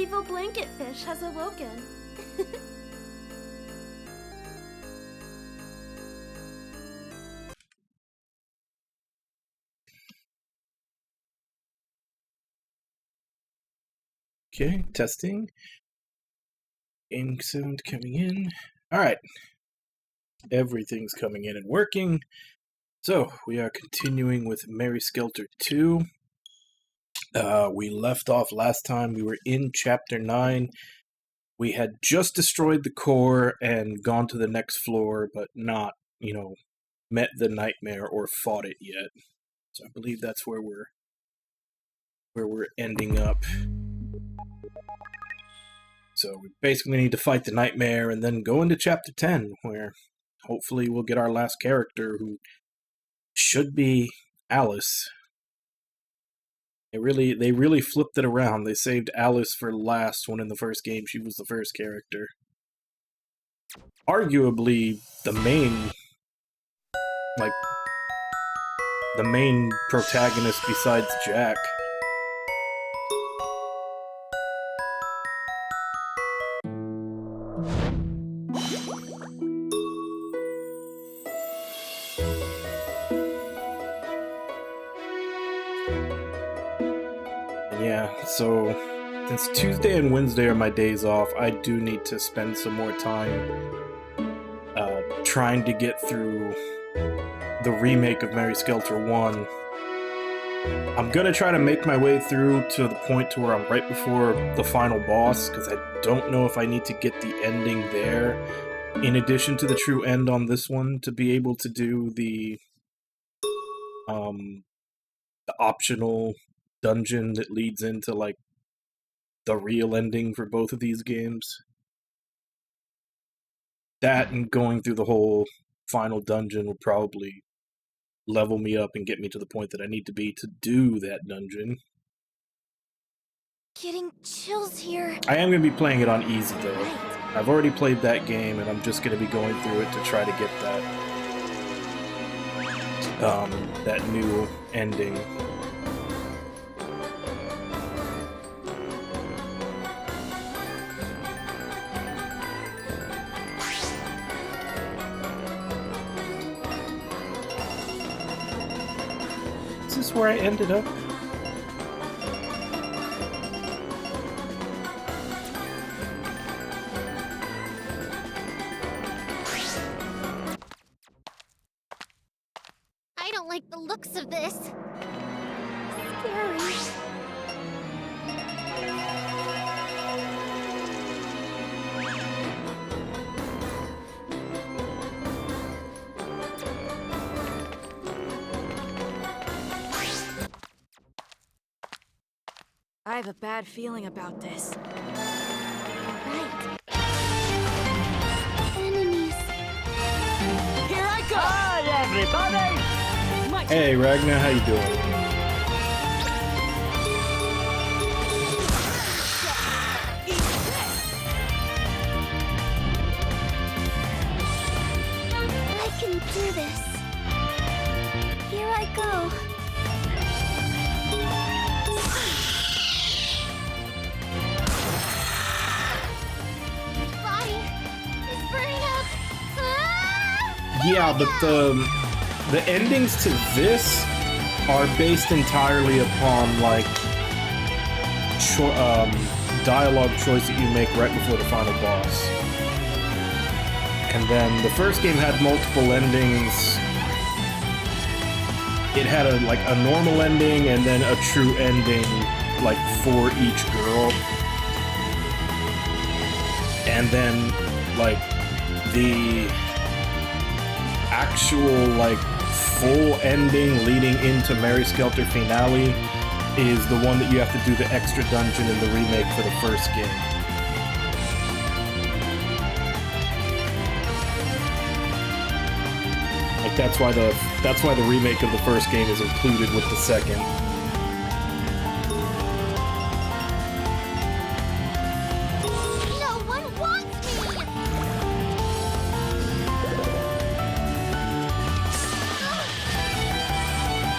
evil blanket fish has awoken. Okay, testing. Game sound coming in. Alright. Everything's coming in and working. So, we are continuing with Mary Skelter 2. We left off last time. We were in Chapter 9. We had just destroyed the core and gone to the next floor, but not, met the nightmare or fought it yet. So I believe that's where we're ending up. So we basically need to fight the nightmare and then go into Chapter 10, where hopefully we'll get our last character, who should be Alice. They really flipped it around. They saved Alice for last, when in the first game she was the first character. Arguably the main protagonist besides Jack. Yeah, so since Tuesday and Wednesday are my days off, I do need to spend some more time trying to get through the remake of Mary Skelter 1. I'm gonna try to make my way through to the point to where I'm right before the final boss, because I don't know if I need to get the ending there, in addition to the true end on this one, to be able to do the optional dungeon that leads into, like, the real ending for both of these games. That and going through the whole final dungeon will probably level me up and get me to the point that I need to be to do that dungeon. Getting chills here. I am going to be playing it on easy, though. I've already played that game, and I'm just going to be going through it to try to get that new ending. Is this where I ended up? I don't like the looks of this. Scary. I have a bad feeling about this. Right. Enemies. Here I go! Hi, everybody! Hey, Ragnar, how you doing? I can do this. Here I go. Yeah, but the endings to this are based entirely upon, like, dialogue choice that you make right before the final boss. And then the first game had multiple endings. It had a normal ending and then a true ending, like, for each girl. And then, like, the actual, like, full ending leading into Mary Skelter finale is the one that you have to do the extra dungeon in the remake for the first game. Like, that's why the remake of the first game is included with the second.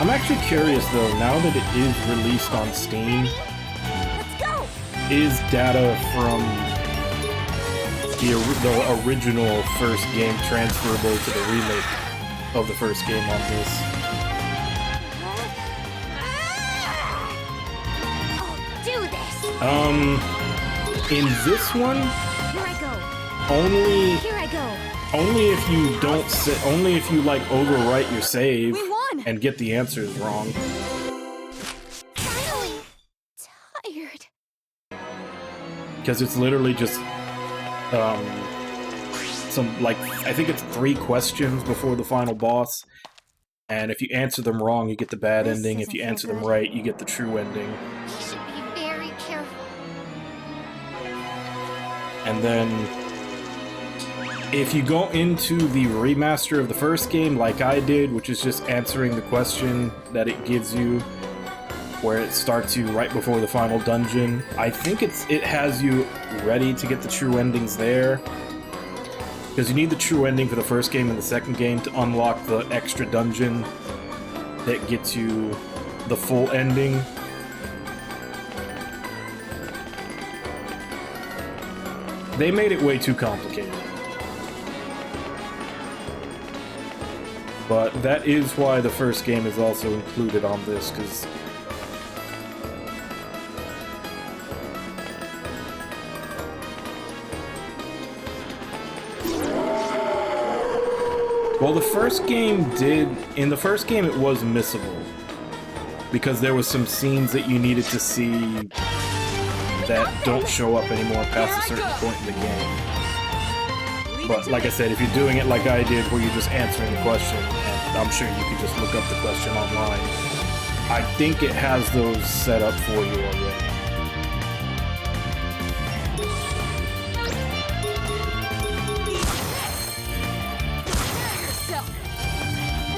I'm actually curious, though, now that it is released on Steam, Let's go! is data from the original first game transferable to the remake of the first game on this. I'll do this. In this one, Here I go. only Here I go. if you don't only if you like overwrite your save We won! and get the answers wrong. Finally. Tired. Because it's literally just some, like, I think it's 3 questions before the final boss, and if you answer them wrong you get the bad This ending, if isn't you so answer them good. right you get the true ending. You should be very careful. And then if you go into the remaster of the first game like I did, which is just answering the question that it gives you, where it starts you right before the final dungeon, I think it has you ready to get the true endings there. Because you need the true ending for the first game and the second game to unlock the extra dungeon that gets you the full ending. They made it way too complicated. But that is why the first game is also included on this, because well, the first game in the first game it was missable, because there was some scenes that you needed to see that don't show up anymore past a certain point in the game. But like I said, if you're doing it like I did, where you're just answering the question, and I'm sure you can just look up the question online, I think it has those set up for you already.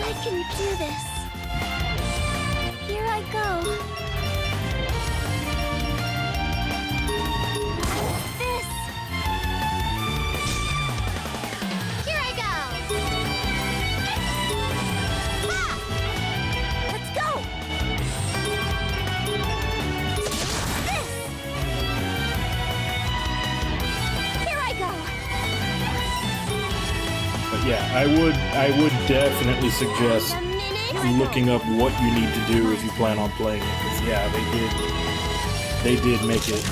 I can do this. Here I go. This. Here I go. Ha! Let's go. This. Here I go. But yeah, I would definitely suggest A minute. looking up what you need to do if you plan on playing it, because yeah, they did make it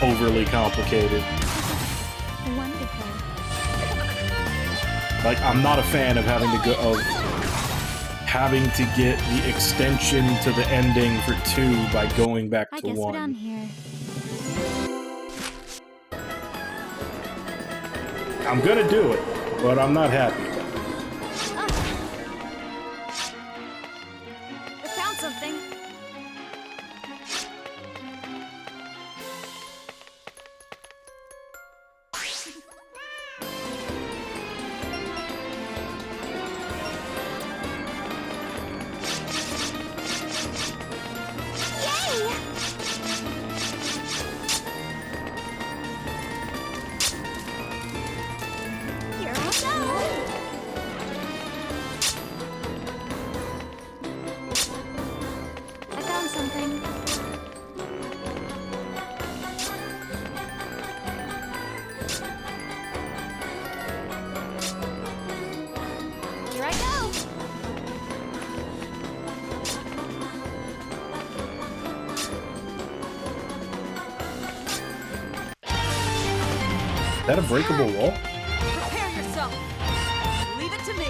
overly complicated. Wonderful. Like, I'm not a fan of having to get the extension to the ending for 2 by going back I to guess we're done 1. here. I'm gonna do it, but I'm not happy about it. I found something. Yay! Here I go. I found something. Here I go. Is that a breakable wall? Prepare yourself. Leave it to me.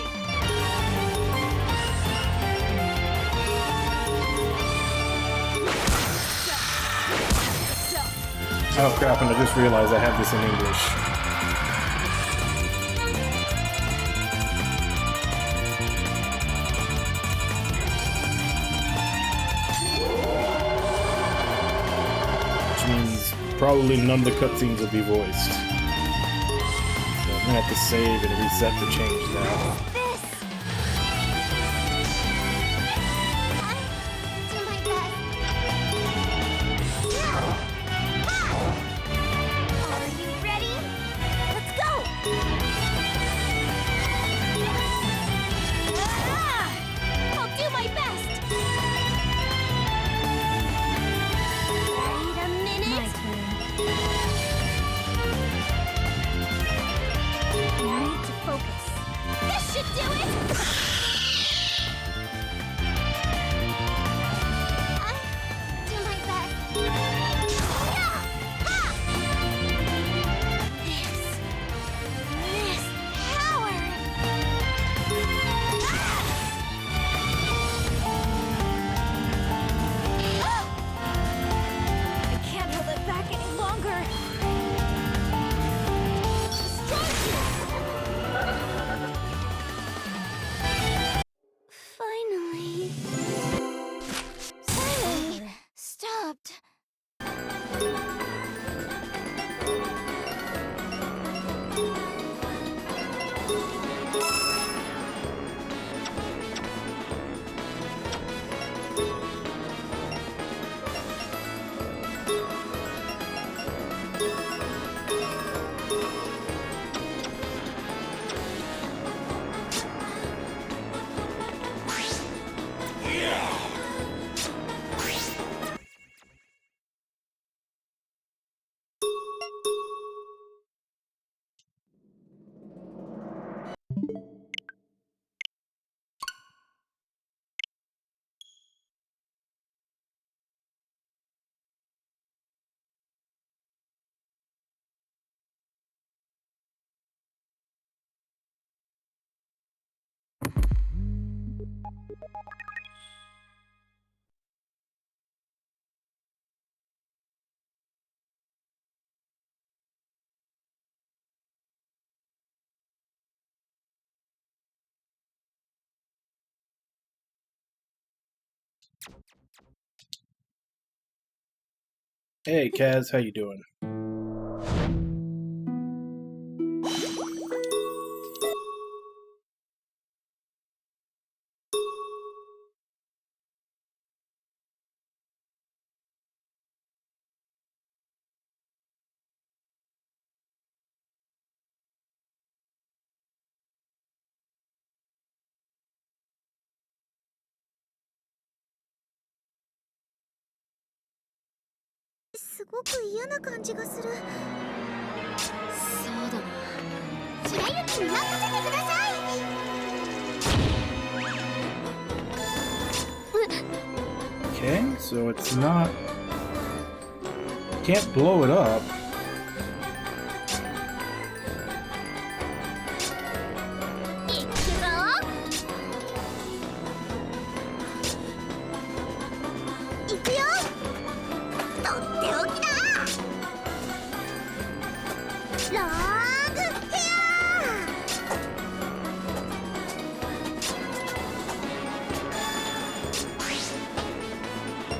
Oh crap, and I just realized I have this in English. Which means probably none of the cutscenes will be voiced. So I'm gonna have to save and reset to change that. This. Do my best. Are you ready? Let's go. I'll do my best. Wait a minute. Hey, Kaz, how you doing?すごく嫌な感じがする。そうだな。白雪に任せてください。 Okay, so it's not... Can't blow it up.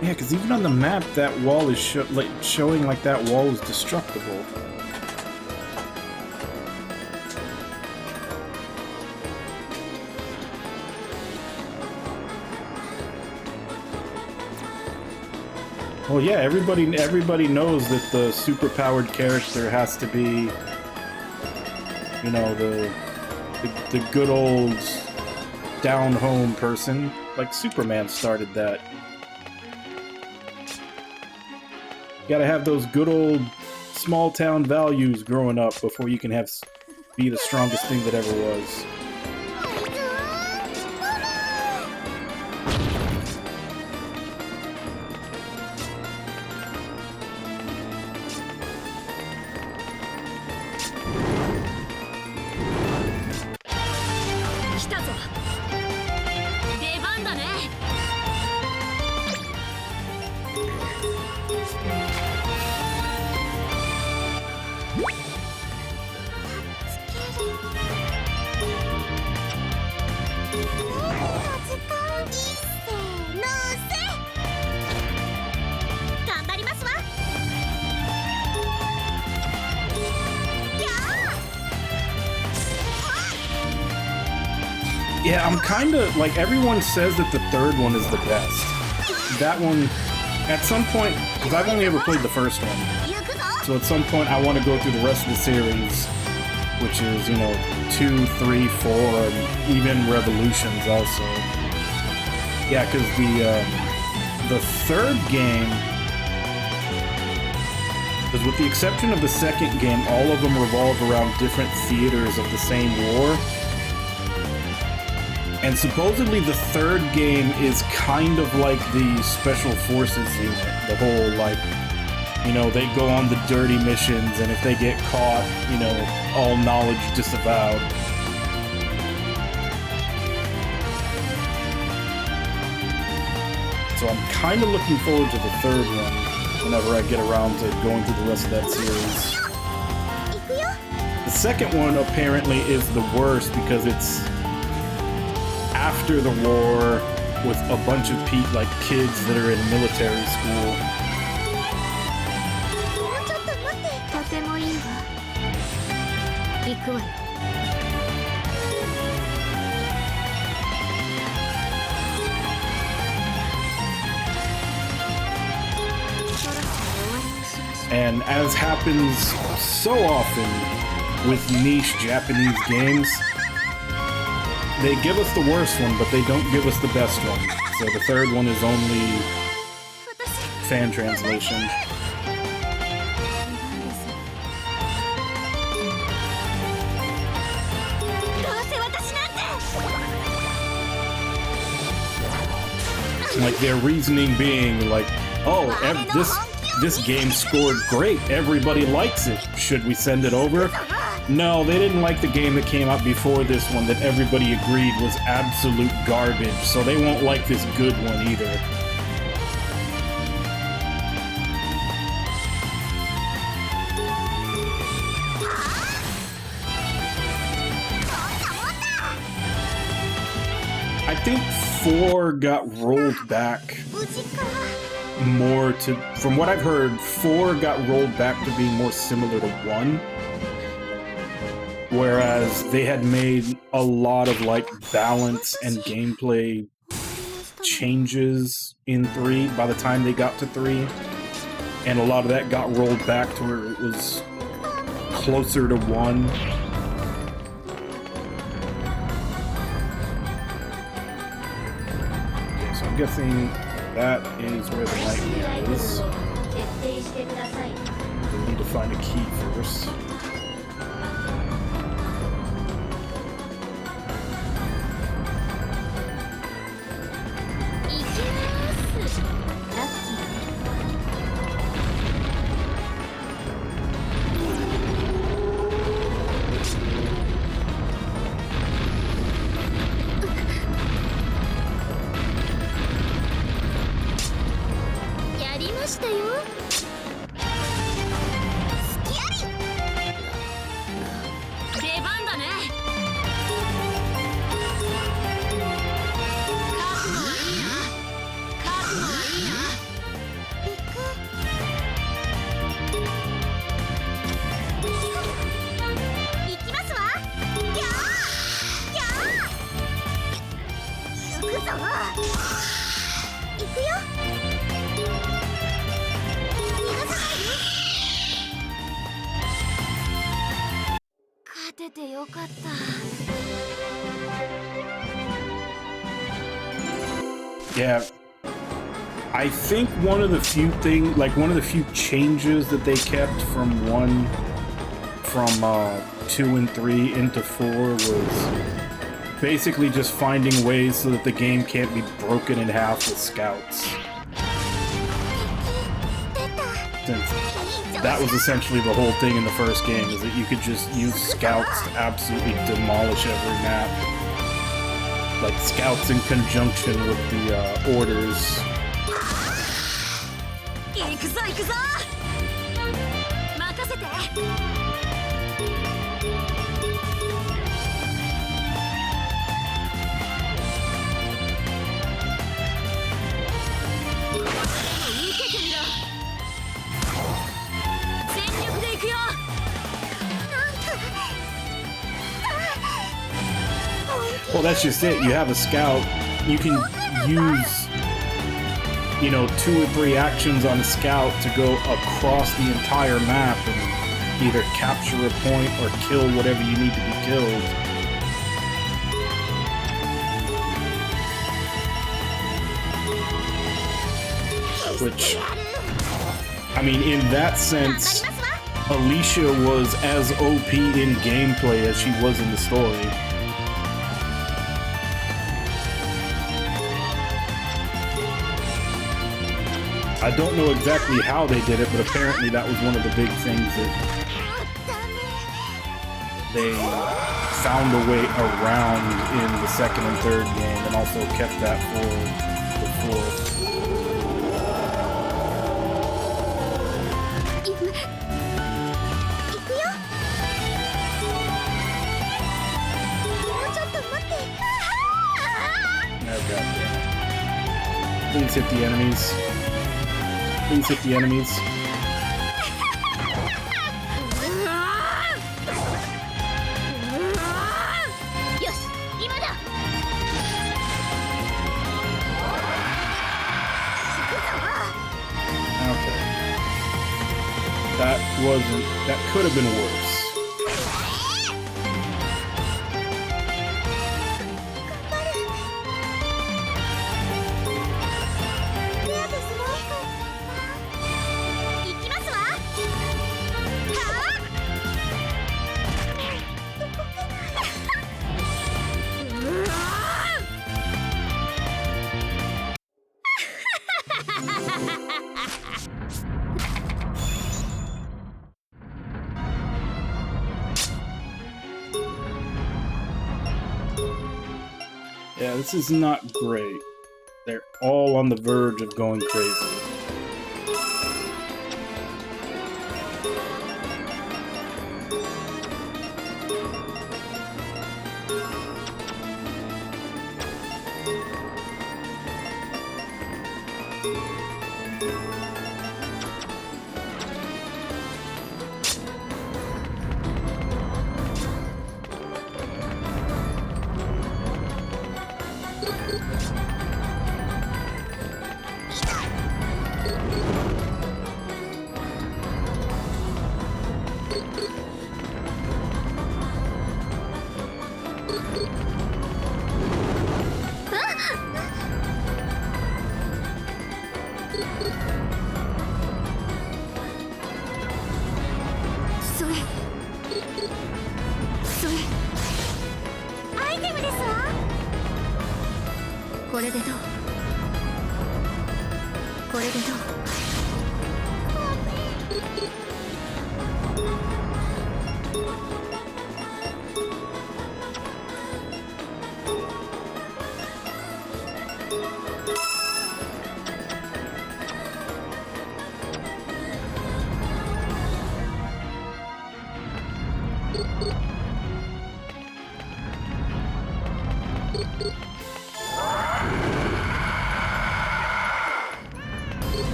Yeah, because even on the map, that wall is showing like that wall is destructible. Well, yeah, everybody knows that the superpowered character has to be, you know, the good old down-home person. Like Superman started that. You gotta have those good old small-town values growing up before you can be the strongest thing that ever was. Yeah, I'm kinda, like, everyone says that the third one is the best. That one, at some point, because I've only ever played the first one, so at some point I want to go through the rest of the series, which is, you know, 2, 3, 4, and even Revolutions also. Yeah, because the third game, because with the exception of the second game, all of them revolve around different theaters of the same war. And supposedly the third game is kind of like the Special Forces unit. The whole, like, you know, they go on the dirty missions, and if they get caught, you know, all knowledge disavowed. So I'm kind of looking forward to the third one whenever I get around to going through the rest of that series. The second one apparently is the worst because it's after the war with a bunch of kids that are in military school. And as happens so often with niche Japanese games, they give us the worst one, but they don't give us the best one. So the third one is only fan translation. Like their reasoning being like, oh, this game scored great. Everybody likes it. Should we send it over? No, they didn't like the game that came out before this one that everybody agreed was absolute garbage, so they won't like this good one either. I think 4 got rolled back more to, from what I've heard, 4 got rolled back to being more similar to 1. Whereas they had made a lot of like balance and gameplay changes in 3 by the time they got to 3. And a lot of that got rolled back to where it was closer to 1. Okay, so I'm guessing that is where the nightmare is. We need to find a key first. Yeah, I think one of the few changes that they kept from 2 and 3 into 4 was basically just finding ways so that the game can't be broken in half with scouts. Since that was essentially the whole thing in the first game, is that you could just use scouts to absolutely demolish every map. Like scouts in conjunction with the orders. Well, that's just it. You have a scout. You can use, 2 or 3 actions on a scout to go across the entire map and either capture a point or kill whatever you need to be killed. Which, I mean, in that sense, Alicia was as OP in gameplay as she was in the story. I don't know exactly how they did it, but apparently that was one of the big things that they found a way around in the second and third game, and also kept that for the fourth. Oh, goddamn. Please hit the enemies. Please hit the enemies. Okay. That could have been worse. Yeah, this is not great. They're all on the verge of going crazy.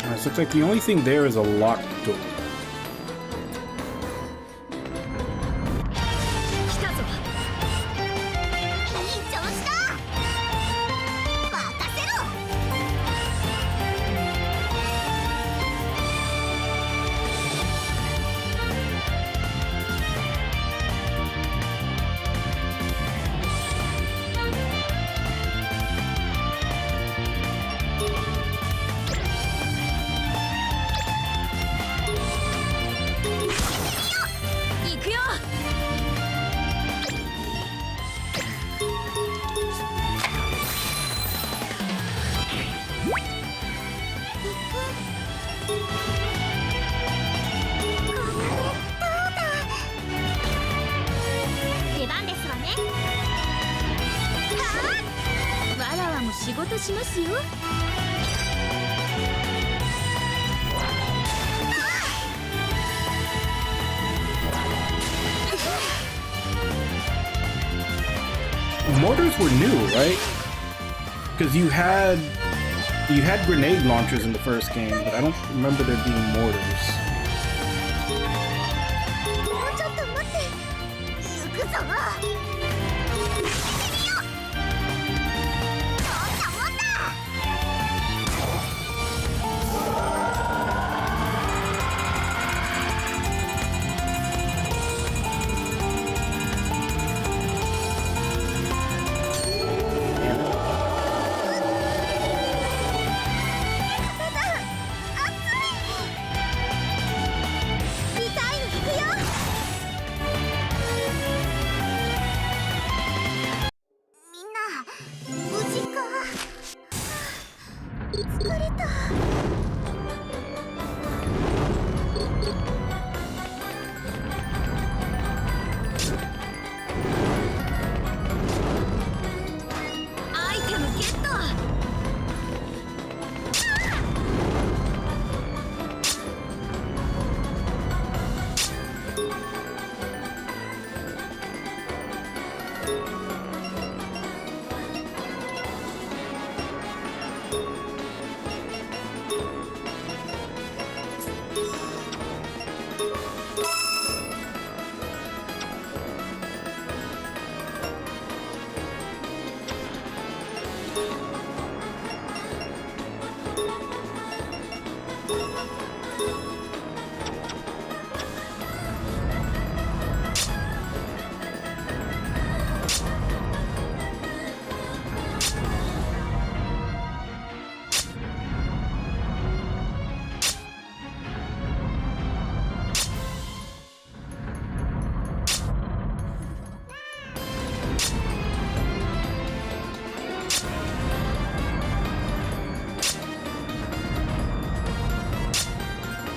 It looks like the only thing there is a locked door. Mortars were new, right? Because you had grenade launchers in the first game, but I don't remember there being mortars.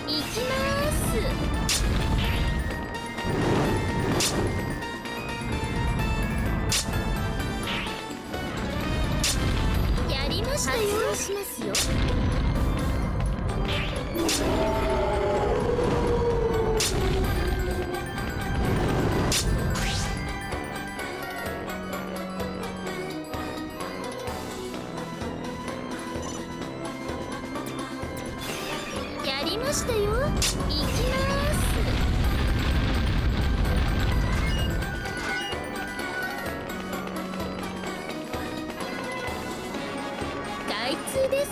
行きますやりましたよ。発動しますよ。やりましたよ。行きます。開通です。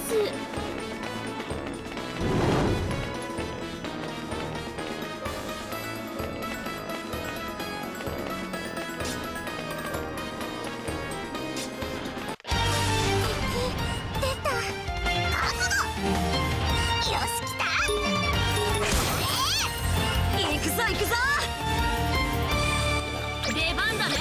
出た。覚悟。よし来た。行くぞ行くぞ。出番だね。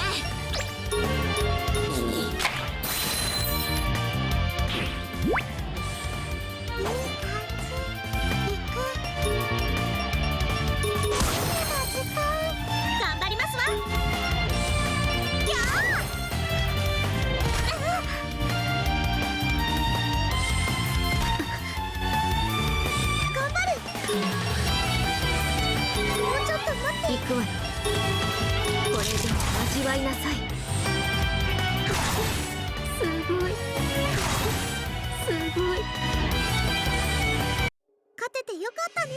頑張りますわ。や頑張る。もうちょっと待って。行くわよ。これで味わいなさい。すごいすごい。勝ててよかったね。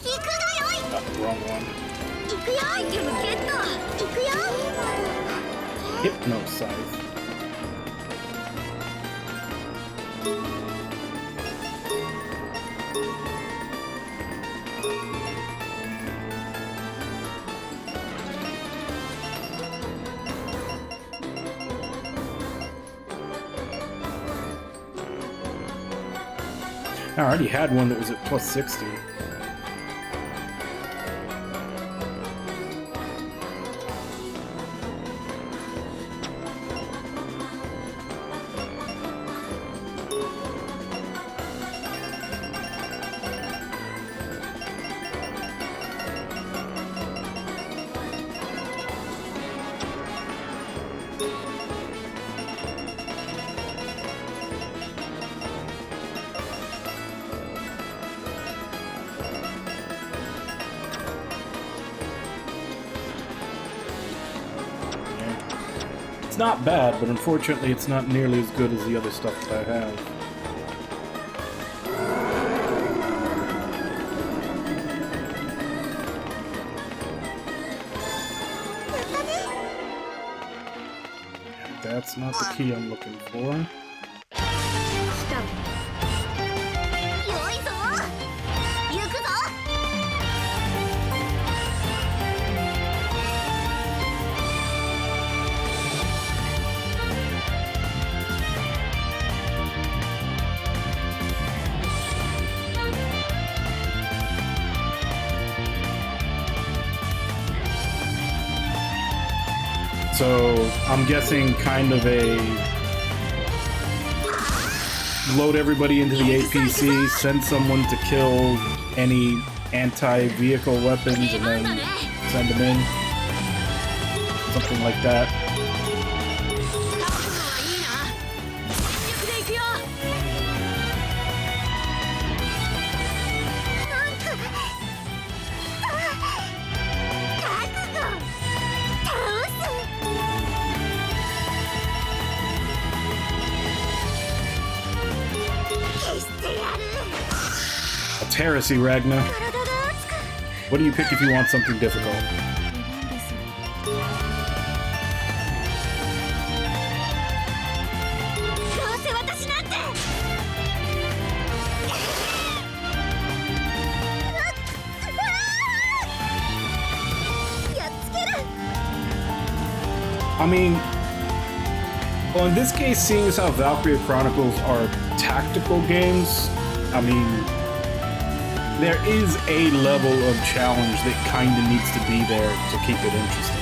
行くがよい。 Wrong one. 行くよ。アイテムゲット。行くよ。 Hypno Scythe. I already had one that was at plus 60. It's not bad, but unfortunately it's not nearly as good as the other stuff that I have. That's not the key I'm looking for. 来たわ。よいぞ。行くぞ。So I'm guessing kind of a load everybody into the APC, send someone to kill any anti-vehicle weapons, and then send them in. Something like that. 覚悟はいいな。全力で行くよ。覚悟。倒す。 消してやる。 It's heresy, Ragna. What do you pick if you want something difficult? I mean, well, in this case, seeing as how Valkyria Chronicles are tactical games, I mean, there is a level of challenge that kind of needs to be there to keep it interesting.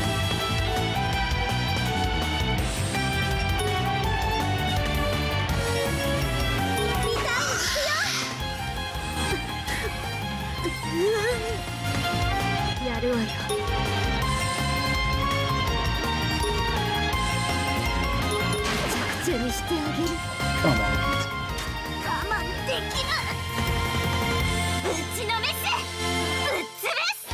Come on. 我慢できぬ。ぶちのめし、ぶっ潰す。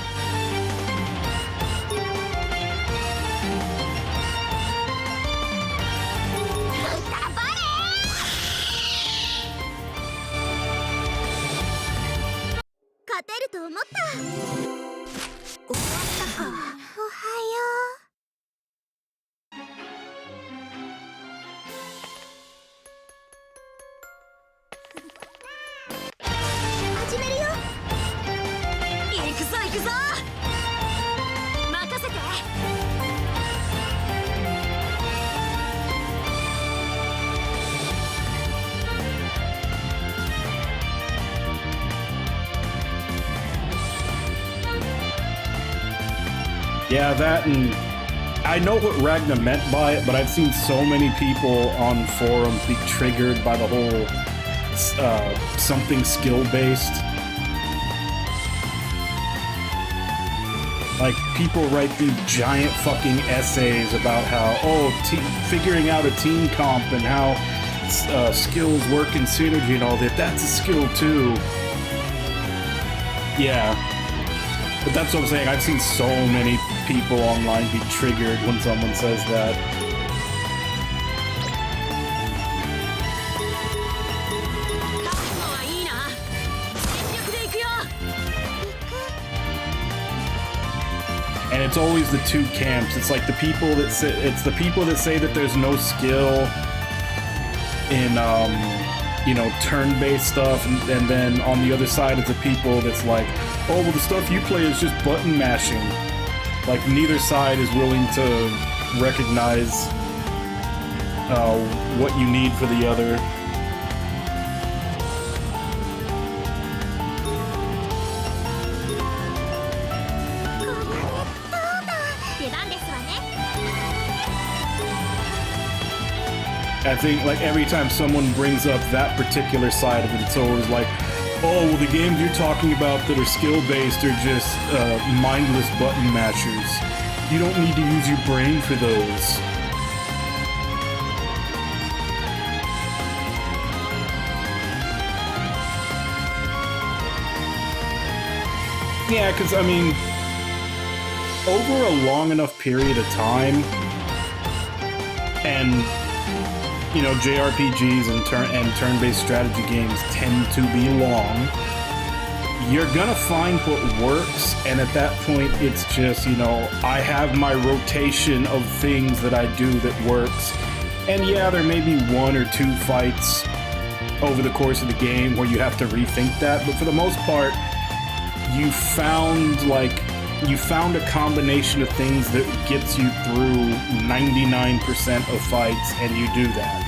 頑張れ。勝てると思った。終わったか。おはよう。始めるよ。行くぞ行くぞ。任せて。Yeah, that, and I know what Ragna meant by it, but I've seen so many people on forums be triggered by the whole something skill-based. Like, people write these giant fucking essays about how, figuring out a team comp and how skills work in synergy and all that, that's a skill too. Yeah. But that's what I'm saying, I've seen so many people online be triggered when someone says that. And it's always the two camps. It's like the people that say that there's no skill in turn-based stuff, and then on the other side is the people that's like, oh, well, the stuff you play is just button mashing. Like, neither side is willing to recognize what you need for the other. I think, like, every time someone brings up that particular side of it, it's always like, oh, well, the games you're talking about that are skill-based are just mindless button mashers. You don't need to use your brain for those. Yeah, because, I mean, over a long enough period of time, and JRPGs and turn-based strategy games tend to be long, you're gonna find what works, and at that point it's just, I have my rotation of things that I do that works. And yeah, there may be one or two fights over the course of the game where you have to rethink that, but for the most part, you found a combination of things that gets you through 99% of fights, and you do that.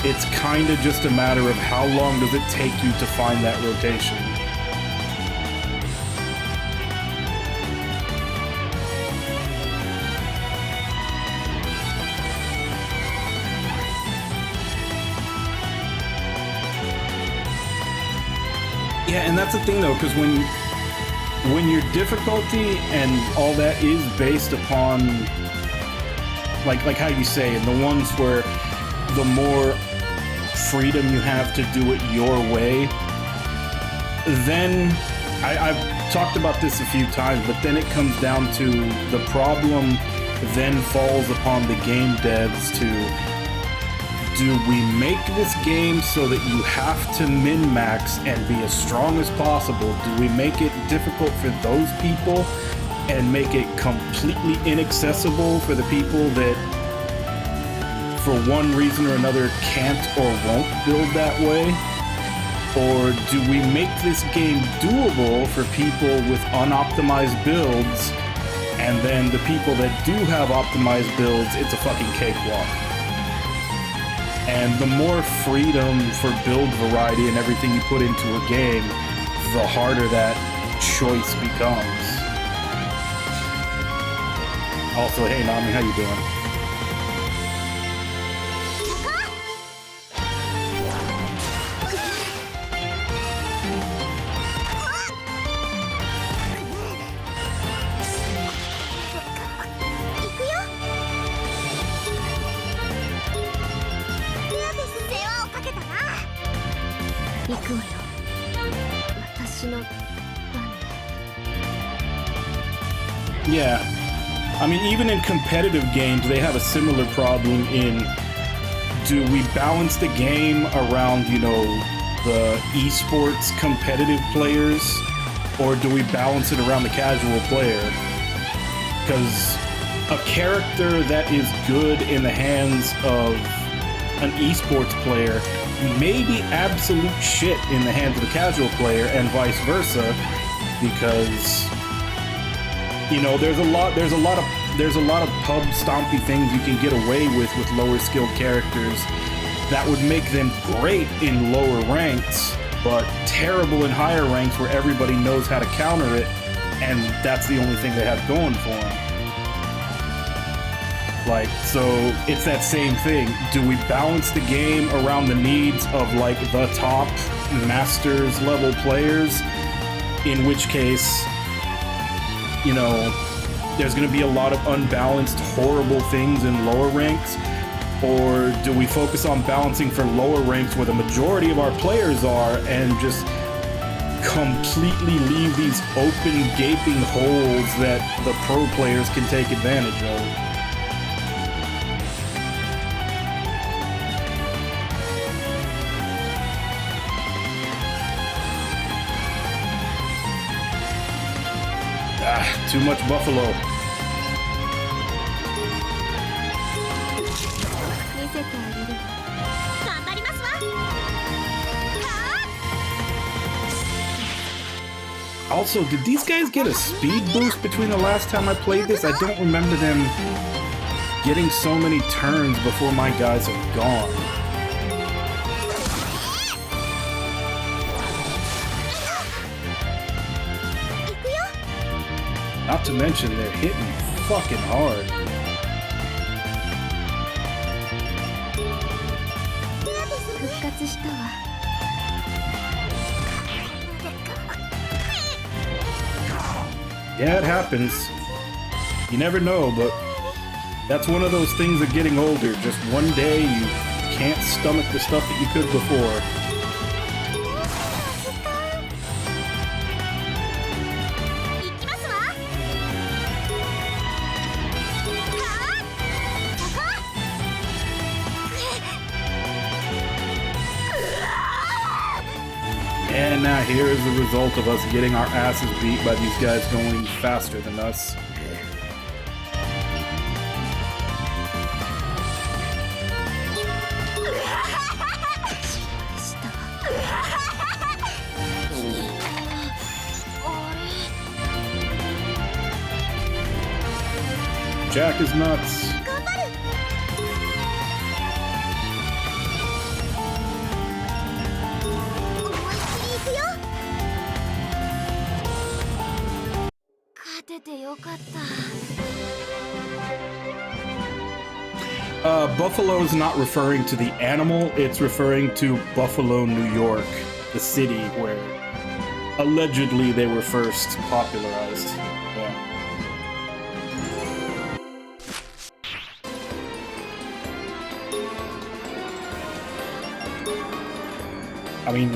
It's kind of just a matter of how long does it take you to find that rotation. Yeah, and that's the thing though, because when your difficulty and all that is based upon, like how you say, and the ones where the more freedom you have to do it your way, then I've talked about this a few times, but then it comes down to the problem then falls upon the game devs to, do we make this game so that you have to min-max and be as strong as possible? Do we make it difficult for those people and make it completely inaccessible for the people that for one reason or another can't or won't build that way? Or do we make this game doable for people with unoptimized builds And then the people that do have optimized builds, it's a fucking cakewalk. And the more freedom for build variety and everything you put into a game, the harder that choice becomes. Also, hey Nami, how you doing? Yeah. I mean, even in competitive games, they have a similar problem in, do we balance the game around, you know, the esports competitive players, or do we balance it around the casual player? Because a character that is good in the hands of an esports player may be absolute shit in the hands of the casual player, and vice versa, because, you know, there's a lot of pub stompy things you can get away with lower skilled characters that would make them great in lower ranks, but terrible in higher ranks where everybody knows how to counter it, and that's the only thing they have going for them. Like, so it's that same thing. Do we balance the game around the needs of, like, the top masters level players? In which case, you know, there's going to be a lot of unbalanced, horrible things in lower ranks? Or do we focus on balancing for lower ranks where the majority of our players are, and just completely leave these open, gaping holes that the pro players can take advantage of? Too much buffalo. Also, did these guys get a speed boost between the last time I played this? I don't remember them getting so many turns before my guys have gone. Not to mention, they're hitting fucking hard. Yeah, it happens. You never know, but that's one of those things of getting older. Just one day you can't stomach the stuff that you could before. And now here is the result of us getting our asses beat by these guys going faster than us. Jack is nuts. Buffalo is not referring to the animal, it's referring to Buffalo, New York, the city where allegedly they were first popularized. Yeah. I mean,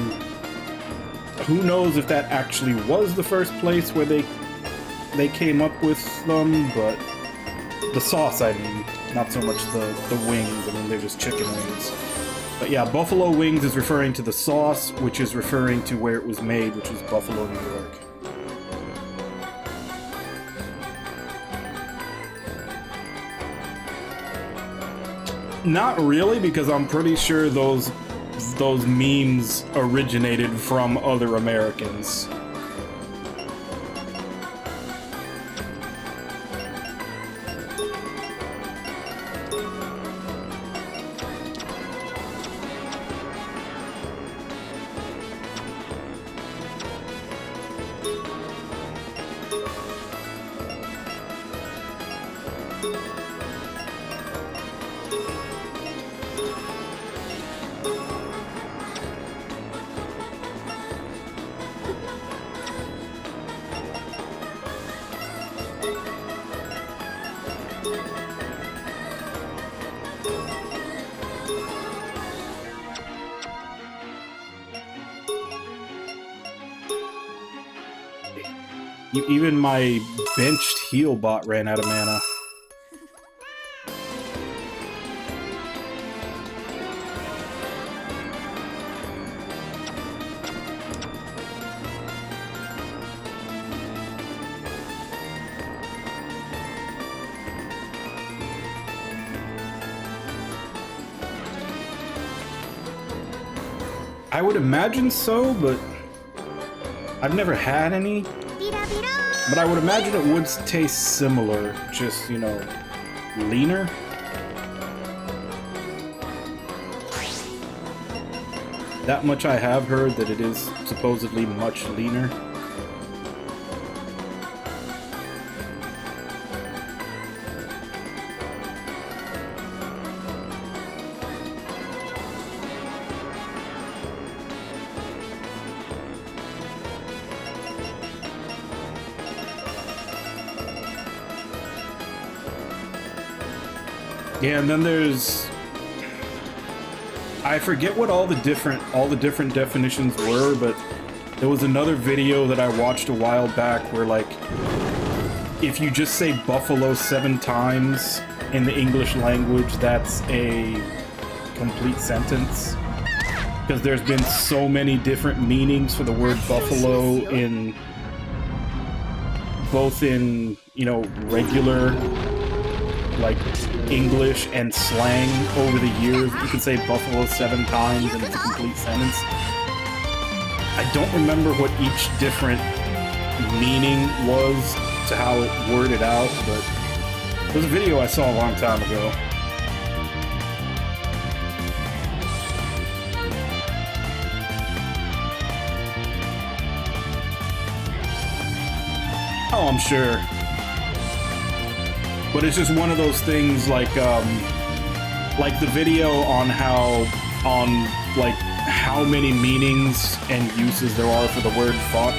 who knows if that actually was the first place where they came up with them, but the sauce, I mean, not so much the wings. I mean, they're just chicken wings. But yeah, buffalo wings is referring to the sauce, which is referring to where it was made, which was Buffalo, New York. Not really, because I'm pretty sure those memes originated from other Even my benched heal bot ran out of mana. I would imagine so, but I've never had any. But I would imagine it would taste similar, just, you know, leaner. That much I have heard, that it is supposedly much leaner. Yeah, and then there's... I forget what all the different definitions were, but there was another video that I watched a while back where, like, if you just say buffalo 7 times in the English language, that's a complete sentence. Because there's been so many different meanings for the word buffalo in... both in, you know, regular, like, English and slang over the years. You can say buffalo 7 times and it's a complete sentence. I don't remember what each different meaning was to how it worded out, but it was a video I saw a long time ago. Oh, I'm sure. But it's just one of those things, like the video on how many meanings and uses there are for the word fuck.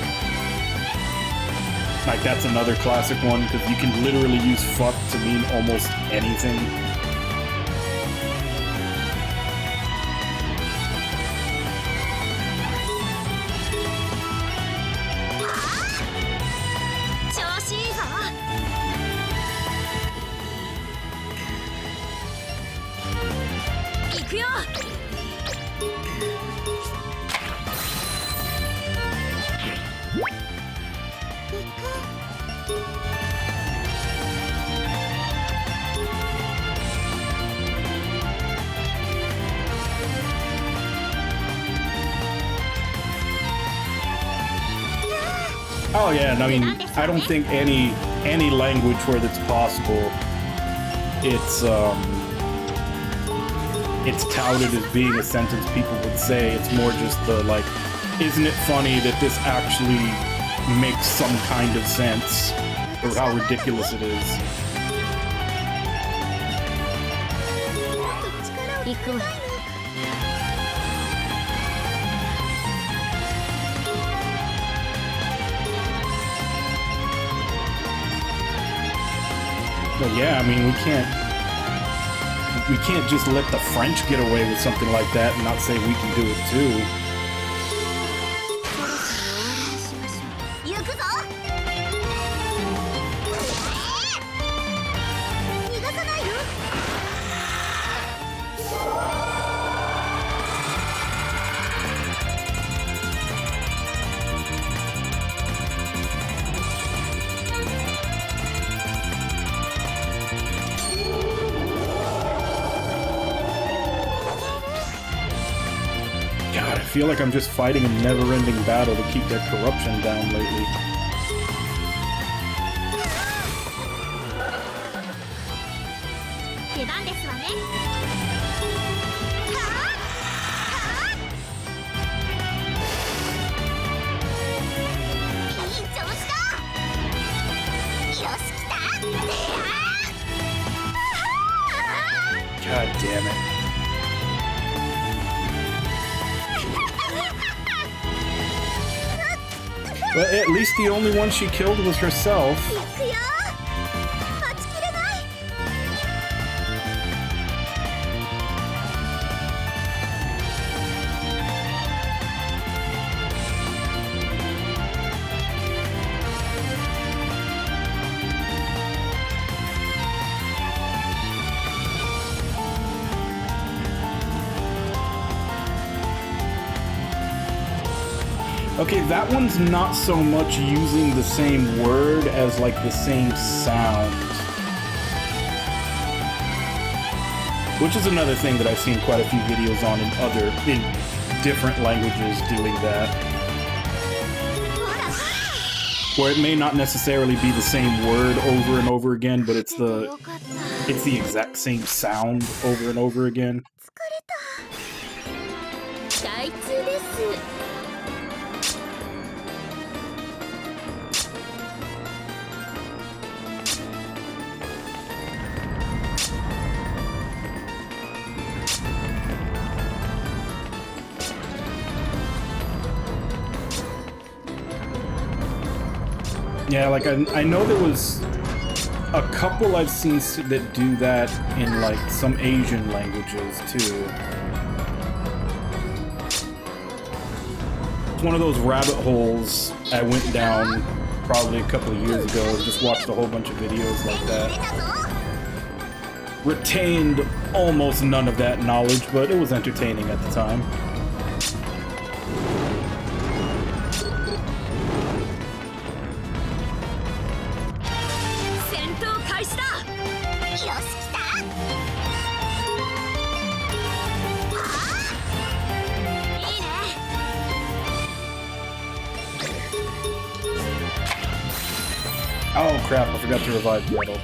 Like, that's another classic one, because you can literally use fuck to mean almost anything. Oh yeah, and I mean, I don't think any language where that's possible, it's touted as being a sentence people would say. It's more just the, like, isn't it funny that this actually makes some kind of sense, or how ridiculous it is. But yeah, I mean, we can't just let the French get away with something like that and not say we can do it too. I feel like I'm just fighting a never-ending battle to keep their corruption down lately. God damn it. Well, at least the only one she killed was herself. Okay, that one's not so much using the same word as like the same sound. Which is another thing that I've seen quite a few videos on in different languages doing that. Where it may not necessarily be the same word over and over again, but it's the exact same sound over and over again. 大通です。 Yeah, like I know there was a couple I've seen that do that in like some Asian languages too. It's one of those rabbit holes I went down probably a couple of years ago and just watched a whole bunch of videos like that. Retained almost none of that knowledge, but it was entertaining at the time. 'Oh crap, I forgot to revive Gretel.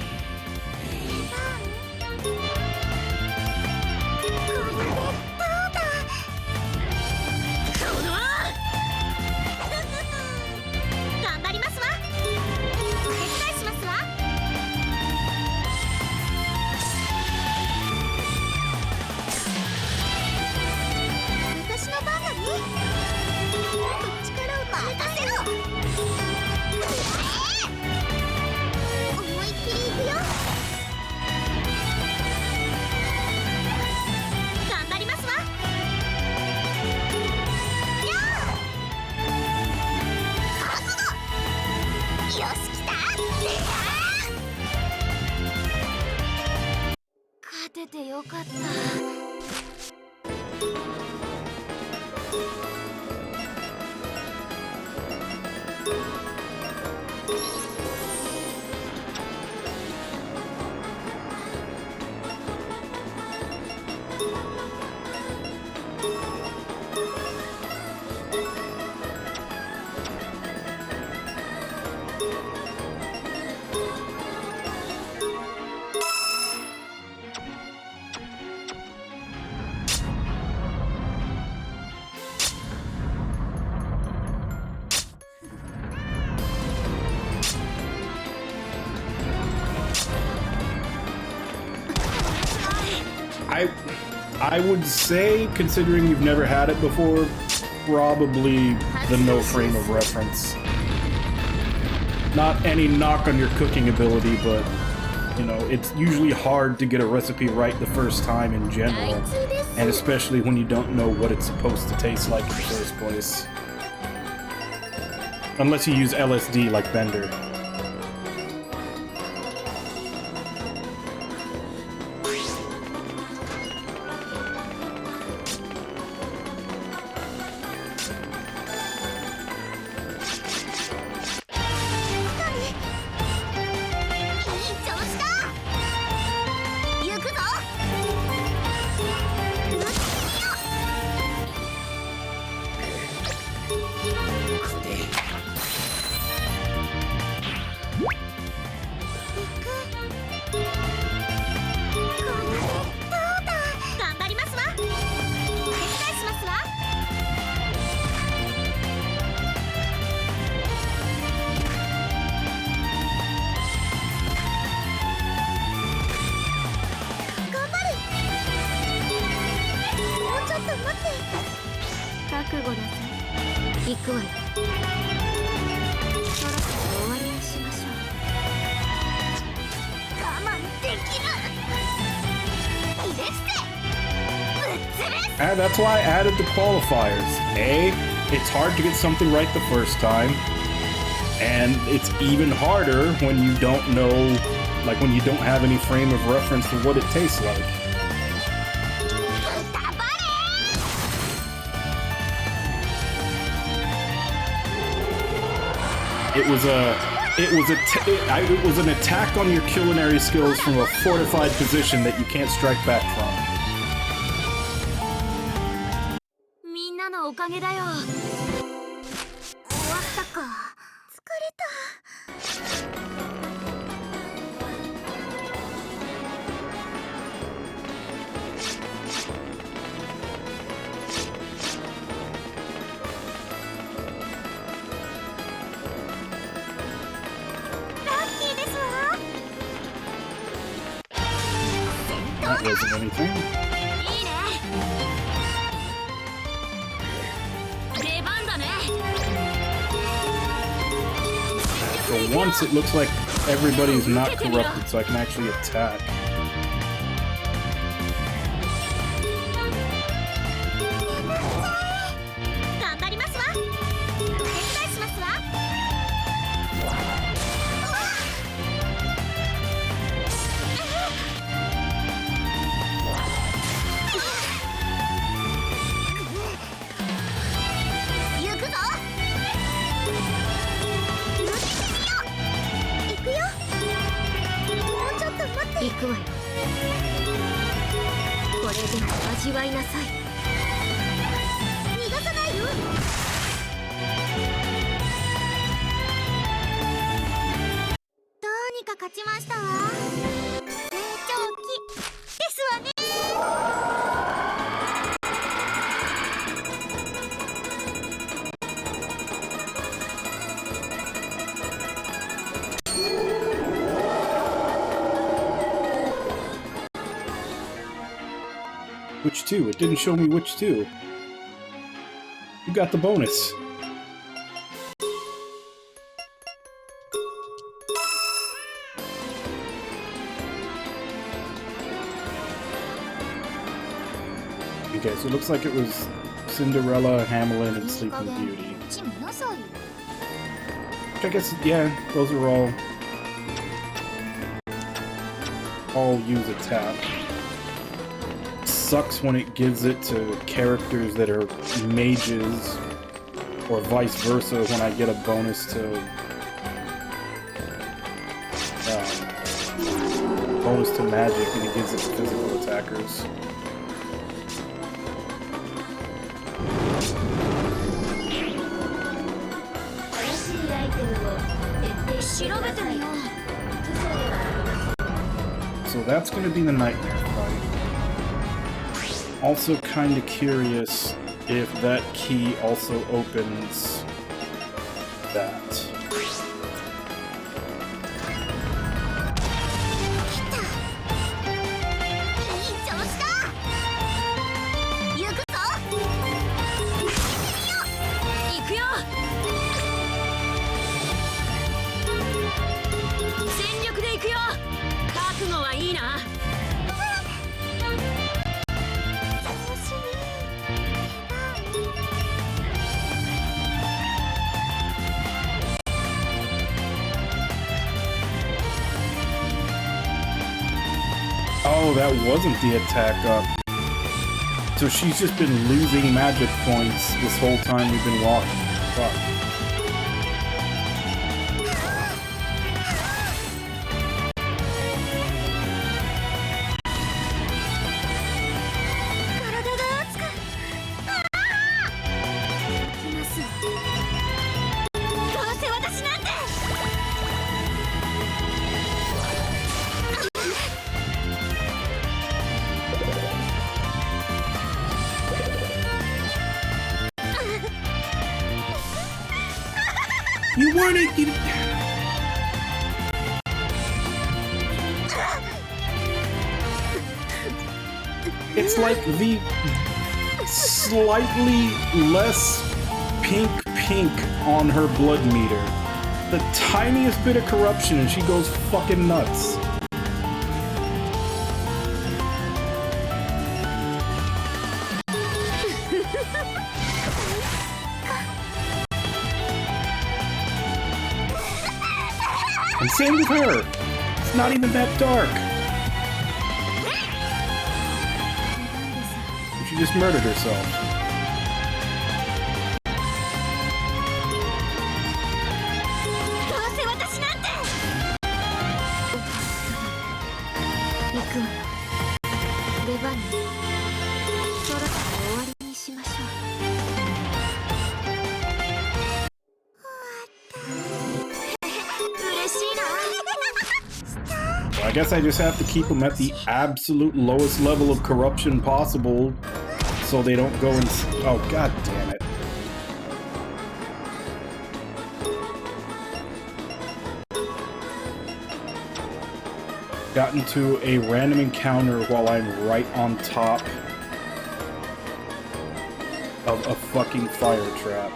I would say, considering you've never had it before, probably the no frame of reference. Not any knock on your cooking ability, but, you know, it's usually hard to get a recipe right the first time in general, and especially when you don't know what it's supposed to taste like in the first place. Unless you use LSD like Bender. And that's why I added the qualifiers. A, it's hard to get something right the first time, and it's even harder when you don't know, like when you don't have any frame of reference for what it tastes like. It was an attack on your culinary skills from a fortified position that you can't strike back from. みんなのおかげだよ。終わったか。疲れた。ラッキーですわ。 That wasn't anything. いいね。出番だね。 For once, it looks like everybody's not corrupted, so I can actually attack. 頑張りますわ。お手伝いしますわ。行くぞ。行くよ。もうちょっと待って。行くわよ。これで味わいなさい。逃がさないよ。どうにか勝ちましたわ。成長期ですわね。 Which two? It didn't show me which two. You got the bonus. Okay, so it looks like it was Cinderella, Hamelin, and Sleeping Beauty. ちみなさい。 Which I guess, yeah, those are all use a tap. Sucks when it gives it to characters that are mages, or vice versa when I get a bonus to magic and it gives it to physical attackers. 調べてみよう。 So that's going to be the nightmare fight. Also kind of curious if that key also opens that. いい調子だ。行くぞ。行くよ。全力で行くよ。覚悟はいいな。 Oh, that wasn't the attack up. So she's just been losing magic points this whole time we've been walking. Fuck. You weren't it. It's like the slightly less pink on her blood meter. The tiniest bit of corruption and she goes fucking nuts. And same with her. It's not even that dark. She just murdered herself. I guess I just have to keep them at the absolute lowest level of corruption possible so they don't go and... Oh, god damn it. Got into a random encounter while I'm right on top of a fucking fire trap.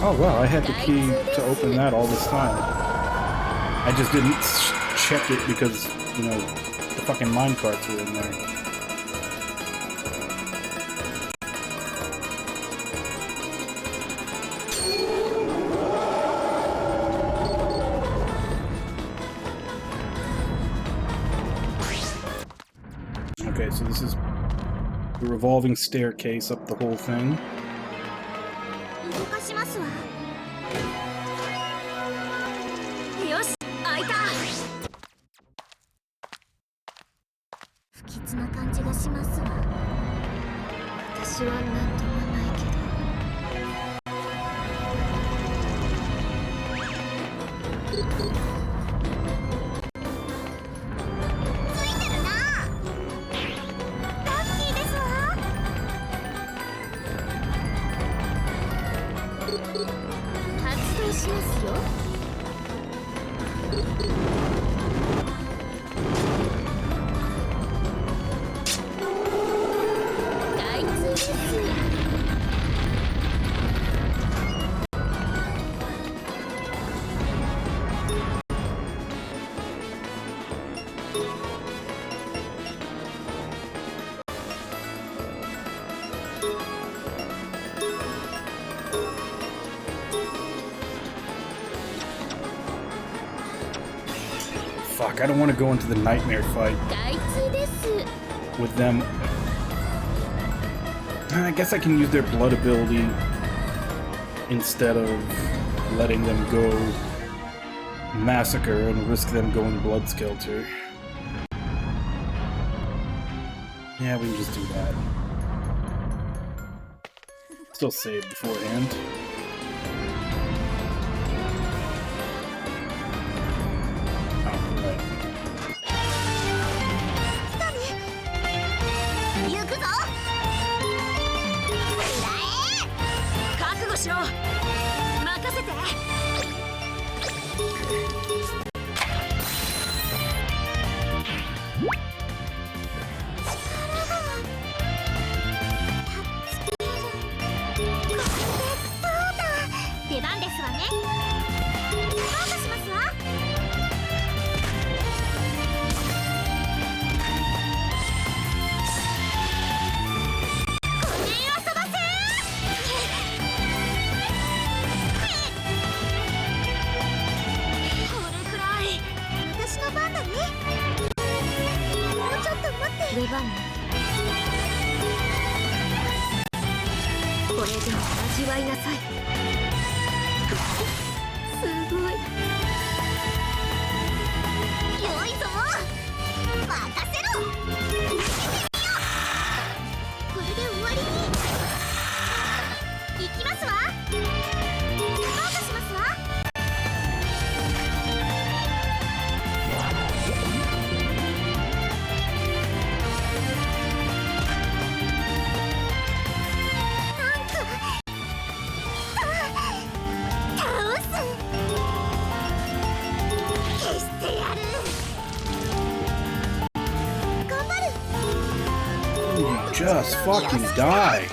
Oh wow, I had the key to open that all this time. I just didn't check it because, you know, the fucking minecarts were in there. Okay, so this is the revolving staircase up the whole thing. Fuck, I don't want to go into the nightmare fight with them. I guess I can use their blood ability instead of letting them go massacre and risk them going blood Skelter. Yeah, we can just do that. Still save beforehand. Just fucking die.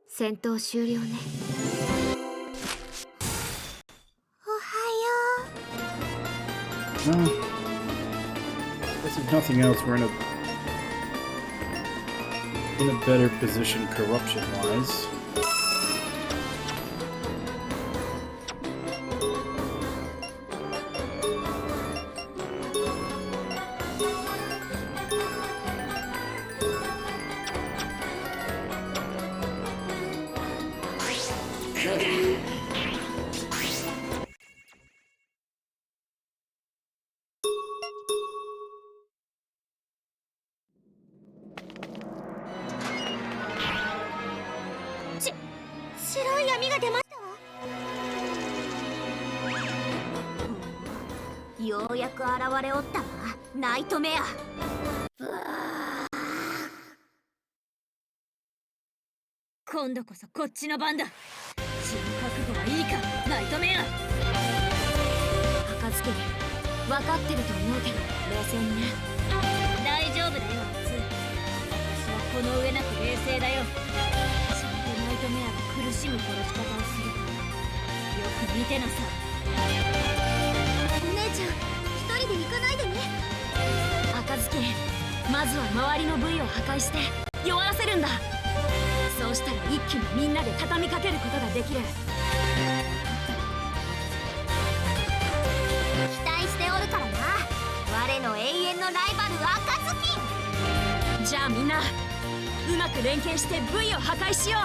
戦闘終了ね。おはよ Well, guess if nothing else, we're in a better position corruption-wise.う。白い闇が出ましたわ。ようやく現れおったわ、ナイトメア。今度こそこっちの番だ。死ぬ覚悟はいいか、ナイトメア。赤ずけ、分かってると思うけど冷静にね。大丈夫だよ、アツ。私はこの上なく冷静だよ。ちゃんとナイトメアが苦しむ殺し方をする。よく見てなさい。お姉ちゃん、一人で行かないでね。赤ずけ、まずは周りの部位を破壊して弱らせるんだ。そうしたら一気にみんなで畳みかけることができる。期待しておるからな、我の永遠のライバル赤ずきん。じゃあみんなうまく連携して部位を破壊しよう。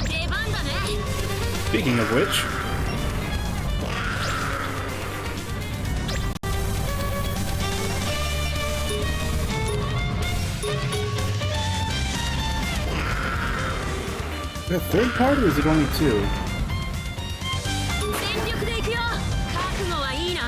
出番だね。 Speaking of which, the third part, or is it only two? 全力で行くよ。覚悟はいいな。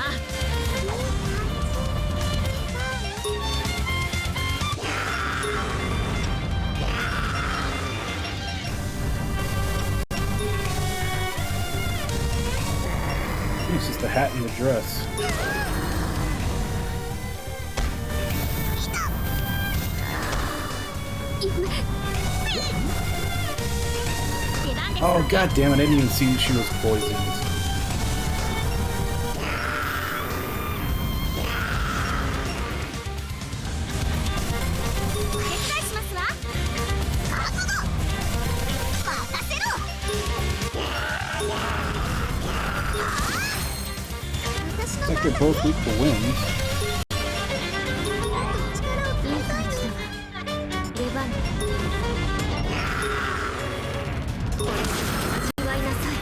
It's just the hat and the dress. Oh god damn it, I didn't even see she was poisoned. お手伝いしますわ。覚悟任せろ。 It's like they're both weak to winds. いい感じだわ。出番だ。味わいなさい。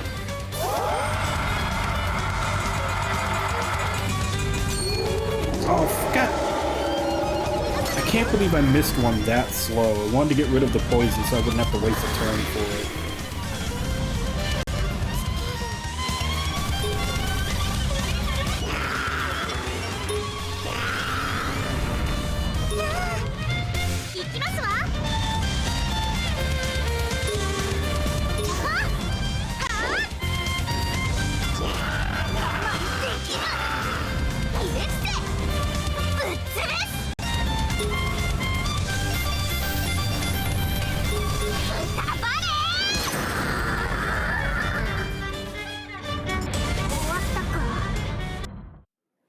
Oh god! I can't believe I missed one that slow. I wanted to get rid of the poison so I wouldn't have to waste a turn for it.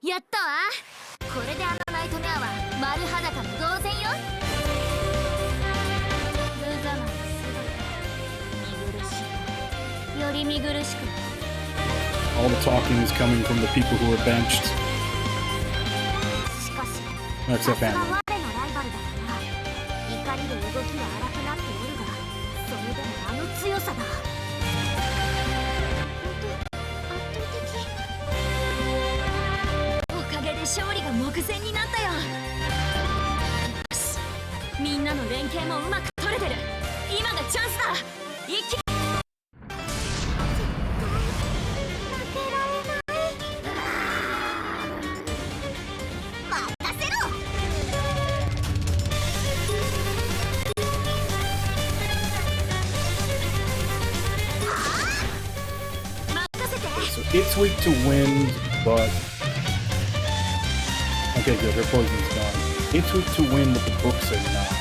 やったわ。これであのナイトメアは丸裸の同然よ。無様な姿、見苦しい。より見苦しくなる。 All the talking is coming from the people who are benched. しかし Except さすが Family. 我のライバルだから怒りで動きは荒くなっておるが、それでもあの強さだ。本当圧倒的。おかげで勝利が目前になったよ。よし、みんなの連携もうまく取れてる。今がチャンスだ。一気に負けられない。任せろ。It's weak to wind, but okay, good. Her poison's gone. It's weak to wind, but the books are not.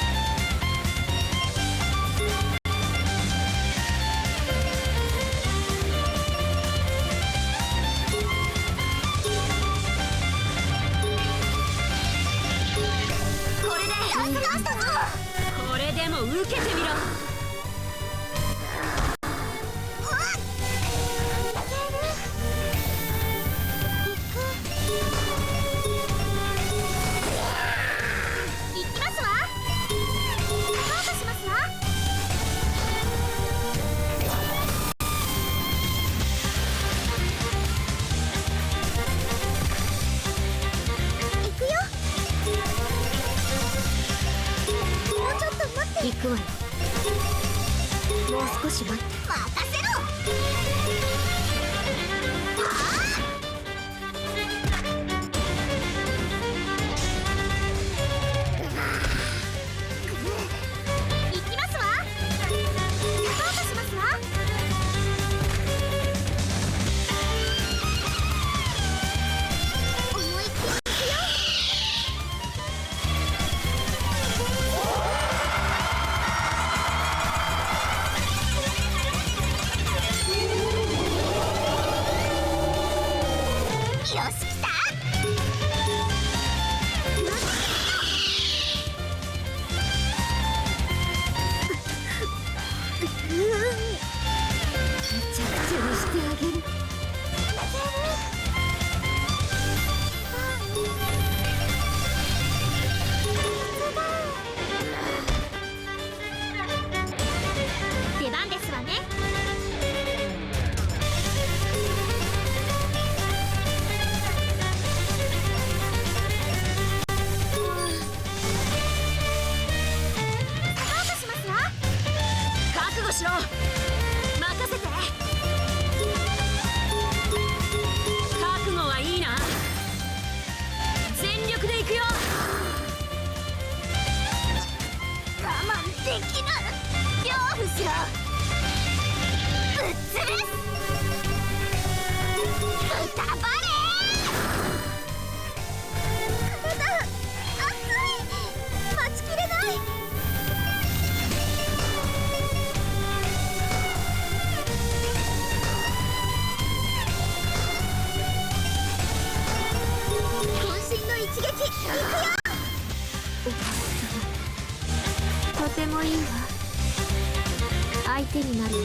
これでも受けてみろ。行くわよ。もう少し待って。任せろ。行きますわ。スタートしますわ。思いっきり行くよ。よし、来た。めちゃくちゃにしてあげる。出番ですわね。覚悟しろ。任せて。覚悟はいいな。全力で行くよ。我慢できぬ。恐怖しろ。ぶっ潰す。くたばれ。体熱い。待ちきれない。渾身の一撃いくよ。とてもいいわ。相手になるわ。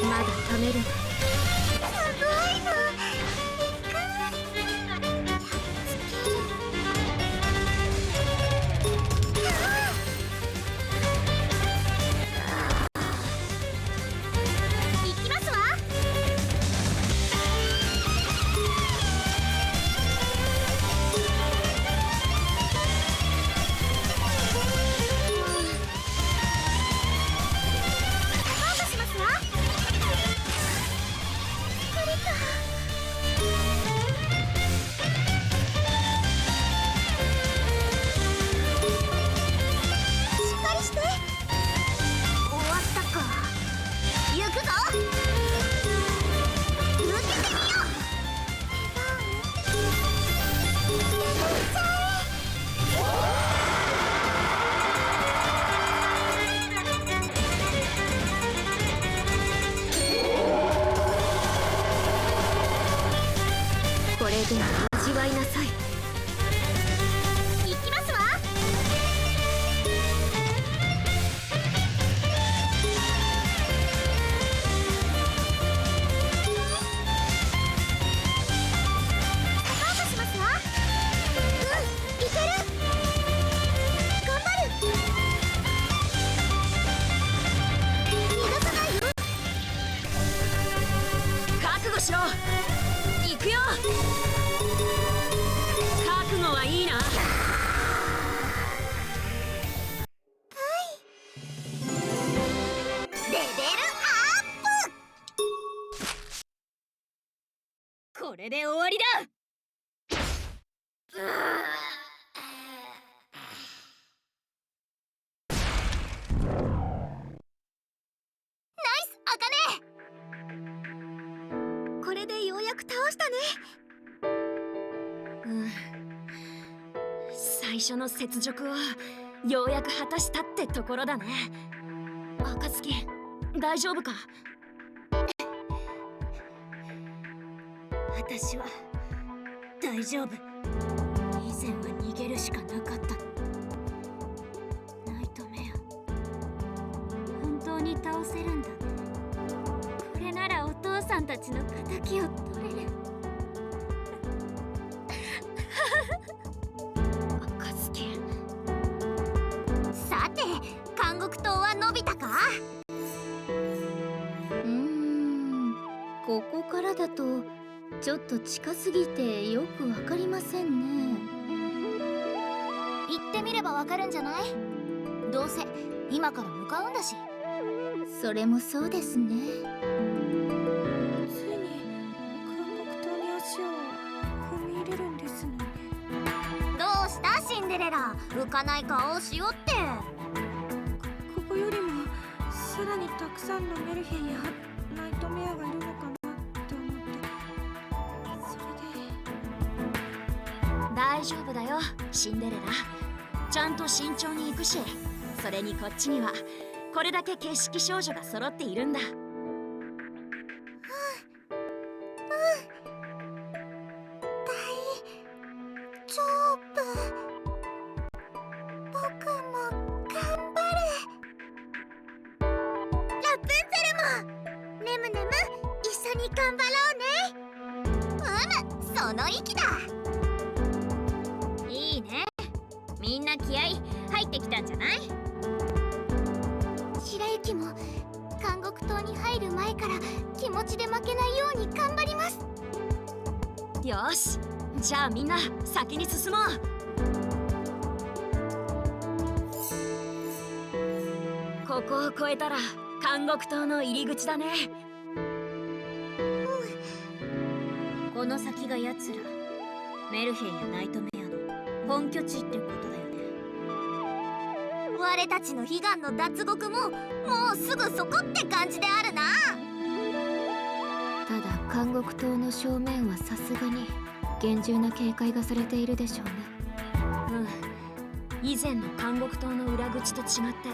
まだ止めるわ。すごいの。行きますわ。で味わいなさい。行きますわ。スタートしますわ。いける。頑張る。逃がさないよ。覚悟しろ。行くよ。覚悟はいいな。レベルアップ。これで終わりだ。最初の雪辱をようやく果たしたってところだね。暁、大丈夫か？私は大丈夫。以前は逃げるしかなかった。ナイトメア、本当に倒せるんだね。これならお父さんたちの敵を取れる。暁、さて、監獄島は伸びたか？ここからだとちょっと近すぎてよくわかりませんね。行ってみればわかるんじゃない？どうせ今から向かうんだし。それもそうですね。ついに監獄島に足を踏み入れるんですのね。どうしたシンデレラ、浮かない顔をしようって。ここよりもさらにたくさんのメルヘンやナイトメアがいるのかなって思って、それで。大丈夫だよ、シンデレラ。ちゃんと慎重に行くし、それにこっちにはこれだけ景色少女が揃っているんだ。丈夫。僕も頑張る。ラプンツェルもネムネム、一緒に頑張ろうね。その息だ。いいね。みんな気合い入ってきたんじゃない？白雪も監獄島に入る前から気持ちで負けないように頑張ります。よし、じゃあみんな先に進もう。ここを越えたら監獄島の入り口だね。この先が奴らメルヘンやナイトメアの本拠地ってことだよね。我たちの悲願の脱獄ももうすぐそこって感じであるな。ただ監獄島の正面はさすがに厳重な警戒がされているでしょうね。以前の監獄島の裏口と違って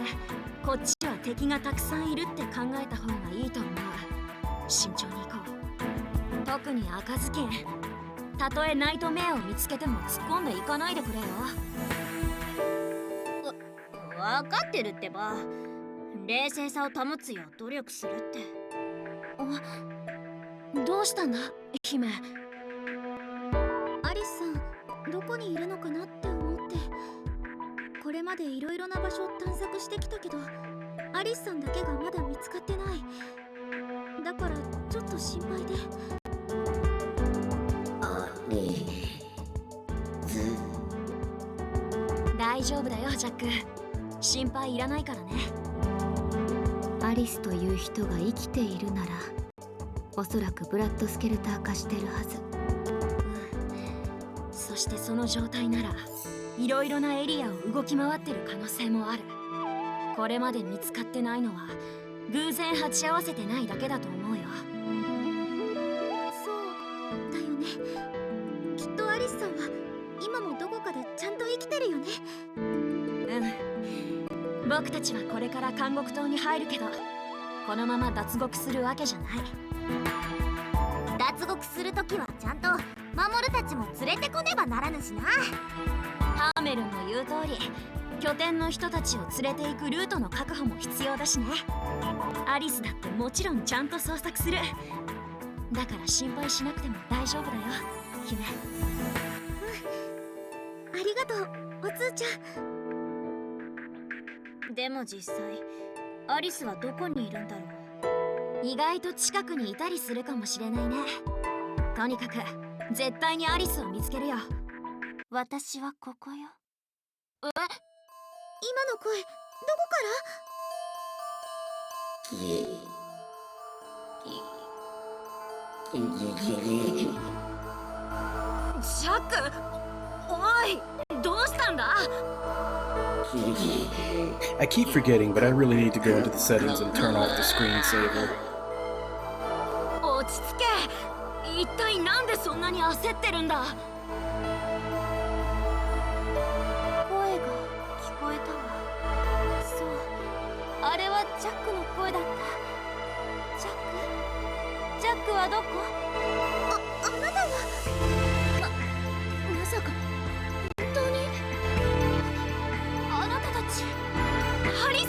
こっちは敵がたくさんいるって考えた方がいいと思う。慎重に行こう。特に暁、たとえナイトメアを見つけても突っ込んでいかないでくれよ。分かってるってば。冷静さを保つよう努力するって。どうしたんだ姫？アリスさん、どこにいるのかなって思って。これまでいろいろな場所を探索してきたけど、アリスさんだけがまだ見つかってない。だからちょっと心配で。大丈夫だよジャック、心配いらないからね。アリスという人が生きているなら、おそらくブラッドスケルター化してるはず。そしてその状態ならいろいろなエリアを動き回ってる可能性もある。これまで見つかってないのは偶然鉢合わせてないだけだと思うよ。そうだよね。きっとアリスさんは今もどこかでちゃんと生きてるよね。僕たちはこれから監獄島に入るけど、このまま脱獄するわけじゃない。脱獄するときはちゃんと守るたちも連れてこねばならぬしな。ハーメルンの言う通り、拠点の人たちを連れて行くルートの確保も必要だしね。アリスだってもちろんちゃんと捜索する。だから心配しなくても大丈夫だよ姫。ありがとう、おつーちゃん。でも実際アリスはどこにいるんだろう。意外と近くにいたりするかもしれないね。とにかく絶対にアリスを見つけるよ。私はここよ。今の声、どこから？ジャック、おい、どうしたんだI keep forgetting, but I really need to go into the settings and turn off the screensaver. 落ち着け。一体なんでそんなに焦ってるんだ？はどこ？あなたはまさか本当にあなたたちハリス。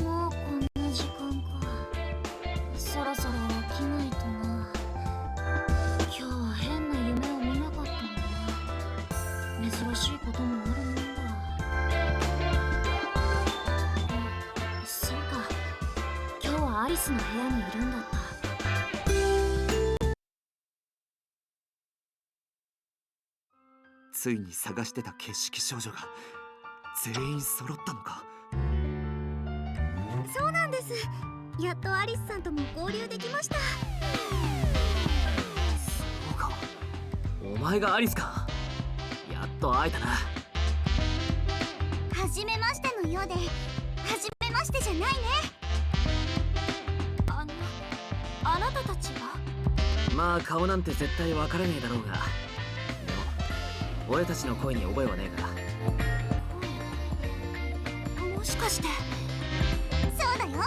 もうこんな時間か。そろそろ起きないとな。今日は変な夢を見なかったな。珍しいこともあるもんだ。そうか、今日はアリスの部屋にいるんだった。ついに探してた景色少女が全員揃ったのか。そうなんです。やっとアリスさんとも合流できました。そうか、お前がアリスか。やっと会えたな。初めましてのようで初めましてじゃないね。あなたたちは？まあ顔なんて絶対分からねえだろうが、でも俺たちの声に覚えはねえから。もしかして。そうだよ、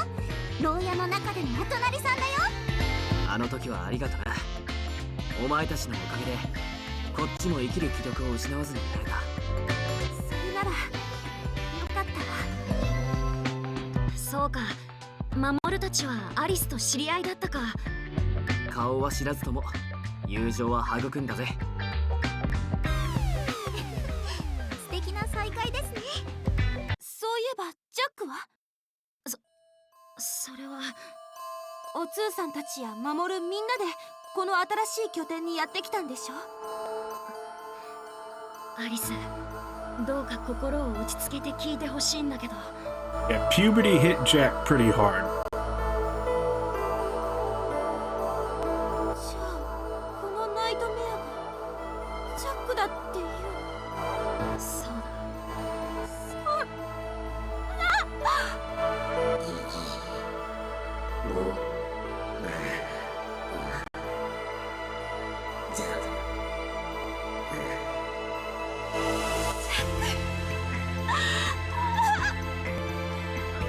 牢屋の中でのお隣さんだよ。あの時はありがとな。お前たちのおかげでこっちも生きる気力を失わずにいられた。それならよかったわ。そうか、守たちはアリスと知り合いだったか。顔は知らずとも友情は育んだぜ。素敵な再会ですね。そういえばジャックは？それはお通さんたちや守るみんなでこの新しい拠点にやってきたんでしょ？アリス、どうか心を落ち着けて聞いてほしいんだけど。 Yeah, puberty hit Jack pretty hard. じゃあこのナイトメアがジャックだっていうの？そうだ。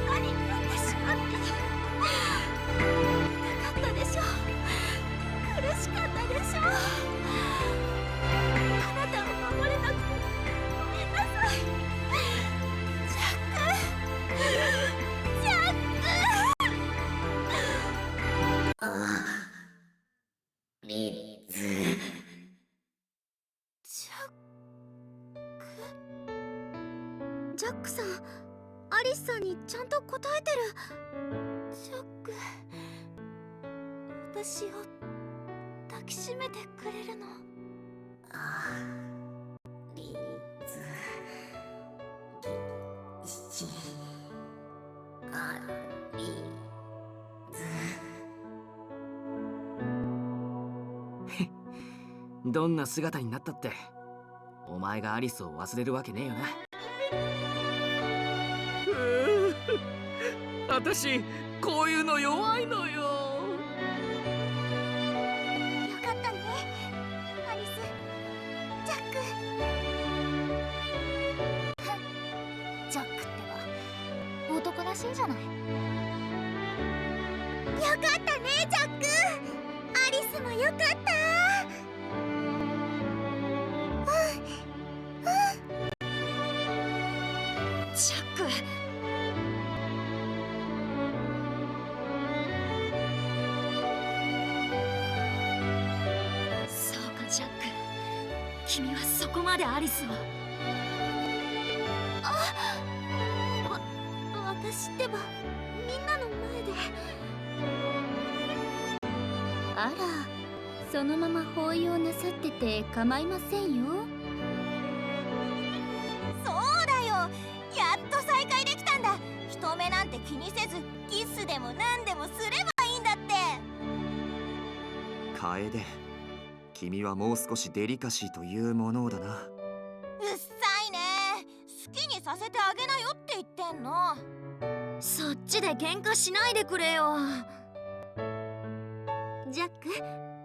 何になってしまって。痛かったでしょ？苦しかったでしょ？あなたを守れなくてごめんなさい。ジャック、ジャック。ジャックさん、アリスさんにちゃんと答えてる。ジャック、私を抱きしめてくれるの？どんな姿になったってお前がアリスを忘れるわけねえよな。私こういうの弱いのよ。よかったね、アリス。ジャック。ジャックってば男らしいじゃない。よかったね、ジャック。アリスもよかった。ジャック。そうか、ジャック。君はそこまでアリスを。私ってばみんなの前で。あら、そのまま抱擁なさってて構いませんよ。そうだよ、やっと再会できたんだ。人目なんて気にせずキスでも何でもすればいいんだって。楓、君はもう少しデリカシーというものだな。うっさいね。好きにさせてあげなよって言ってんの。そっちで喧嘩しないでくれよ。ジャック、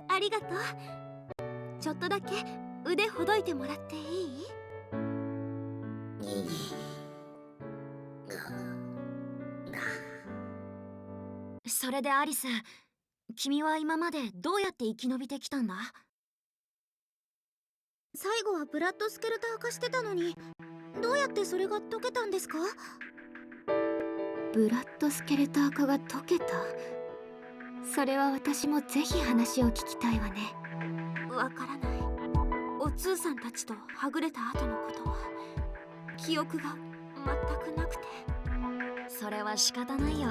ありがとう。ちょっとだけ腕ほどいてもらっていい？それでアリス、君は今までどうやって生き延びてきたんだ？最後はブラッドスケルター化してたのに、どうやってそれが解けたんですか？ブラッドスケルター化が解けた？それは私もぜひ話を聞きたいわね。わからない。お通さんたちとはぐれた後のことは記憶が全くなくて。それは仕方ないよ。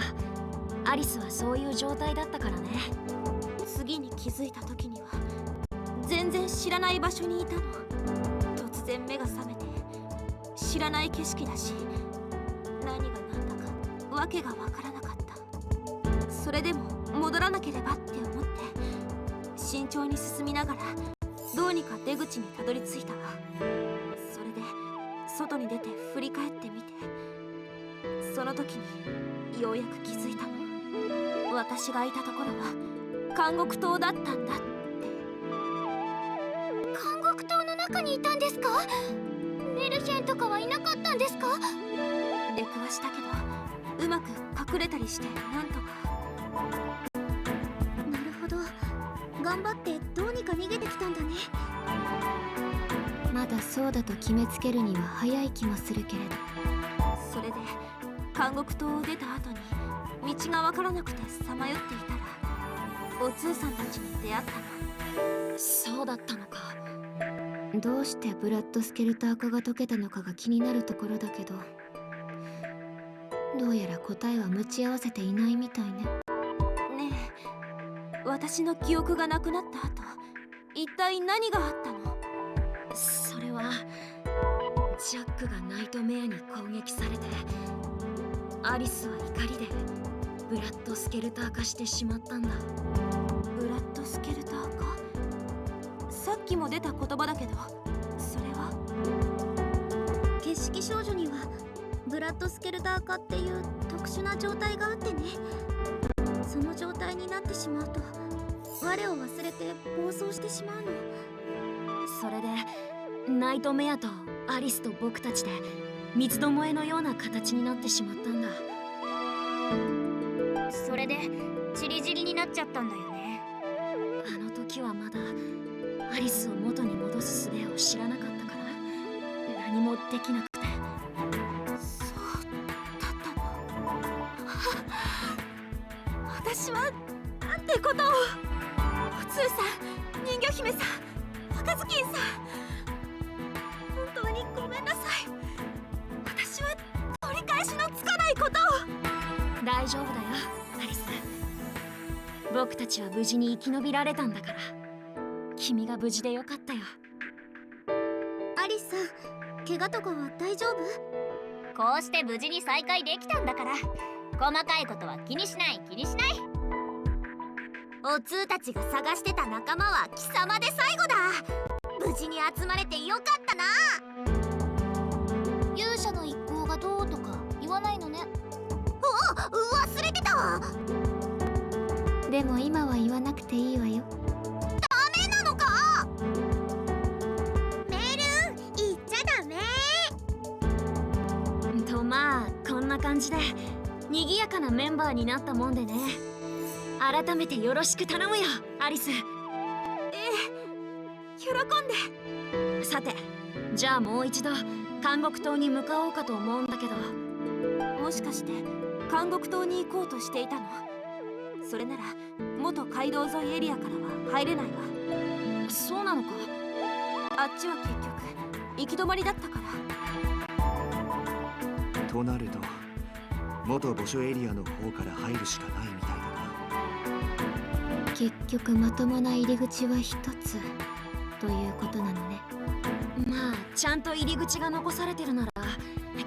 アリスはそういう状態だったからね。次に気づいた時には全然知らない場所にいたの。突然目が覚めて、知らない景色だし、何が何だかわけがわからなかった。それでも戻らなければって思って慎重に進みながらどうにか出口にたどり着いたわ。それで外に出て振り返ってみて、その時にようやく気づいたの。私がいたところは監獄島だったんだって。監獄島の中にいたんですか？メルヘンとかはいなかったんですか？出くわしたけどうまく隠れたりしてなんとか。なるほど、頑張ってどうにか逃げてきたんだね。まだそうだと決めつけるには早い気もするけれど。それで監獄島を出た後に道がわからなくてさまよっていたらお通さんたちに出会ったの。そうだったのか。どうしてブラッドスケルター化が解けたのかが気になるところだけど、どうやら答えは持ち合わせていないみたいね。ねえ、私の記憶がなくなった後、一体何があったの？それはジャックがナイトメアに攻撃されて、アリスは怒りでブラッドスケルター化してしまったんだ。ブラッドスケルター化？さっきも出た言葉だけど、それは景色少女にはブラッドスケルター化っていう特殊な状態があってね。その状態になってしまうと我を忘れて暴走してしまうの。それでナイトメアとアリスと僕たちで三つどもえのような形になってしまったんだ。それでチリジリになっちゃったんだよね。あの時はまだアリスを元に戻す術を知らなかったから何もできなくて。そうだったの。私はなんてことを。お通さん、人魚姫さん、若月さん、本当にごめんなさい。私は取り返しのつかないことを。大丈夫だよアリス。僕たちは無事に生き延びられたんだから。君が無事でよかったよ。アリスさん、怪我とかは大丈夫？こうして無事に再会できたんだから、細かいことは気にしない気にしない。お通たちが探してた仲間は貴様で最後だ。無事に集まれてよかったな。勇者の一行がどうとか言わないのね。忘れてたわ。でも今は言わなくていいわよ。ダメなのか？メル、言っちゃダメ。とまあこんな感じで賑やかなメンバーになったもんでね。改めてよろしく頼むよアリス。喜んで。さてじゃあもう一度監獄島に向かおうかと思うんだけど。もしかして監獄島に行こうとしていたの？それなら元街道沿いエリアからは入れないわ。そうなのか？あっちは結局行き止まりだったから。となると元墓所エリアの方から入るしかないみたいだな。結局まともな入り口は一つということなのね。まあちゃんと入り口が残されてるなら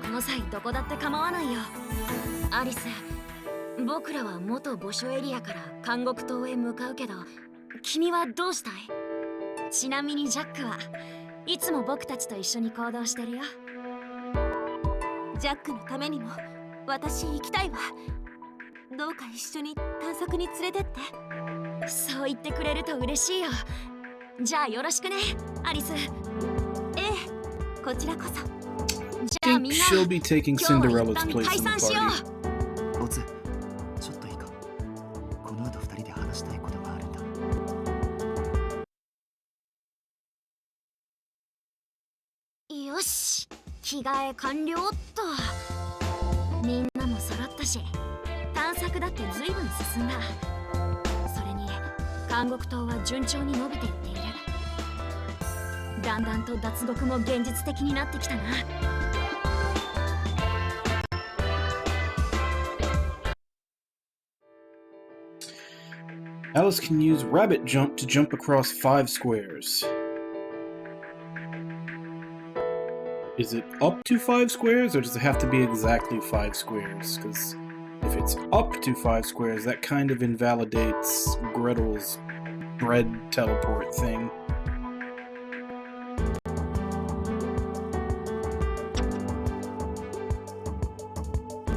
この際どこだって構わないよアリス。僕らは元墓所エリアから監獄島へ向かうけど、君はどうしたい？ちなみにジャックはいつも僕たちと一緒に行動してるよ。ジャックのためにも私行きたいわ。どうか一緒に探索に連れてって。そう言ってくれると嬉しいよ。じゃあよろしくね、アリス。ええ、こちらこそ。じゃ I あ think みんな she'll be taking 今日は Cinderella's 一旦 place 解 in 散 the しよ party. ボツ、ちょっといいか。この後2人で話したいことがあるんだ。う。よし、着替え完了っと。みんなも揃ったし、探索だって随分進んだ。それに監獄島は順調に伸びていっている。だんだんと脱獄も現実的になってきたな。Alice can use rabbit jump to jump across 5 squares. Is it up to 5 squares, or does it have to be exactly 5 squares? Because if it's up to 5 squares, that kind of invalidates Gretel's bread teleport thing.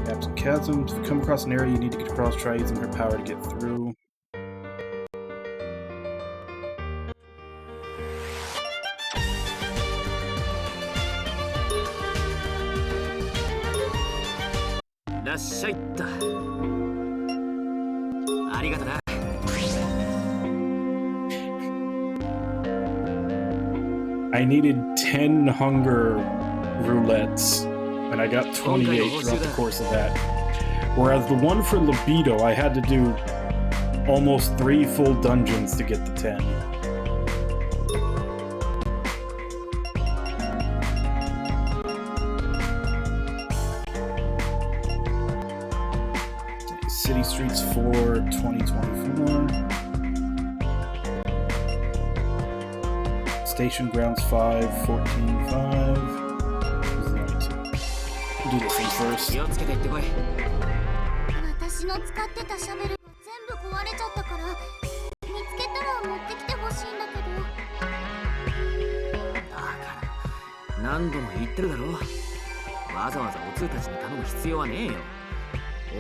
Gaps and chasms. If you come across an area you need to get across, try using her power to get through. I needed 10 hunger roulettes, and I got 28 throughout the course of that. Whereas the one for libido, I had to do almost 3 full dungeons to get the 10. City Streets 4, 2024. Station Grounds 5, 14.5. Do this one first. 私の使ってたシャベルが全部壊れちゃったから、見つけたら持ってきてほしいんだけど。だから何度も言ってるだろ。わざわざお通たちに頼む必要はねえよ。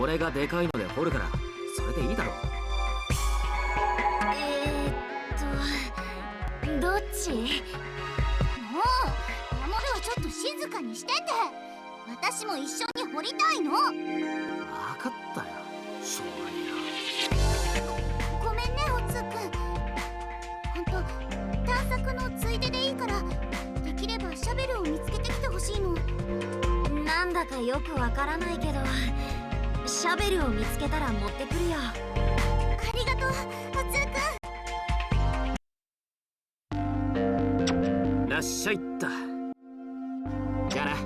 俺がでかいので掘るからそれでいいだろ。どっち？もう、マモルはちょっと静かにしてて。私も一緒に掘りたいの。分かったよ、しょうがねえな。ごめんね、おつーくん。ほんと、探索のついででいいから、できればシャベルを見つけてきてほしいの。なんだかよくわからないけど、シャベルを見つけたら持ってくるよ。ありがとう、おつーくん。らっしゃいった。じゃあな。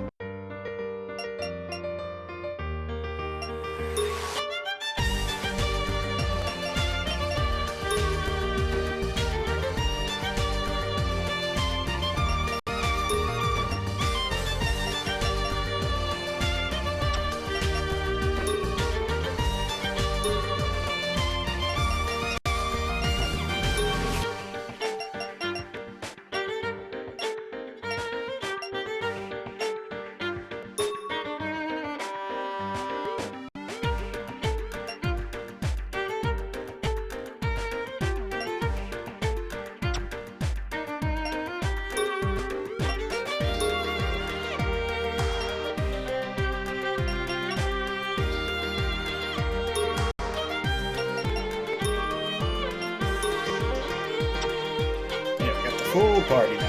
Full party now.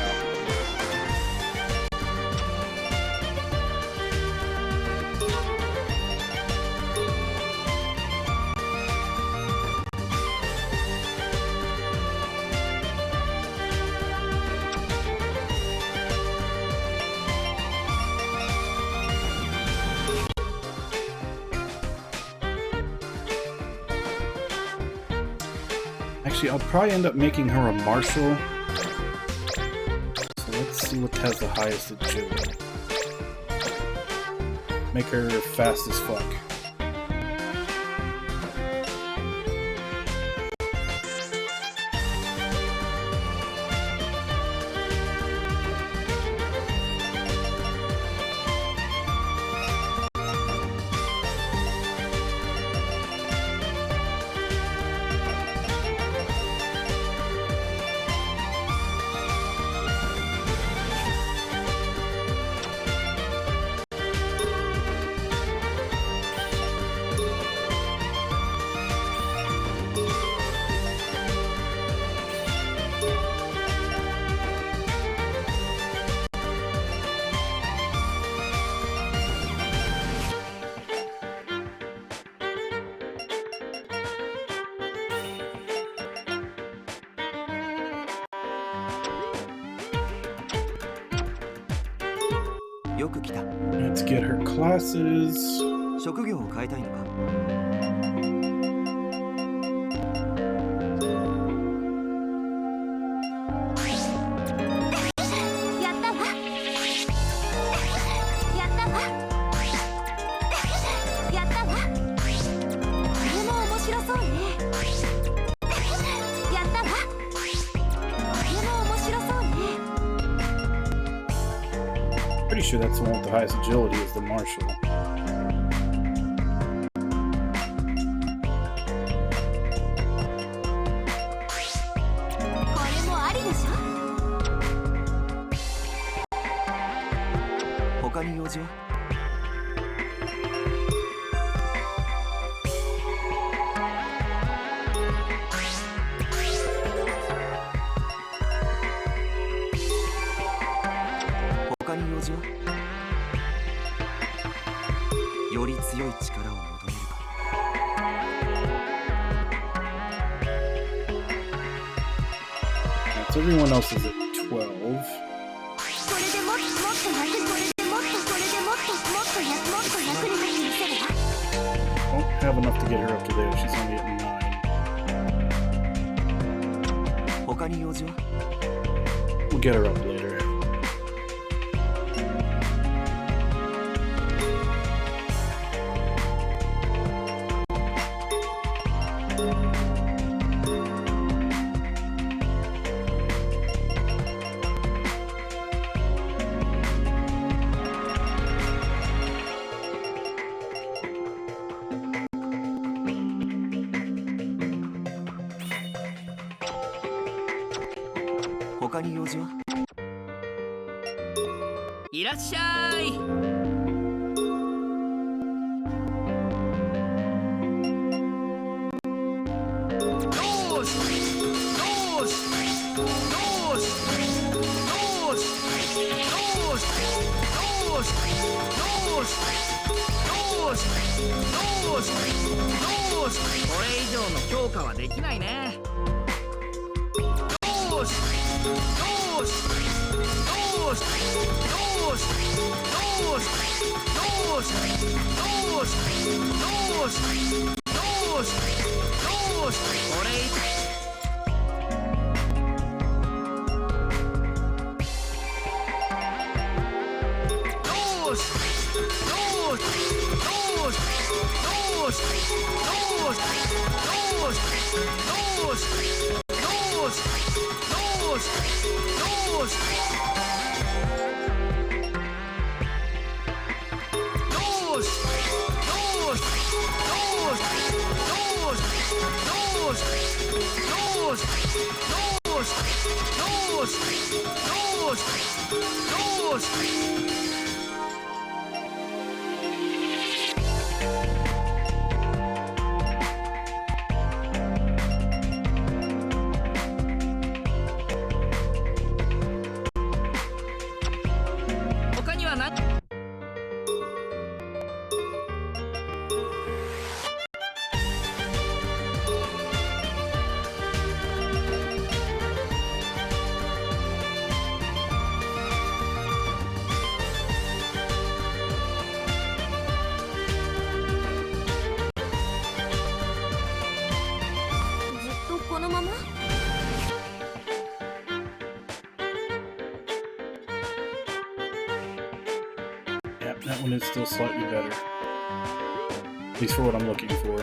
Actually, I'll probably end up making her a marshal. Let's see what has the highest agility. Make her fast as fuck. よく来た。 Let's get her classes. 職業を変えたいのか？やったわ。やったわ。やったわ。これも面白そうね。やったわ。これも面白そうね。 Pretty sure that's the one with the highest agility is the marshal. これもありでしょ。他に用事は？他に用事は？より強い力を求めるか。 So everyone else is at 12. これでもっともっと楽に、これでもっと、これでもっともっともっと楽になってみせれば。 Don't have enough to get her up to there. She's only at 9. 他に用事は？ We'll get her up later. .他に用事は？いらっしゃい。これ以上の強化はできないね。他には何？ ずっとこのまま？ Yep, that one is still slightly better. At least for what I'm looking for.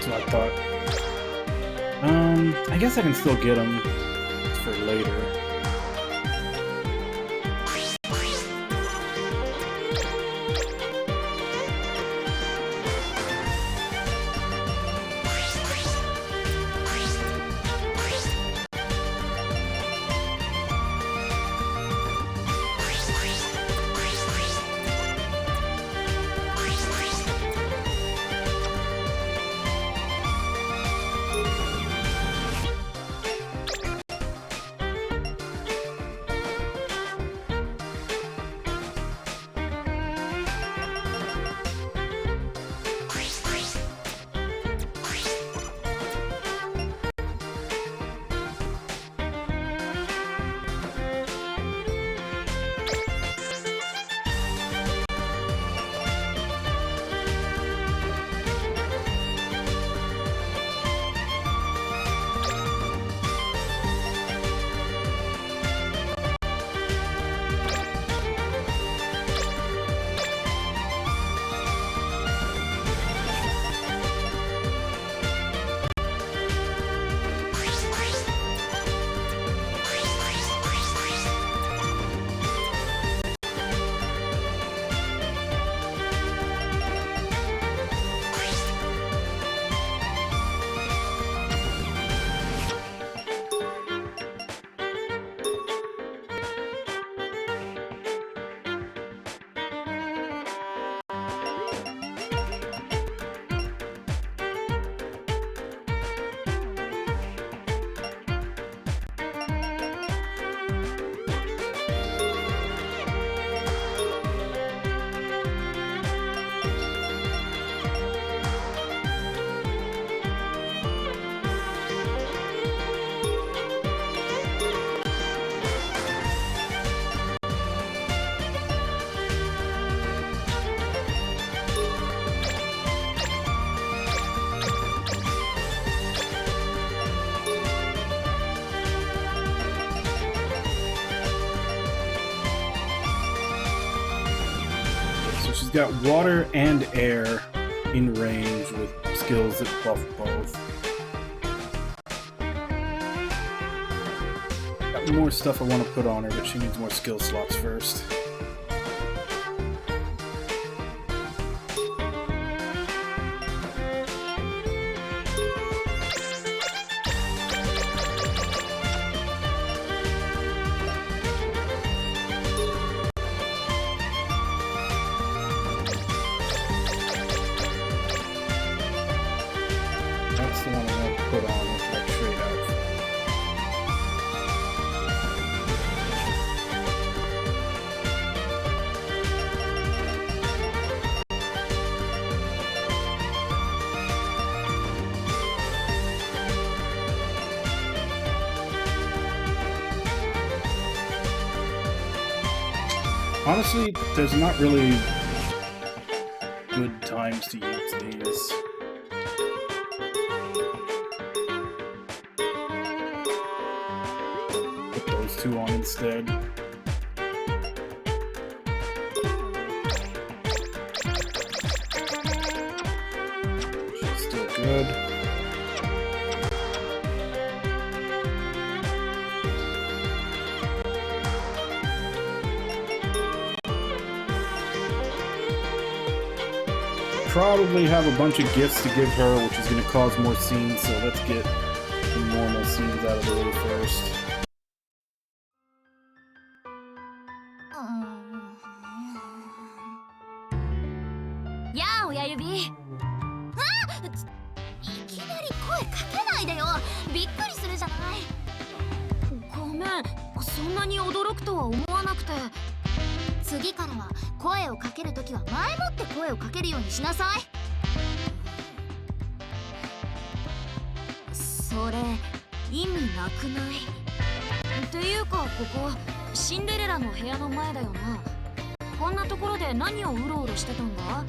That's what I thought. I guess I can still get them for later. Got water and air in range with skills that buff both. Got more stuff I want to put on her, but she needs more skill slots first. Honestly, there's not really good times to use these. Put those two on instead. She's still good. Probably have a bunch of gifts to give her, which is going to cause more scenes, so let's get the normal scenes out of the way first. Yeah, 親指。いきなり声かけないでよ。びっくりするじゃない。ごめん、そんなに驚くとは思わなくて。次からは声をかけるときは前もって声をかけるようにしなさい。それ意味なくない？っていうかここシンデレラの部屋の前だよな。こんなところで何をうろうろしてたんだ？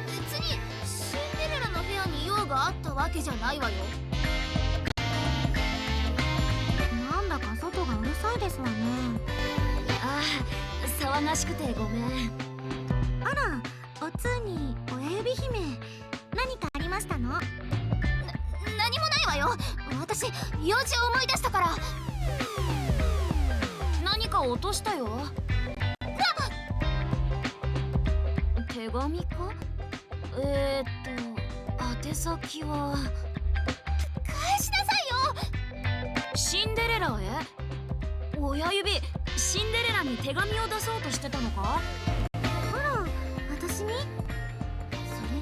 別にシンデレラの部屋に用があったわけじゃないわよ。なんだか外がうるさいですわね。ああ、騒がしくてごめん。あら、おつに親指姫、したの？何もないわよ。私用事を思い出したから。何か落としたよ。手紙か？宛先は返しなさいよ。シンデレラへ？親指、シンデレラに手紙を出そうとしてたのか？あら、私に？そ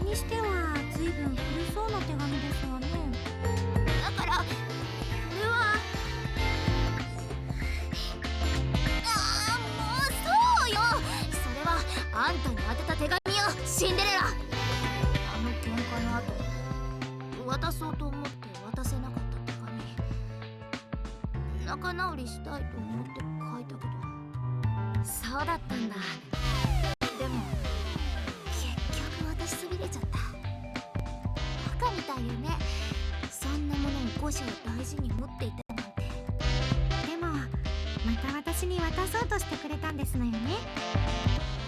れにしては随分古そうな手紙ですわね。だからこれはもうそうよ。それはあんたに宛てた手紙よ、シンデレラ。あの喧嘩の後渡そうと思って渡せなかった手紙。仲直りしたいと思って書いたけど。そうだったんだ。でも結局私しびれちゃった。バカみたいよね。そんなものを5章大事に持っていたなんて。でもまた私に渡そうとしてくれたんですのよね。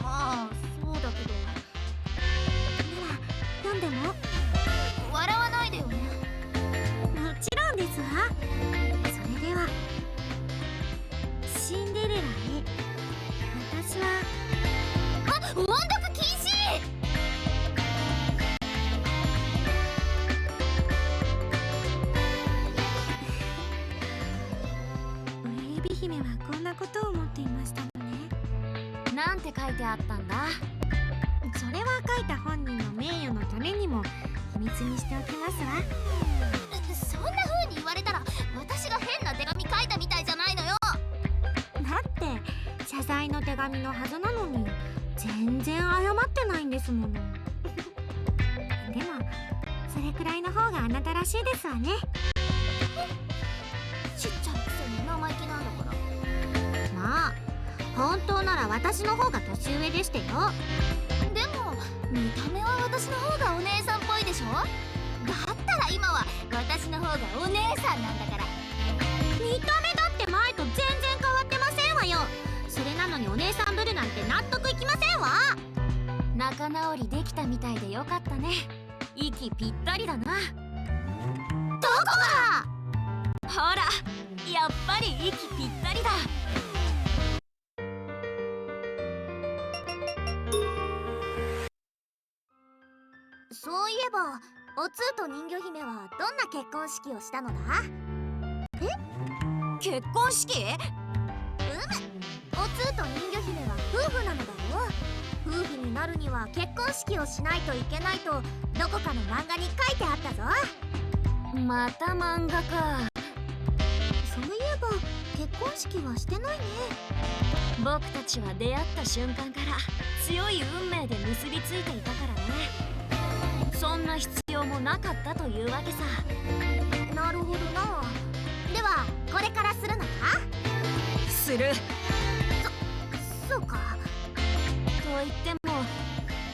まあそうだけど。なら読んでも？笑わないでよね。もちろんですわ。それではシンデレラへ。私は音読禁止。親指姫はこんなことを思っていましたのね。なんて書いてあったんだ？それは書いた本人の名誉のためにも秘密にしておきますわ。そんな風に言われたら私が変な手紙書いたみたいじゃないのよ。だって謝罪の手紙のはずなのに全然謝ってないんですもの。でもそれくらいの方があなたらしいですわね。ちっちゃいくせに生意気なんだから。まあ本当なら私の方が年上でしたよ。でも見た目は私の方がお姉さんっぽいでしょ。だったら今は私の方がお姉さんなんだから。見た目だって前と全然変わってませんわよ。それなのにお姉さんぶるなんて納得いきませんわ。仲直りできたみたいでよかったね。息ぴったりだな。どこが？ほら、やっぱり息ぴったりだ。そういえばおつーと人魚姫はどんな結婚式をしたのだ？結婚式？おつーと人魚姫は夫婦なのだろう。夫婦になるには結婚式をしないといけないとどこかの漫画に書いてあったぞ。また漫画か。そういえば結婚式はしてないね。僕たちは出会った瞬間から強い運命で結びついていたからね。そんな必要もなかったというわけさ。なるほどな。ではこれからするのか？する。そうか。と言っても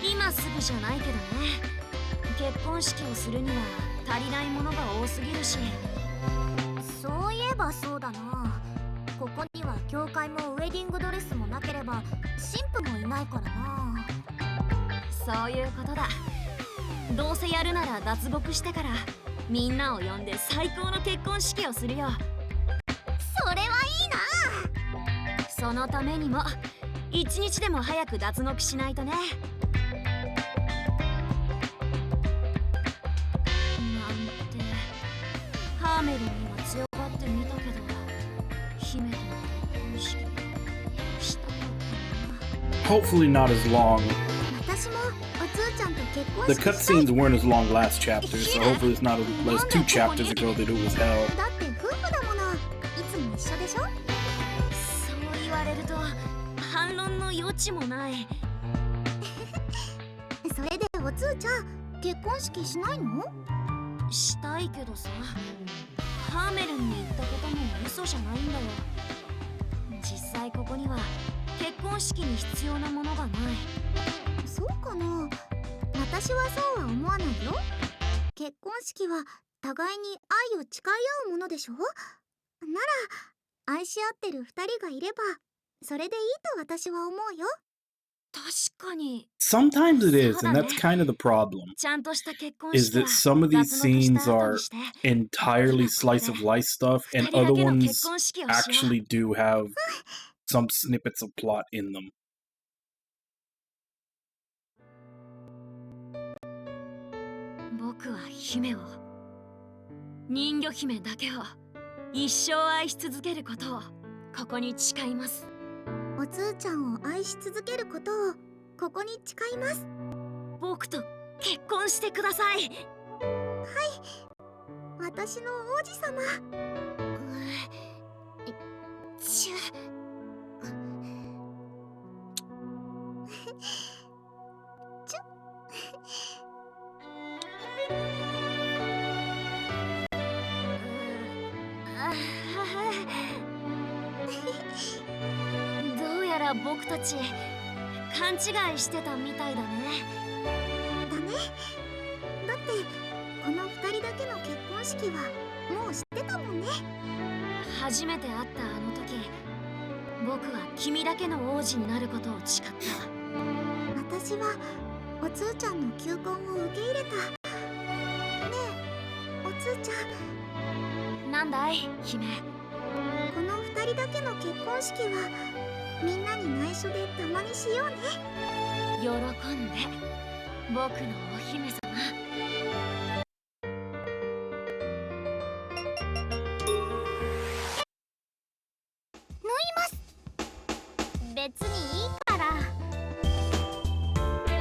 今すぐじゃないけどね。結婚式をするには足りないものが多すぎるし。そういえばそうだな。ここには教会もウェディングドレスもなければ神父もいないからな。そういうことだ。どうせやるなら脱獄してからみんなを呼んで最高の結婚式をするよ。それはいいな。そのためにも一日でも早く脱獄しないとね。なんてハーメルには強がってみたけど姫との結婚式したかったな。 Hopefully not as long. 私もおつーちゃんと結婚 The 式したい。 cutscenes weren't as long last chapter, so hopefully it's not as 2 chapters ago that it was hell. だって夫婦だもの。いつも一緒でしょ。そう言われると反論の余地もない。それでおつーちゃん結婚式しないの？したいけどさ、ハーメルンに言ったことも嘘じゃないんだよ。実際ここには結婚式に必要なものがない。そうかな。私はそうは思わないよ。結婚式は互いに愛を誓い合うものでしょ。なら愛し合ってる二人がいればそれでいいと私は思うよ。確かに Sometimes it is, and そうだね。 that's kind of the problem. ちゃんとした結婚 Is 式は that some of these 雑録し scenes た後 are にして entirely slice of life stuff, 二 and 人だ other けの結 ones 婚式をしよう。 actually do have some snippets of plot in them. 僕は姫を、人魚姫だけを一生愛し続けることをここに誓います。おつーちゃんを愛し続けることをここに誓います。僕と結婚してください。私の王子様。ちゅどうやら僕たち勘違いしてたみたいだね。だね。だってこの2人だけの結婚式はもう知ってたもんね。初めて会ったあの時、僕は君だけの王子になることを誓った。私はおつーちゃんの求婚を受け入れた。ねえおつーちゃん、なんだい姫。この2人だけの結婚式はみんなに内緒でたまにしようね。喜んで僕のお姫様。別にいいから。遠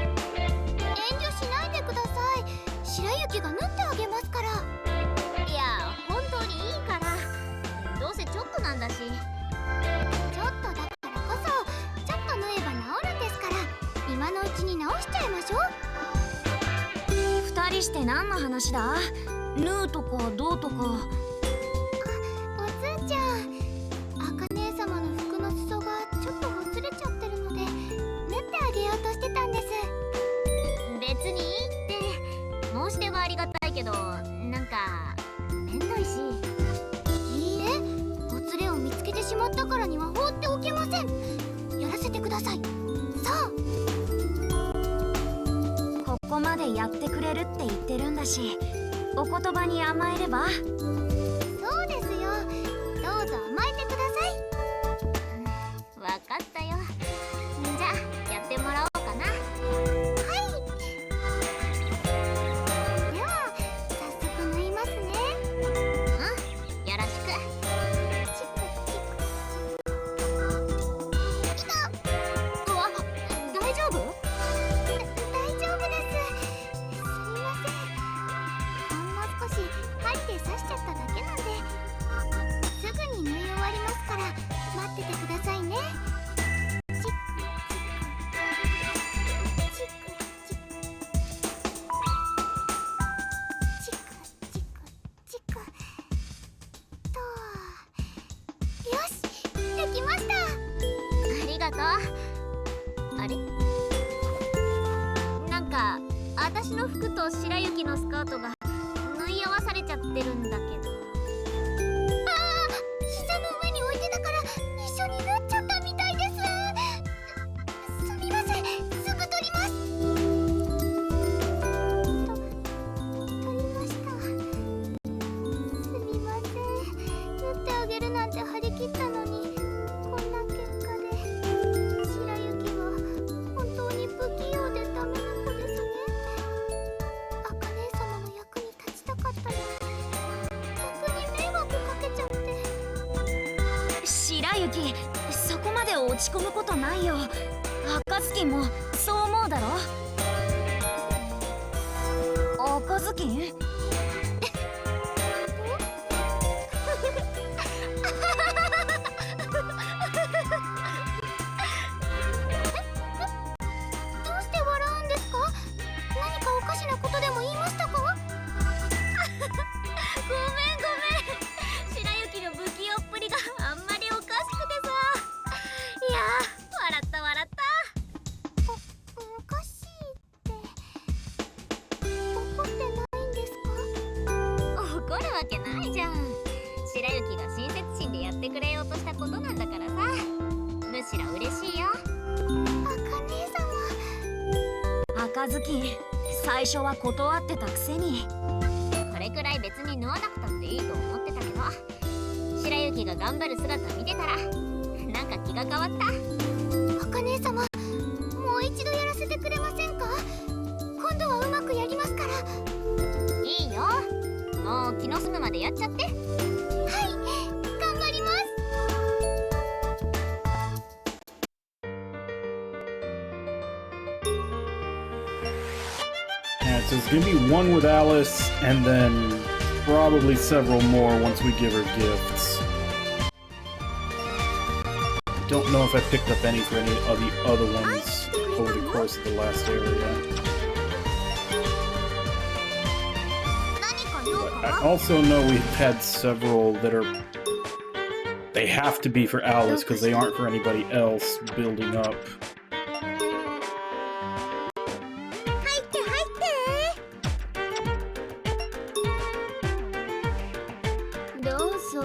慮しないでください。白雪が縫ってあげますから。いや本当にいいから、どうせちょっとなんだし。ちょっとだからこそちょっと縫えば治るんですから、今のうちに直しちゃいましょう。二人して何の話だ？縫うとかどうとか。おつーちゃん、あかね様の服の裾がちょっとほつれちゃってるので縫ってあげようとしてたんです。別にいいって。申し出はありがたいけど、なんかめんどいし。いいえ、ほつれを見つけてしまったからには放っておけません。やらせてください。そう。ここまでやってくれるって言ってるんだし、お言葉に甘えれば。そうですよ。どうぞ甘えてください。わかったよ。じゃあやってもらおうかな。では早速縫いますね。よろしく。チクチク。いた。うわ、大丈夫？大丈夫です。すみません。ほんの少し針で刺しちゃっただけなんで、すぐに縫い終わりますから待っててくださいね。チクチクチクチクチクチクチクと。よし、できました。ありがとう。あれ、なんか私の服と白雪のスカートが縫い合わされちゃってるんだけど。膝の上に置いてたから一緒に縫っちゃったみたいです。すみません、すぐ取ります。取りました。すみません、縫ってあげるなんて張り切ったのにこんな結果で。白雪は本当に不器用でダメな子ですね。あかね様の役に立ちたかったのに逆に迷惑かけちゃって。白雪、そこまで落ち込むことないよ。赤もそう思うだろ？赤ずきん？どうして笑うんですか？何かおかしなことでも言いましたか？ごめんごめん。白雪の不器用っぷりがあんまりおかしくてさ。いやー、笑った笑った。おかしいって怒ってないんですか？怒るわけないじゃん。白雪が親切心でやってくれようとしたことなんだからさ。むしろ嬉しいよ。あかね様。赤ずきん、最初は断ってたくせに。これくらい別に縫わなくたっていいと思ってたけど、白雪が頑張る姿見てたらなんか気が変わった。茜様、もう一度やらせてくれませんか？今度はうまくやりますから。いいよ、もう気の済むまでやっちゃって。はい、頑張ります。Yeah, so there's gonna be one with Alice, and then probably several more once we give her gifts. Don't know if I picked up any for any of the other ones over the course of the last area. 何か用 But か I also know we've had several that are... They have to be for Alice because they aren't for anybody else building up. 入って入って。どうぞ。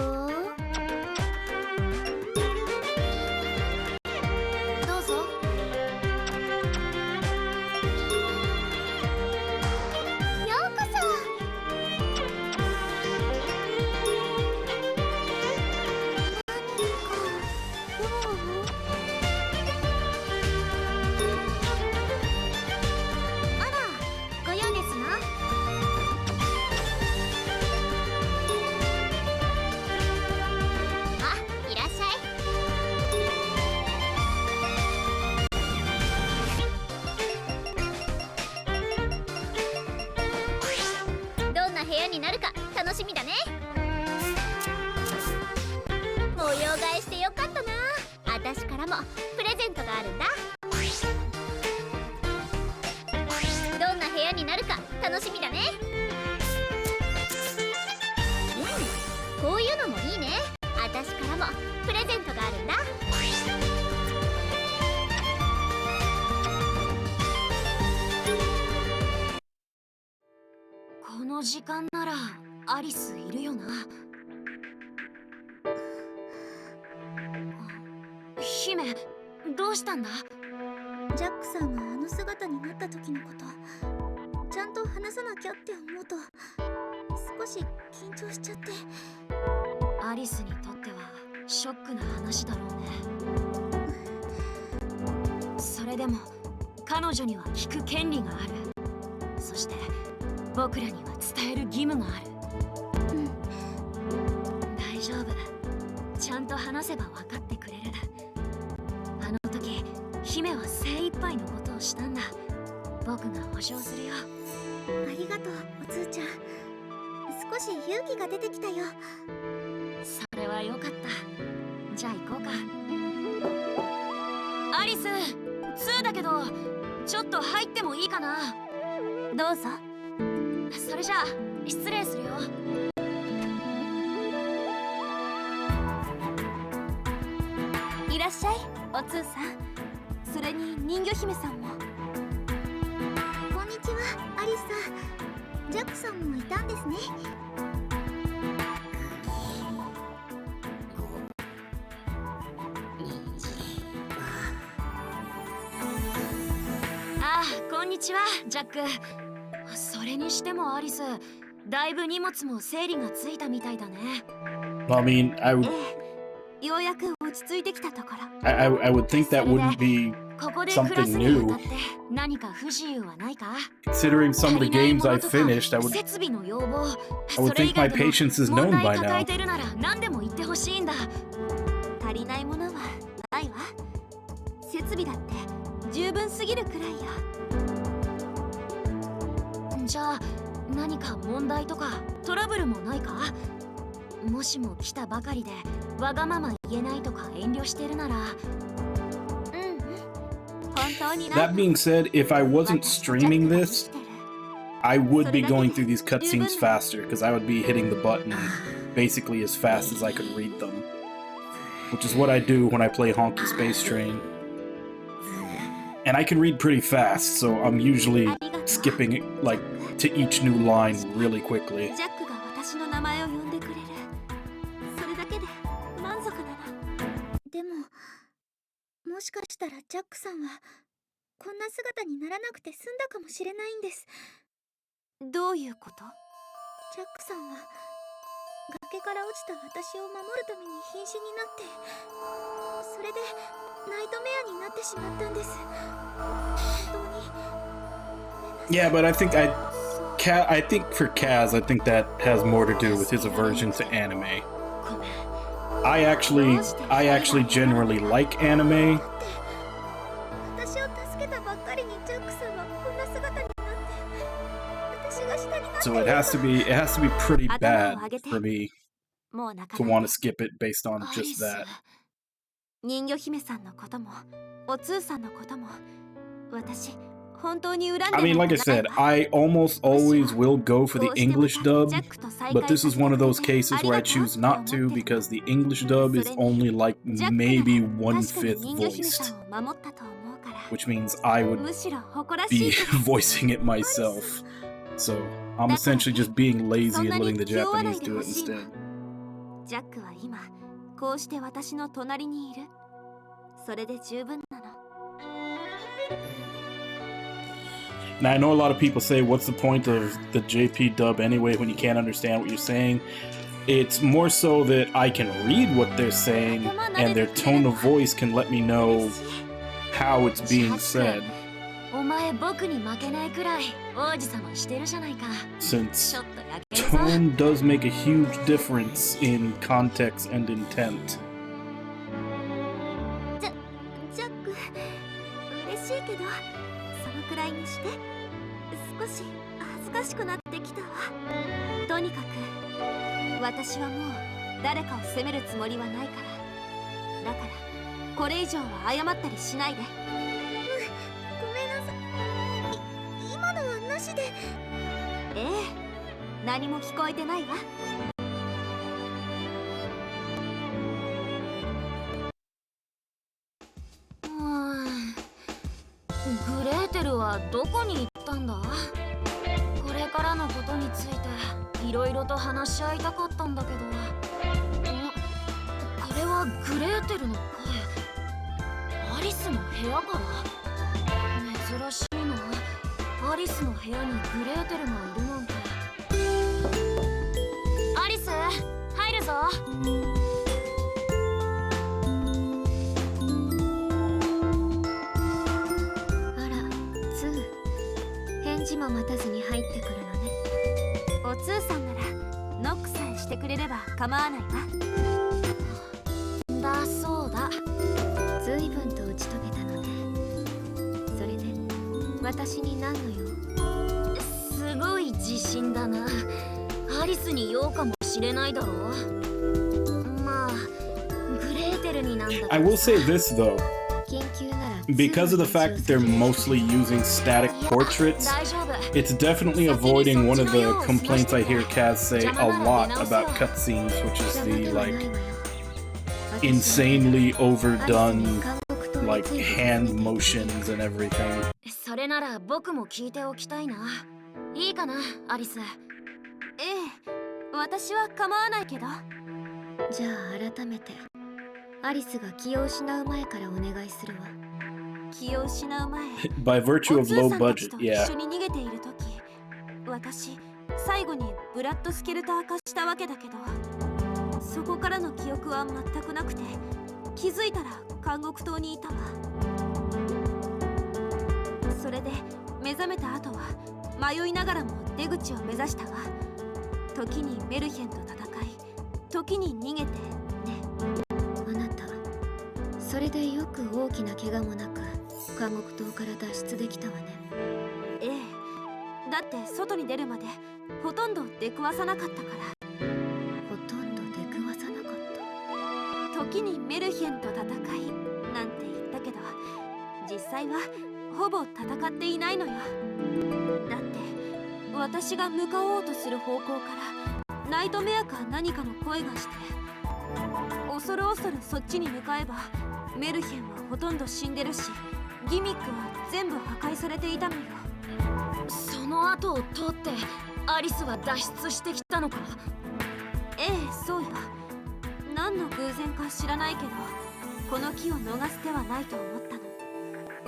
どうぞ。ようこそ。あら、ご用ですな。あ、いらっしゃい。どんな部屋になるか楽しみだね。模様替えしてよかったな。私からもプレゼントがあるんだ。どんな部屋になるか楽しみだね。こういうのもいいね。私からもプレゼントがあるんだ。この時間ならアリスいるよな。姫、どうしたんだ？ジャックさんがあの姿になった時のこと、ちゃんと話さなきゃって思うと少し緊張しちゃって。アリスにとってはショックな話だろうね。それでも彼女には聞く権利がある。そして僕らには伝える義務がある。大丈夫、ちゃんと話せば分かってくれる。あの時姫は精一杯のことをしたんだ。僕が保証するよ。ありがとう、おつーちゃん。少し勇気が出てきたよ。それはよかった。じゃあ行こうか。アリス、2だけどちょっと入ってもいいかな？どうぞ。それじゃあ失礼するよ。いらっしゃい、おつーさん。それに人魚姫さんも。こんにちは、アリスさん。ジャックさんもいたんですね。ああ、こんにちは、ジャック。それにしてもアリス、だいぶ荷物も整理がついたみたいだね。I mean, I would ようやく落ち着いてきたところ。I would think that wouldn't be ここで暮らす something に new. あたって何か不自由はないか？ Considering some of the 足りない games も I のとか finished, I would 設備の要望、 I would それ以 think my 外でも patience is 問 known 題 by 抱え now. てるなら何でも言ってほしいんだ。足りないものはないわ。設備だって十分すぎるくらいよ。じゃあ何か問題とかトラブルもないか？もしも来たばかりでわがまま言えないとか遠慮してるなら。本当にない。 That being said, if I wasn't streaming this, I would be going through these cutscenes faster because I would be hitting the button basically as fast as I could read them, which is what I do when I play Honky Space Train. And I can read pretty fast, so I'm usually skipping like to each new line really quickly. ジャックが私の名前を呼んでくれる。それだけで満足なの。でも、もしかしたらジャックさんはこんな姿にならなくて済んだかもしれないんです。どういうこと？ジャックさんは崖から落ちた私を守るために瀕死になって、それでナイトメアになってしまったんです。本当に。Yeah, but I think for Kaz, I think that has more to do with his aversion to anime. I actually generally like anime. 私を助けたばっかりにジャックさんはこんな姿になって、私が下になって。 So it has to be pretty bad for me もう泣か to ない want で。 to skip it based on アリ just ス that. 人魚姫さんのこともお通さんのことも私本当に恨んで I mean, like I said, I almost always will go for the English dub, but this is one of those cases where I choose not to because the English dub is only like maybe 1/5 voiced, which means I would be voicing it myself. So I'm essentially just being lazy and letting the Japanese do it instead. ジャックは今こうして私の隣にいる。それで十分なの。 Now, I know a lot of people say, what's the point of the JP dub anyway when you can't understand what you're saying? It's more so that I can read what they're saying, and their tone of voice can let me know how it's being said. お前僕に負けないくらい王子様してるじゃないか。 Since ちょっとやけるぞ。 tone does make a huge difference in context and intent. ジャック、嬉しいけどそのくらいにして。少し恥ずかしくなってきたわ。とにかく私はもう誰かを責めるつもりはないから。だからこれ以上は謝ったりしないで。ごめんなさい。今のはなしで。ええ、何も聞こえてないわ。グレーテルはどこに行ったんだ？これからのことについていろいろと話し合いたかったんだけど。これはグレーテルの声。アリスの部屋から？珍しいな。アリスの部屋にグレーテルがいるなんて。アリス、入るぞ。返事も待たずに入ってくるのね。お通さんならノックさえしてくれれば構わないわ。だそうだ。随分と打ち解けたのね。それで私に何の用？すごい自信だな。アリスに用かもしれないだろう。まあグレーテルになんだけど。 I will say this though. 緊急なら Because of the fact that they're mostly using static portraits, it's definitely avoiding one of the complaints I hear Kaz say a lot about cutscenes, which is the like insanely overdone like hand motions and everything. それなら僕も聞いておきたいな。いいかな、アリス。ええ、私は構わないけど。じゃあ改めてアリスが気を失う前からお願いするわ。気を失う前。 By virtue of low budget, 一 yeah. 緒に逃げている時、私最後にブラッドスケルター化したわけだけど、そこからの記憶は全くなくて、気づいたら監獄島にいたわ。それで目覚めた後は迷いながらも出口を目指したわ。時にメルヘンと戦い、時に逃げてね。あなた、それでよく大きな怪我もなく監獄島から脱出できたわね。ええ、だって外に出るまでほとんど出くわさなかったから。ほとんど出くわさなかった。時にメルヘンと戦いなんて言ったけど、実際はほぼ戦っていないのよ。だって私が向かおうとする方向からナイトメアか何かの声がして、恐る恐るそっちに向かえばメルヘンはほとんど死んでるし、ギミックは全部破壊されていたのよ。その後を通ってアリスは脱出してきたのか？ええ、そうよ。何の偶然か知らないけど、この木を逃す手はないと思ったの。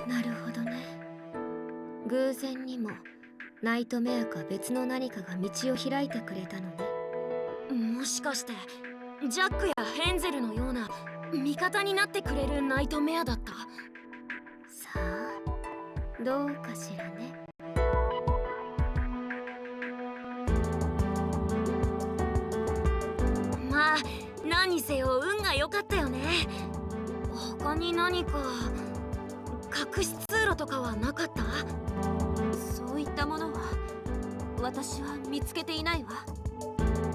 なるほどね。偶然にもナイトメアか別の何かが道を開いてくれたのね。もしかしてジャックやヘンゼルのような味方になってくれるナイトメアだった？さあ、どうかしらね。まあ何にせよ運が良かったよね。他に何か隠し通路とかはなかった？そういったものは私は見つけていないわ。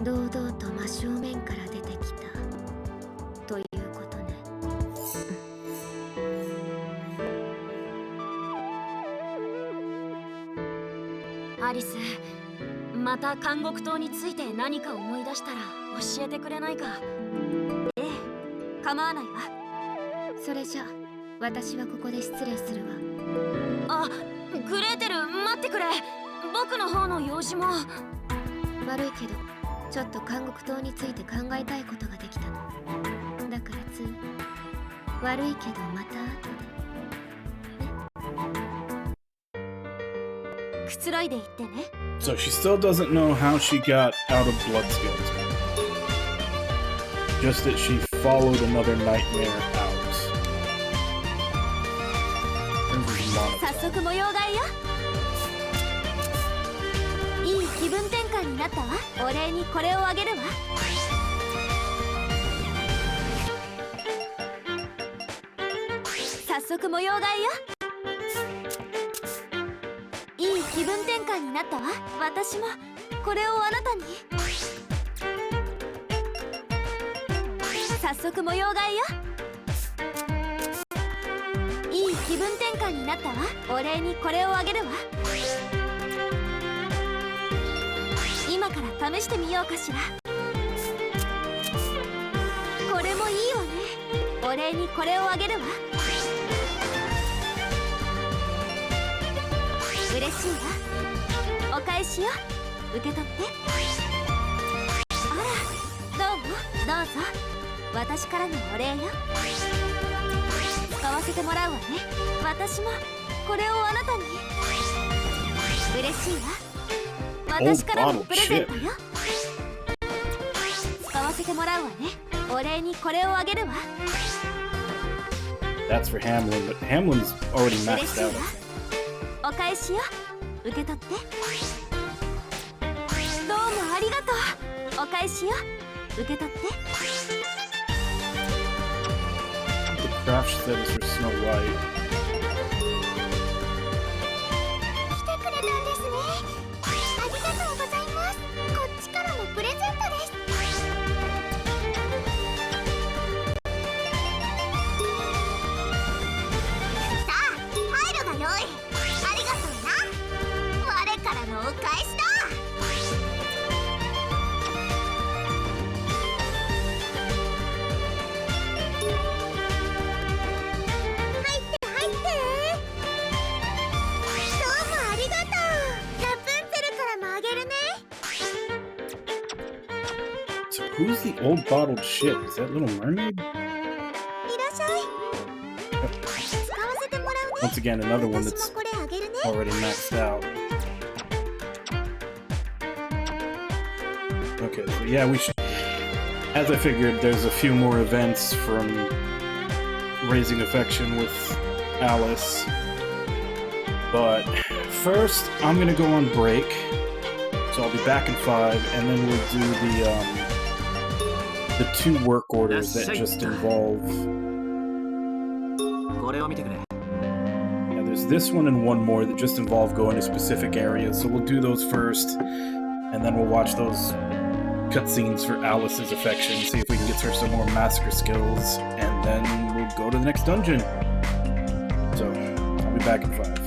堂々と真正面から出てきたということね。アリス、また監獄島について何か思い出したら教えてくれないか？ええ、構わないわ。それじゃ私はここで失礼するわ。あ、グレーテル、待ってくれ。僕の方の用事も。悪いけどちょっと監獄島について考えたいことができたの。だから悪いけどまた後で。くつろいでいってね。 So she still doesn't know how she got out of Blood Skelter. Just that she followed another nightmare out. 早速模様替えよ。いい気分転換になったわ。お礼にこれをあげるわ。早速模様替えよ。いい気分転換になったわ。私もこれをあなたに。早速模様替えよ。いい気分転換になったわ。お礼にこれをあげるわ。今から試してみようかしら。これもいいわね。お礼にこれをあげるわ。嬉しいわ。お返しよ。受け取って。あら、どうも。どうぞ。私からのお礼よ。使わせてもらうわね。私もこれをあなたに。嬉しいわ。私からのプレゼントよ。使わせてもらうわね。お礼にこれをあげるわ。 That's for Hamlin, but Hamlin's already 嬉 maxed しいわ out. お返しよ。受け取って。どうもありがとう。お返しよ。受け取って。 The craft set is for Snow White. 来てくれたんですね。ありがとうございます。こっちからもプレゼントです。さあ、入るがよい。ありがとうな。我からのお返しだ。入って入って。どうもありがとう。ラプンツェルからもあげるね。 So who's the old bottled ship? Is that Little Mermaid? いらっしゃい。使わせてもらうね。 Once again, another one 私 that's もこれあげるね。 already maxed out. Okay, so yeah, we should. As I figured, there's a few more events from Raising Affection with Alice. But first, I'm gonna go on break. So I'll be back in 5, and then we'll do the 2 work orders that just involve. これを見てくれ。 Yeah, there's this one and one more that just involve going to specific areas. So we'll do those first, and then we'll watch those cutscenes for Alice's affection, see if we can get her some more massacre skills, and then we'll go to the next dungeon. So I'll be back in 5.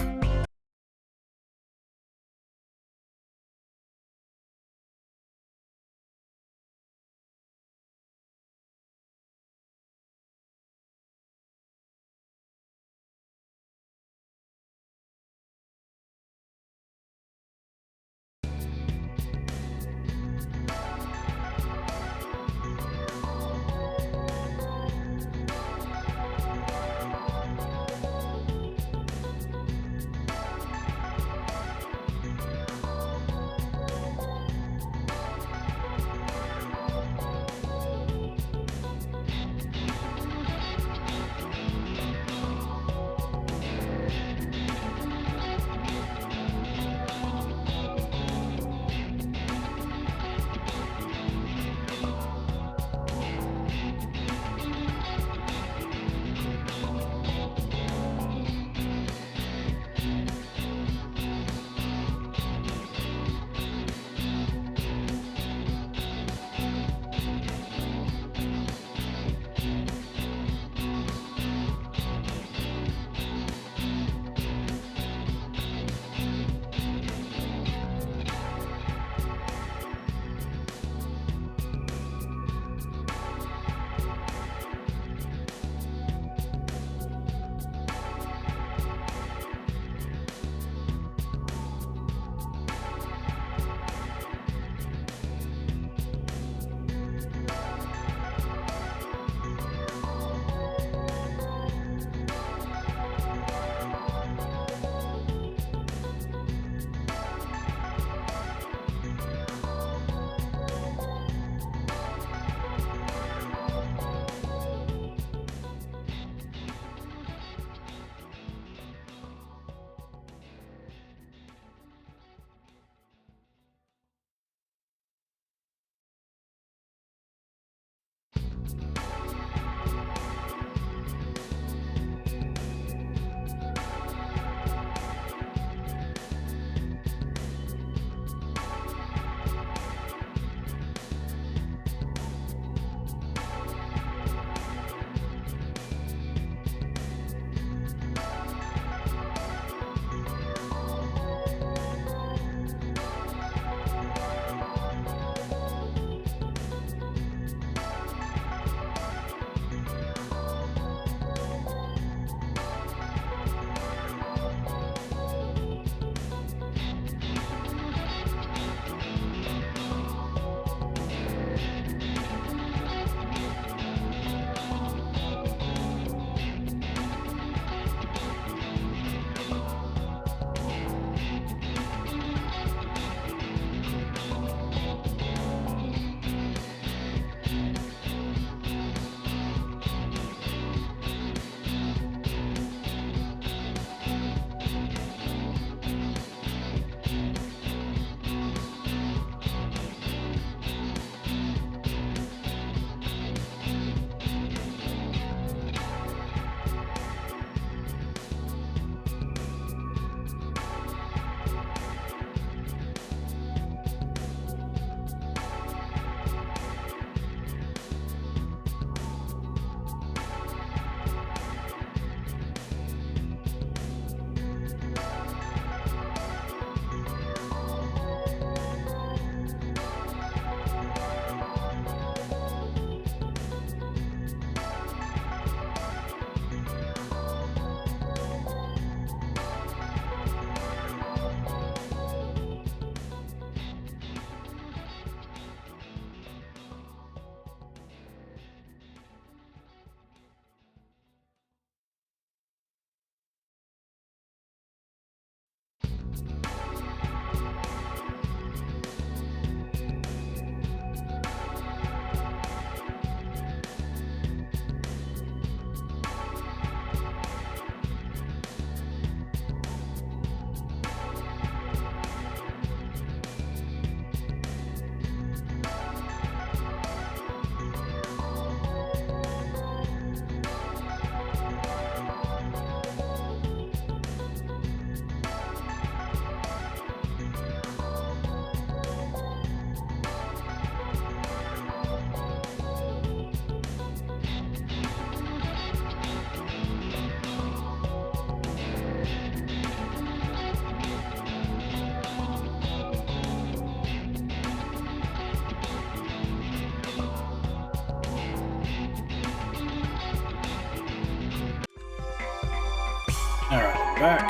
Alright, back.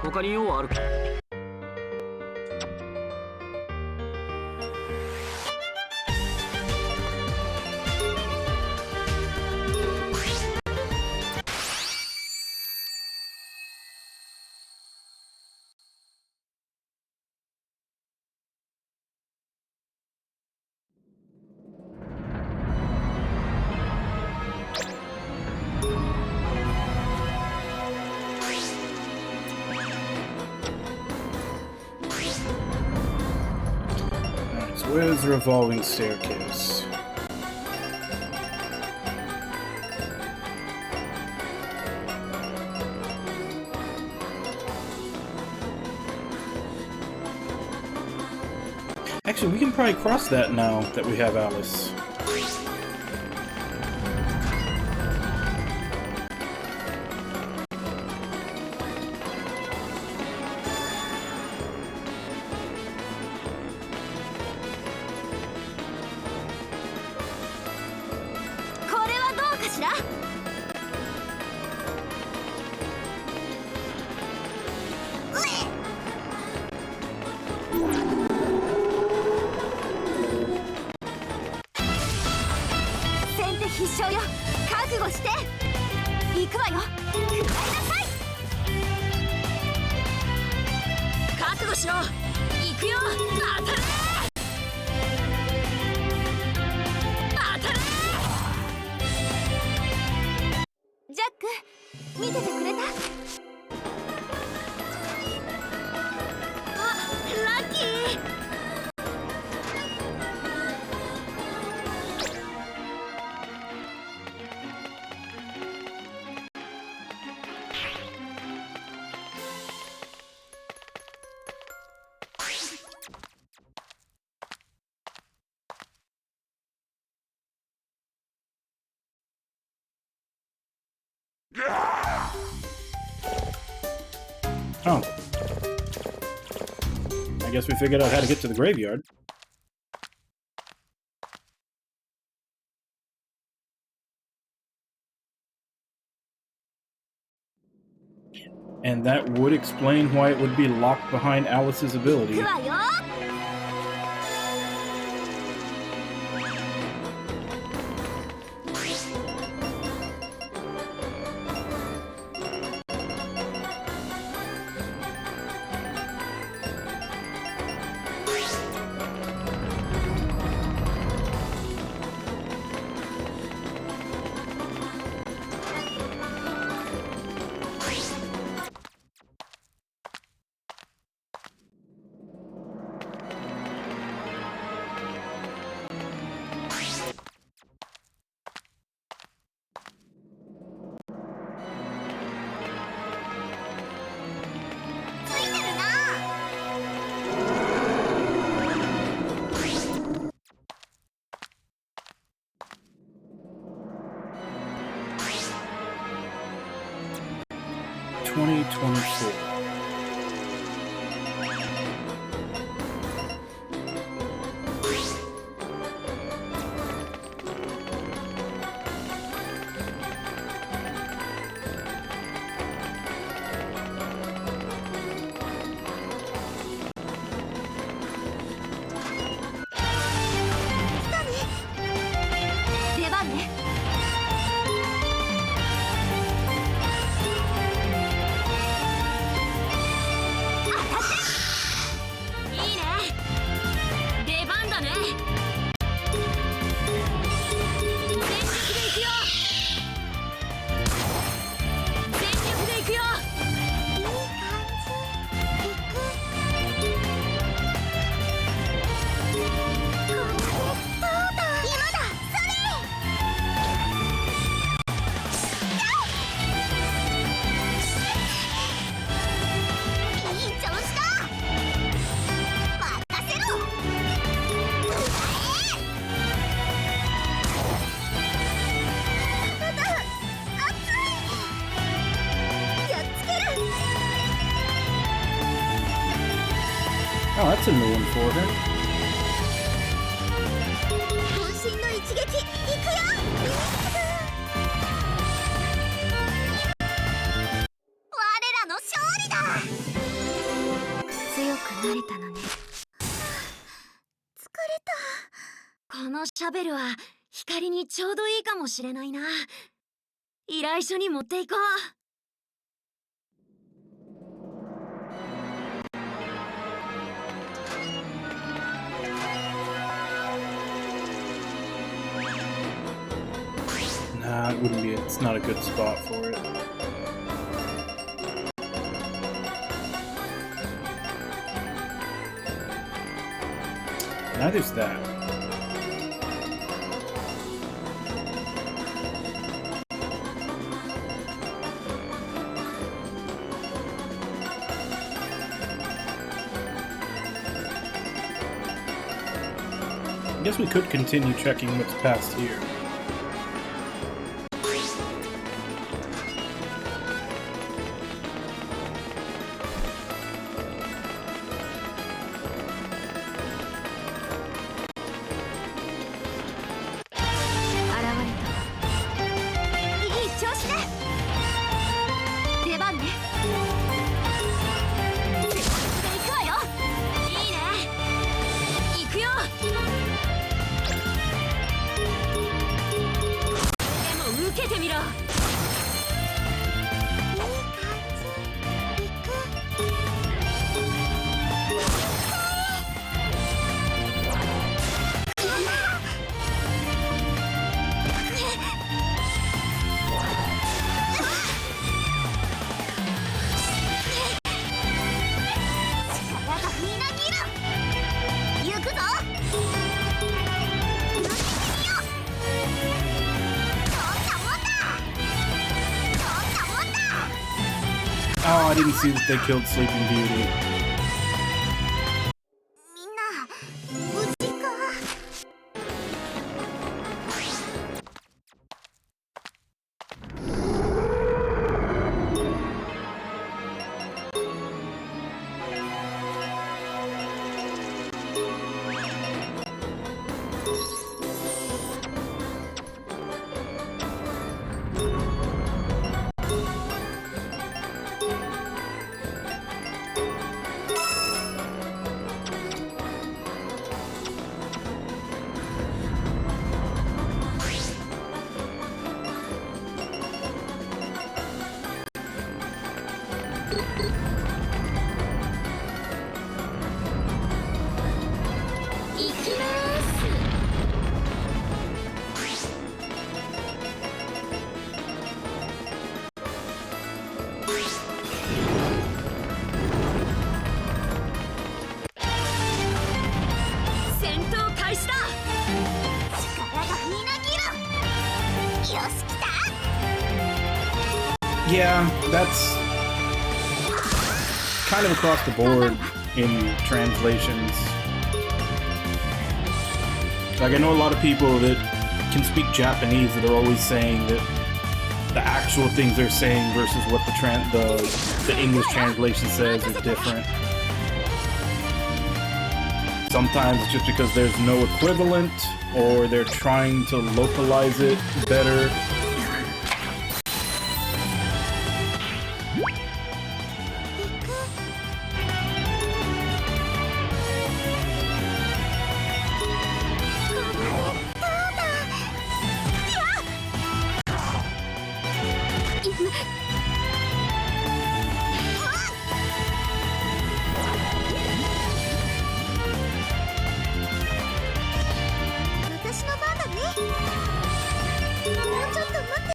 他に用はあるか？ Where's the revolving staircase? Actually, we can probably cross that now that we have Alice. Oh. I guess we figured out how to get to the graveyard. And that would explain why it would be locked behind Alice's ability. 行くわよ。出番ね。いいね。出番だね。全力で行くよ。全力で行くよ。いい感じ。行く。これでどうだ。今だ。それ。いい調子だ。任せろ。体熱い。やっつける。 Oh, that's a new one for her. 渾身の一撃いくよ。我らの勝利だ。強くなれたのね。疲れた。このシャベルは光にちょうどいいかもしれないな。依頼書に持っていこう。 Nah, it wouldn't be. It's not a good spot for it. Neither's that. I guess we could continue checking what's past here. Oh, I didn't see that they killed Sleeping Beauty. みんな無事か。Yeah, that's kind of across the board in translations. Like, I know a lot of people that can speak Japanese that are always saying that the actual things they're saying versus what the English translation says are different. Sometimes it's just because there's no equivalent, or they're trying to localize it better.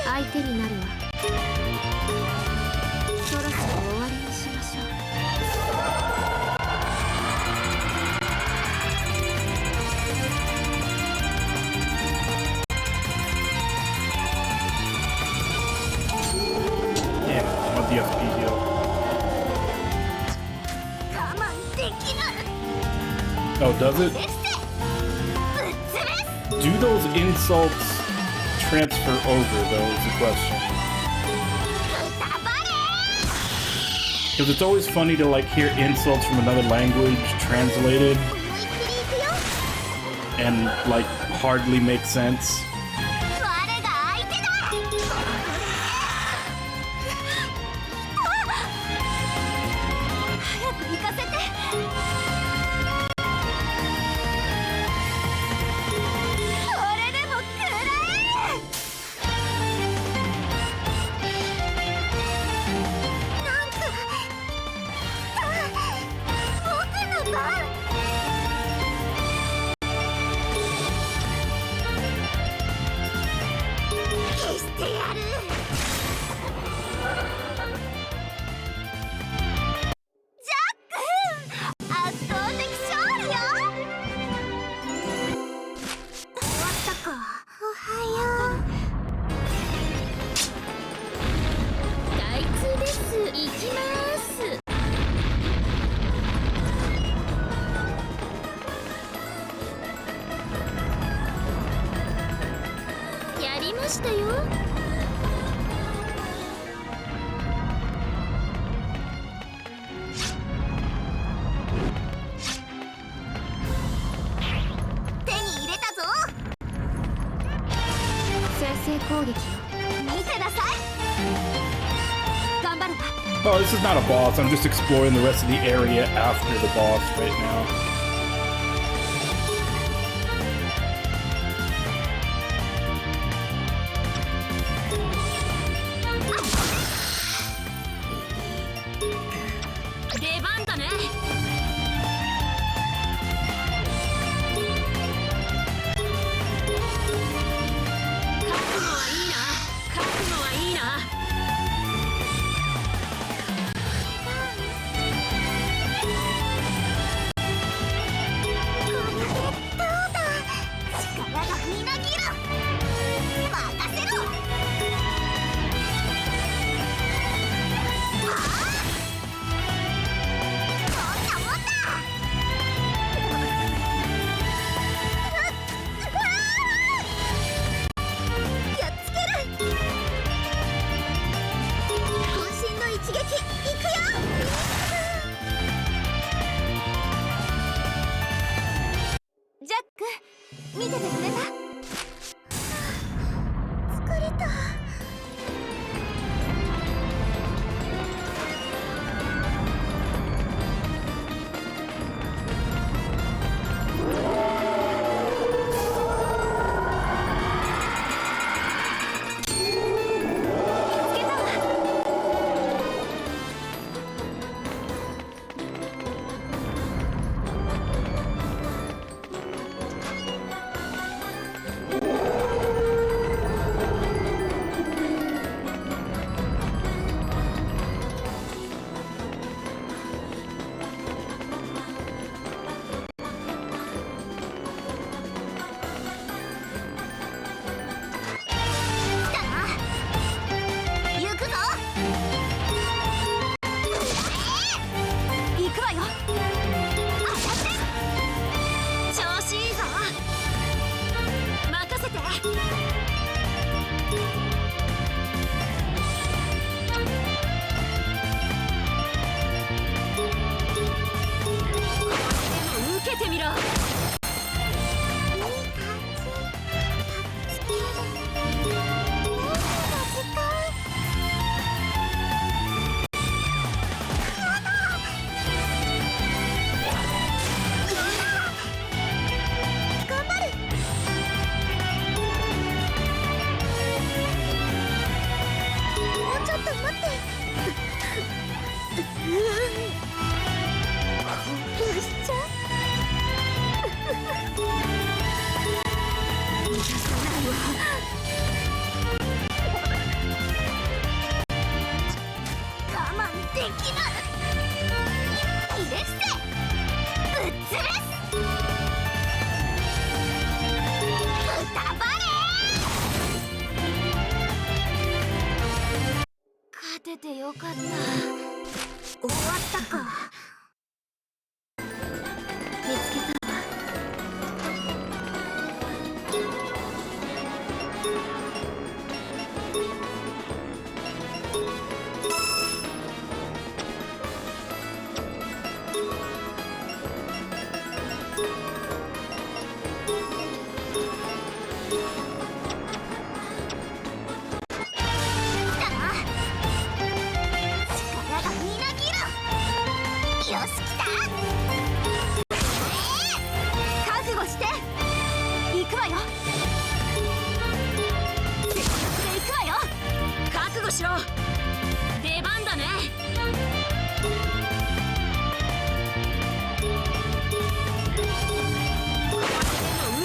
相手になるわ。そろそろ終わりにしましょう。Yeah, what the FP deal? 我慢できない。 Oh, does it? ぶっ潰す。 Do those insults transfer over, though, is the question. Because it's always funny to, like, hear insults from another language translated and, like, hardly make sense. 我が相手だ。早く行かせて。それでも食らえ。なんか僕の番。消してやる。ジャック、圧倒的勝利よ。終わったか。おはよう。開通です。行きます。やりましたよ。手に入れたぞ。先制攻撃よ。見てなさい。頑張るわ。 Oh, this is not a boss. I'm just exploring the rest of the area after the boss right now. 勝ててよかった。終わったか。見つけたわ。出番だね。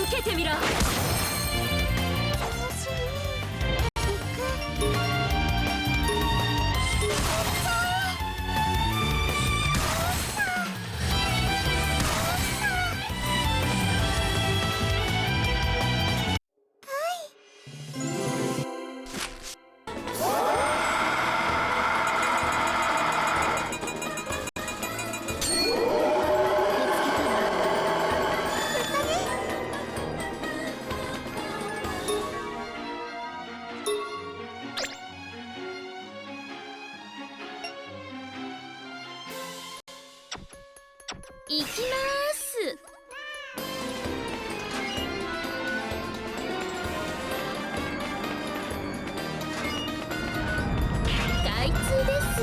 受けてみろ。行きます。開通です。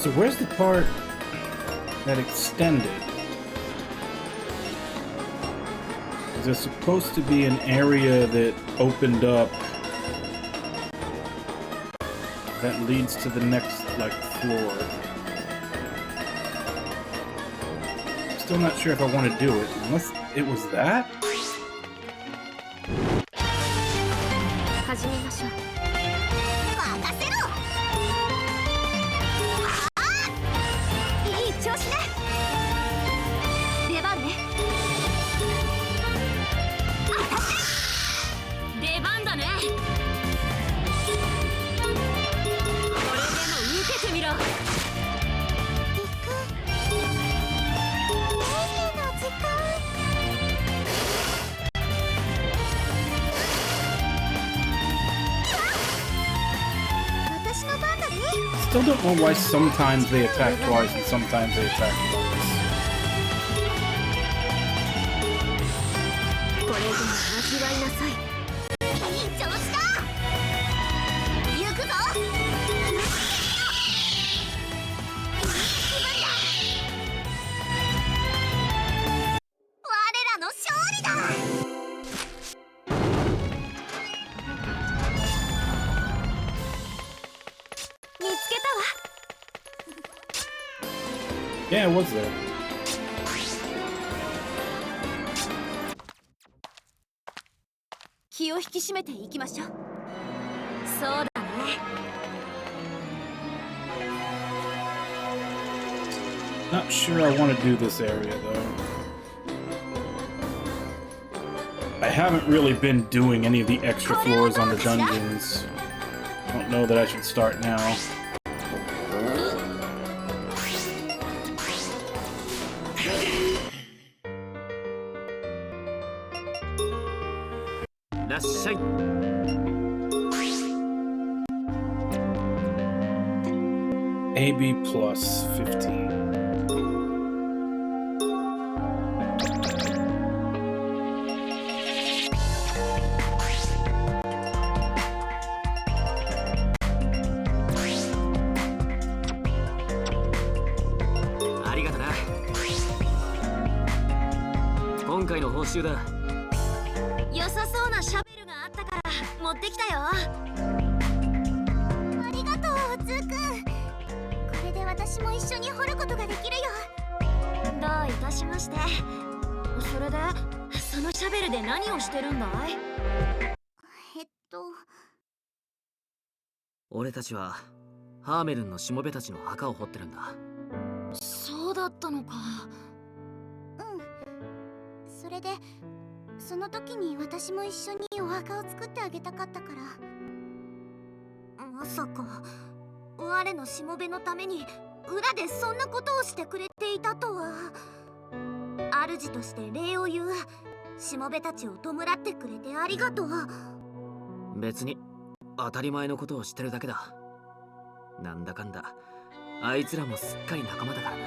So where's the part that extended? Is there supposed to be an area that opened up that leads to the next, like, floor? Still not sure if I want to do it, unless it was that? 始めましょう。任せろ。いい調子ね。出番ね。出番だね。これでも受けてみろ。Still don't know why sometimes they attack twice and sometimes they attack once. これでも味わいなさい。いい調子だ。行くぞ。いい気分だ。我らの勝利だ。見つけたわ。Yeah, it was there. 気を引き締めていきましょう。そうだね。Not sure I want to do this area though. I haven't really been doing any of the extra floors on the dungeons. Don't know that I should start now. らっしゃい。AB plus 15.だ。良さそうなシャベルがあったから持ってきたよ。ありがとう、ズーくん。これで私も一緒に掘ることができるよ。どういたしまして。それでそのシャベルで何をしてるんだい？俺たちはハーメルンのしもべたちの墓を掘ってるんだ。そうだったのか。それでその時に私も一緒にお墓を作ってあげたかったから。まさか我のしもべのために裏でそんなことをしてくれていたとは。主として礼を言う。しもべたちを弔ってくれてありがとう。別に当たり前のことをしてるだけだ。なんだかんだあいつらもすっかり仲間だからな。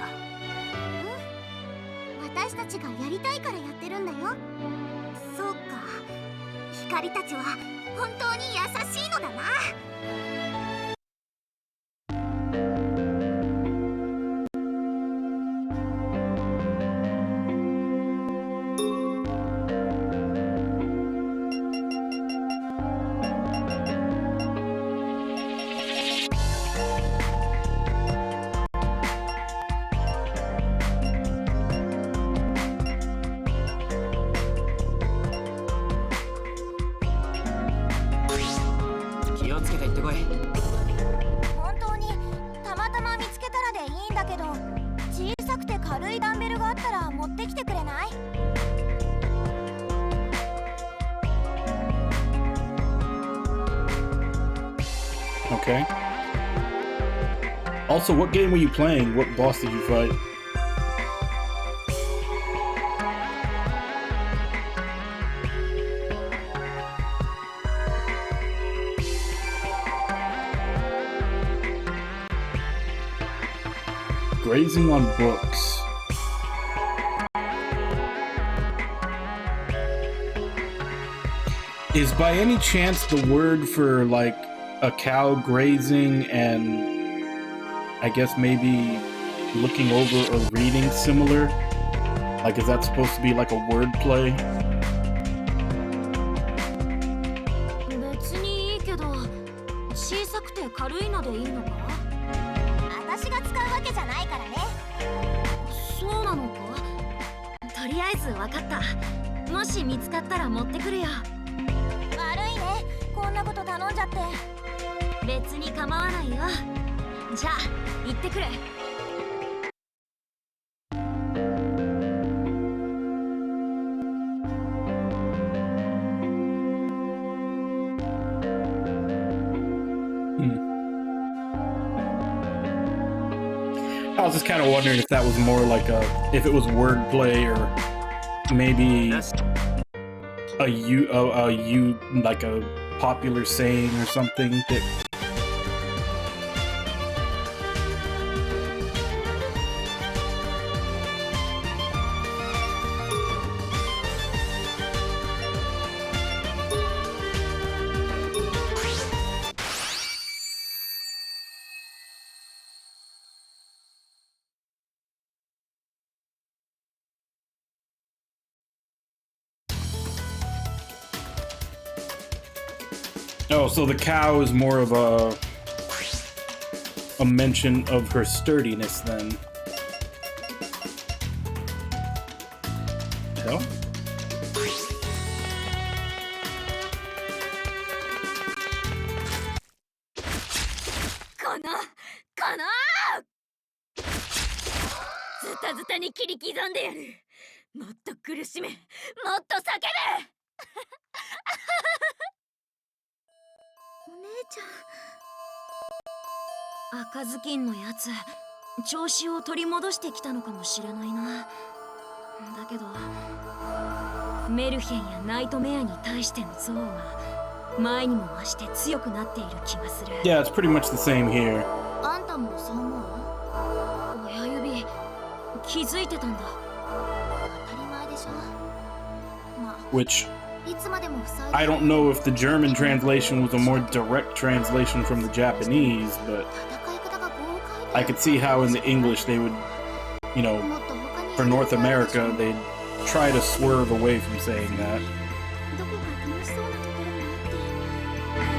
私たちがやりたいからやってるんだよ。そうか、光たちは本当に優しいのだな。Okay. Also, what game were you playing? What boss did you fight? Grazing on books. Is by any chance the word for like a cow grazing and I guess maybe looking over or reading similar? Like, is that supposed to be like a word play? 別にいいけど、小さくて軽いのでいいのか？私が使うわけじゃないからね。そうなのか？とりあえず分かった。もし見つかったら持ってくるよ。悪いね、こんなこと頼んじゃって。別に構わないよ。じゃあ行ってくる。I was just kind of wondering if that was more like if it was wordplay or maybe like a popular saying or something that. Oh, so the cow is more of a mention of her sturdiness then. So?ズタズタに切り刻んでやる。もっと苦しめ、もっと叫べ。お姉ちゃん。赤ずきんのやつ、調子を取り戻してきたのかもしれないな。だけどメルヘンやナイトメアに対しての憎悪が前にも増して強くなっている気がする。Yeah, it's pretty much the same here. あんたもそう思う？親指気づいてたんだ。当たり前でしょ。まあ Which いつまでも塞いで I don't know if the German translation was a more direct translation from the Japanese, but 戦い方が豪快で I could see how in the English they would, you know, もっと他に for North America, they'd try to swerve away from saying that. どこか楽しそうなところも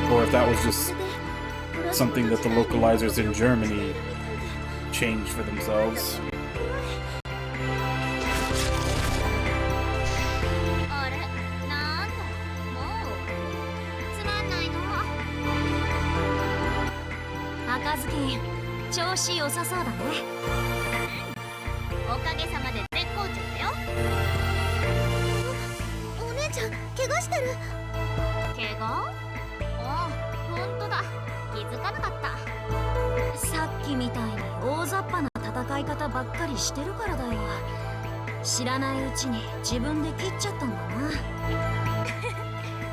あって Or if that was just それで something that the localizers in Germany changed for themselves. あれなんだもうつまんないの。赤ずきん調子良さそうだね。おかげさまで絶好調だよ。お姉ちゃん怪我してる。怪我？ああ、ほんとだ。気づかなかった。さっきみたいに大雑把な戦い方ばっかりしてるからだよ。知らないうちに自分で切っちゃったんだな。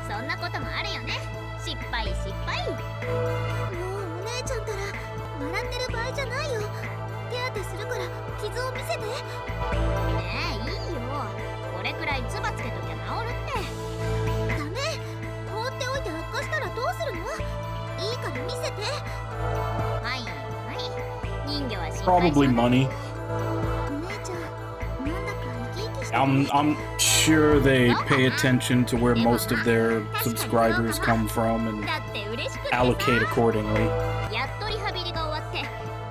そんなこともあるよね。失敗失敗。もうお姉ちゃんったら笑ってる場合じゃないよ。手当てするから傷を見せて。ねえ、いいよ。これくらいつばつけときゃ治るって。ダメ。放っておいて悪化したらどうするの？いいから見せて。はいはい。人魚は心配 Probably money. お姉ちゃんなんだか生き生きしてる。 I'm sure they pay attention to where most of their subscribers come from and だって嬉しくてさ。 allocate accordingly. やっとリハビリが終わって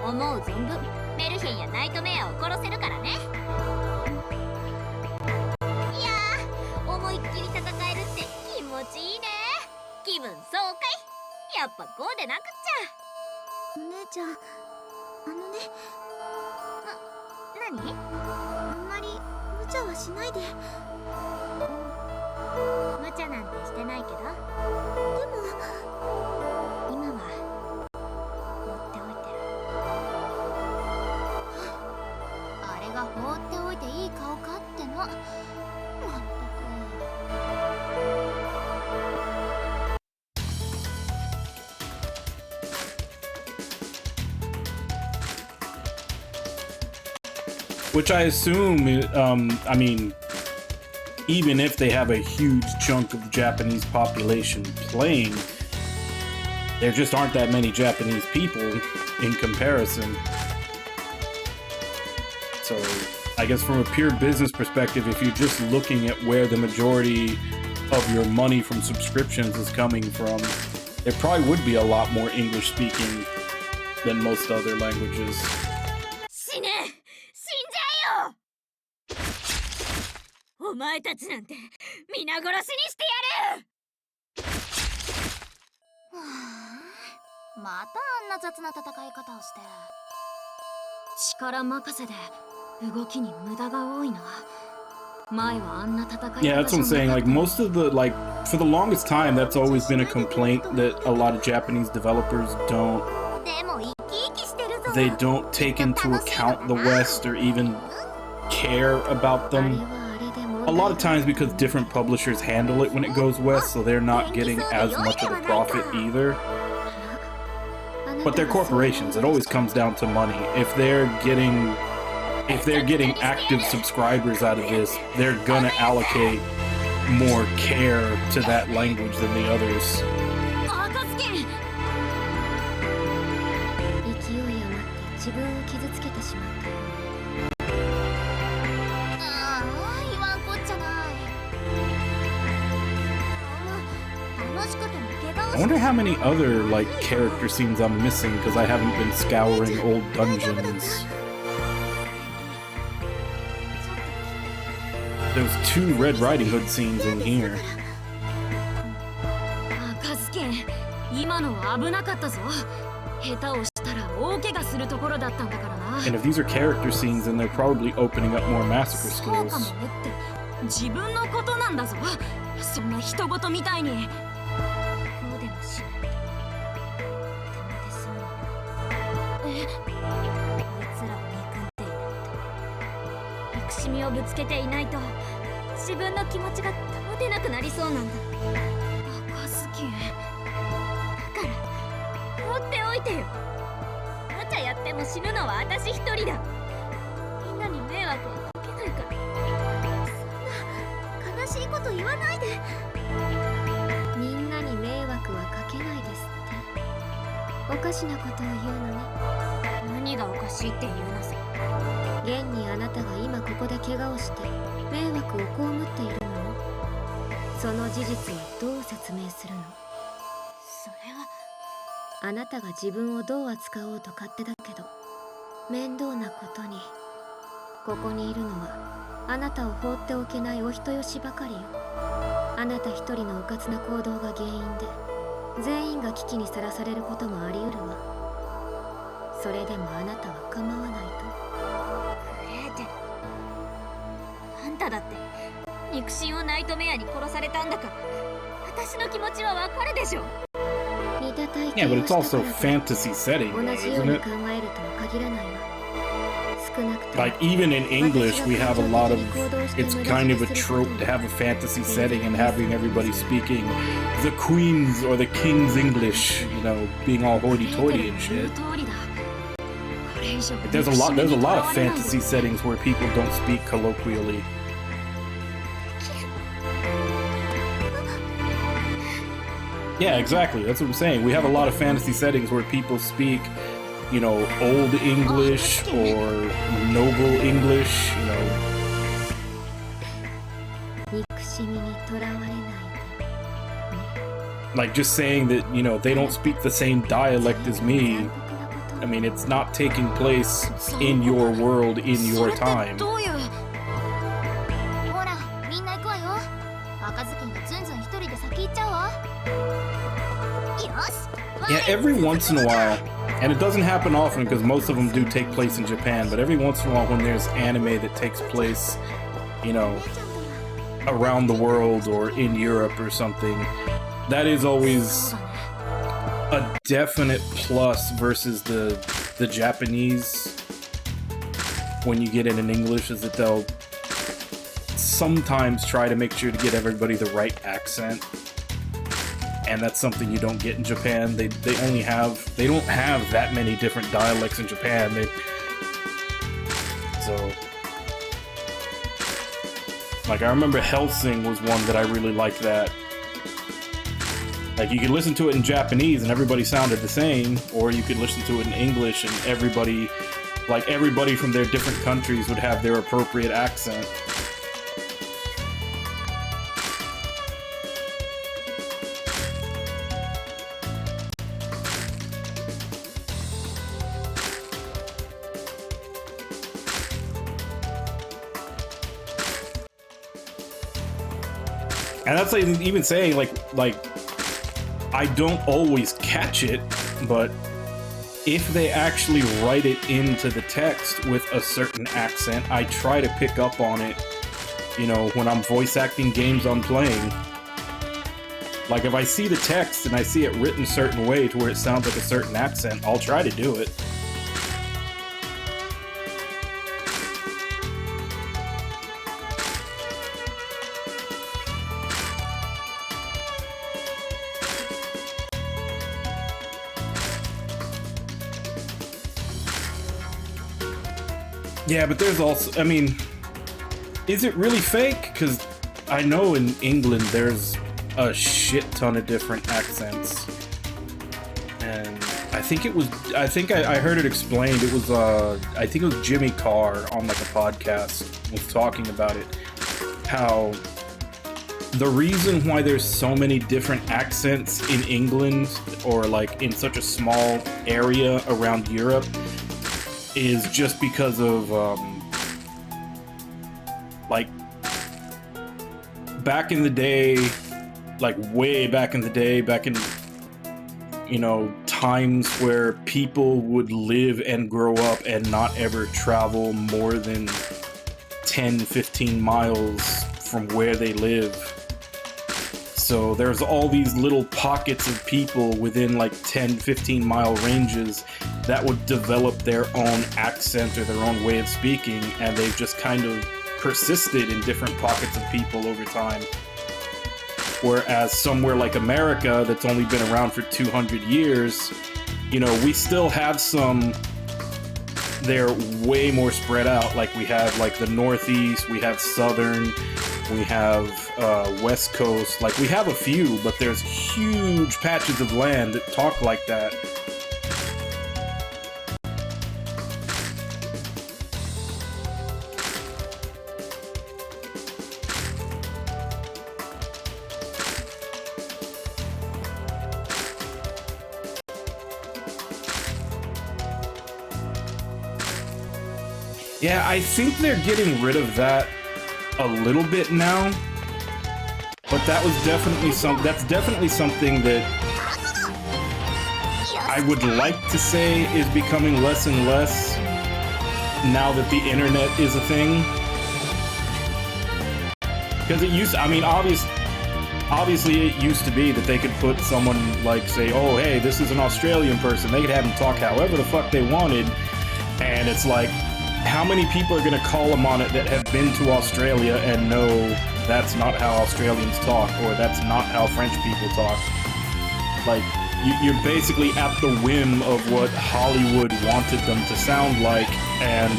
思う存分メルヘンやナイトメアを殺せるからね。いやー、思いっきり戦えるって気持ちいいね。気分爽快。やっぱこうでなくっちお姉ちゃんねゃ。何？あんまり無茶はしないで。無茶なんてしてないけど、でも今は放っておいてる。あれが放っておいていい顔かっての。まったく。Which I assume, I mean, even if they have a huge chunk of the Japanese population playing, there just aren't that many Japanese people in comparison. So, I guess from a pure business perspective, if you're just looking at where the majority of your money from subscriptions is coming from, there probably would be a lot more English speaking than most other languages. 死ね！死んじゃえよ！お前たちなんて皆殺しにしてやる！はあ、またあんな雑な戦い方をして。力任せで動きに無駄が多いな。前はあんな戦い方 Yeah, that's what I'm saying. Like, most of the, like, for the longest time, that's always been a complaint that a lot of Japanese developers don't, でも生き生きしてるぞ。 they don't take into account the West or even care about あれ them. はあれで問 A 題 lot of times because different publishers handle it when it goes west, so they're not getting as much of a profit either. But they're corporations. It always comes down to money. If they're getting active subscribers out of this, they're gonna allocate more care to that language than the others. 赤ずきん。勢い余って自分を傷つけてしまったよ。ああ、言わんこっちゃない。楽しくても怪我を I wonder how many other, like, character scenes I'm missing because I haven't been scouring old dungeons. There's 2 Red Riding Hood scenes in here. 赤ずきん、今のは危なかったぞ。下手をしたら大怪我するところだったんだからな。 And if these are character scenes, then they're probably opening up more massacre そうかも skills. ねって自分のことなんだぞ。そんな人事みたいに。こうでもしないとダメでそうにな。こいつらを憎んでいないと、憎しみをぶつけていないと自分の気持ちが保てなくなりそうなんだ。赤ずきん。だから放っておいてよ。も死ぬのは私一人だ。みんなに迷惑はかけないから。悲しいこと言わないで。みんなに迷惑はかけないですっておかしなことを言うのね。何がおかしいって言うのさ。現にあなたが今ここで怪我をして迷惑を被っているのよ。その事実をどう説明するの？それはあなたが自分をどう扱おうと勝手だけど、面倒なことにここにいるのはあなたを放っておけないお人よしばかりよ。あなた一人の迂滑な行動が原因で全員が危機にさらされることもあり得るわ。それでもあなたは構わないと。グレーテル、あんただって肉親をナイトメアに殺されたんだから、私の気持ちはわかるでしょ。似た体 Yeah, 験 but を it's した also からと fantasy setting, 同 though, じよう isn't に it? 考えるとは限らないわ。少なくとも Like, even in English, we have a lot of... It's kind of a trope to have a fantasy setting and having everybody speaking the Queen's or the King's English, you know, being all hoity-toity and shit. There's a lot of fantasy settings where people don't speak colloquially. Yeah, exactly. That's what I'm saying. We have a lot of fantasy settings where people speak, you know, Old English or Noble English, you know. 憎しみにとらわれないで。 Like, just saying that, you know, they don't speak the same dialect as me. I mean, it's not taking place in your world, in your time. どういう？ほら、みんな行くわよ。赤ずきんがずんずん一人で先行っちゃうわ。よし。 Yeah, every once in a while, and it doesn't happen often because most of them do take place in Japan, but every once in a while when there's anime that takes place, you know, around the world or in Europe or something, that is always a definite plus versus the Japanese when you get it in English, is that they'll sometimes try to make sure to get everybody the right accent. And that's something you don't get in Japan. They don't have that many different dialects in Japan. Like, I remember Helsing was one that I really liked that. Like, you could listen to it in Japanese and everybody sounded the same, or you could listen to it in English and everybody from their different countries would have their appropriate accent. And that's like even saying like I don't always catch it, but if they actually write it into the text with a certain accent, I try to pick up on it, you know, when I'm voice acting games I'm playing. Like, if I see the text and I see it written a certain way to where it sounds like a certain accent, I'll try to do it. Yeah, but there's also, I mean, is it really fake? Because I know in England there's a shit ton of different accents. And I think I heard it explained. It was, I think it was Jimmy Carr on like a podcast was talking about it. How the reason why there's so many different accents in England or like in such a small area around Europe is just because of, like, back in the day, like way back in the day, back in, you know, times where people would live and grow up and not ever travel more than 10, 15 miles from where they live. So there's all these little pockets of people within like 10, 15 mile ranges that would develop their own accent or their own way of speaking, and they've just kind of persisted in different pockets of people over time. Whereas somewhere like America, that's only been around for 200 years, you know, we still have some they're way more spread out. Like we have like the Northeast, we have Southern, we have West Coast. Like we have a few, but there's huge patches of land that talk like that. Yeah, I think they're getting rid of that a little bit now, but that was definitely that's definitely something that I would like to say is becoming less and less now that the internet is a thing. Because it used to, I mean, obviously it used to be that they could put someone like, say, oh, hey, this is an Australian person. They could have them talk however the fuck they wanted, and it's like, how many people are going to call them on it that have been to Australia and know that's not how Australians talk, or that's not how French people talk? Like, you're basically at the whim of what Hollywood wanted them to sound like, and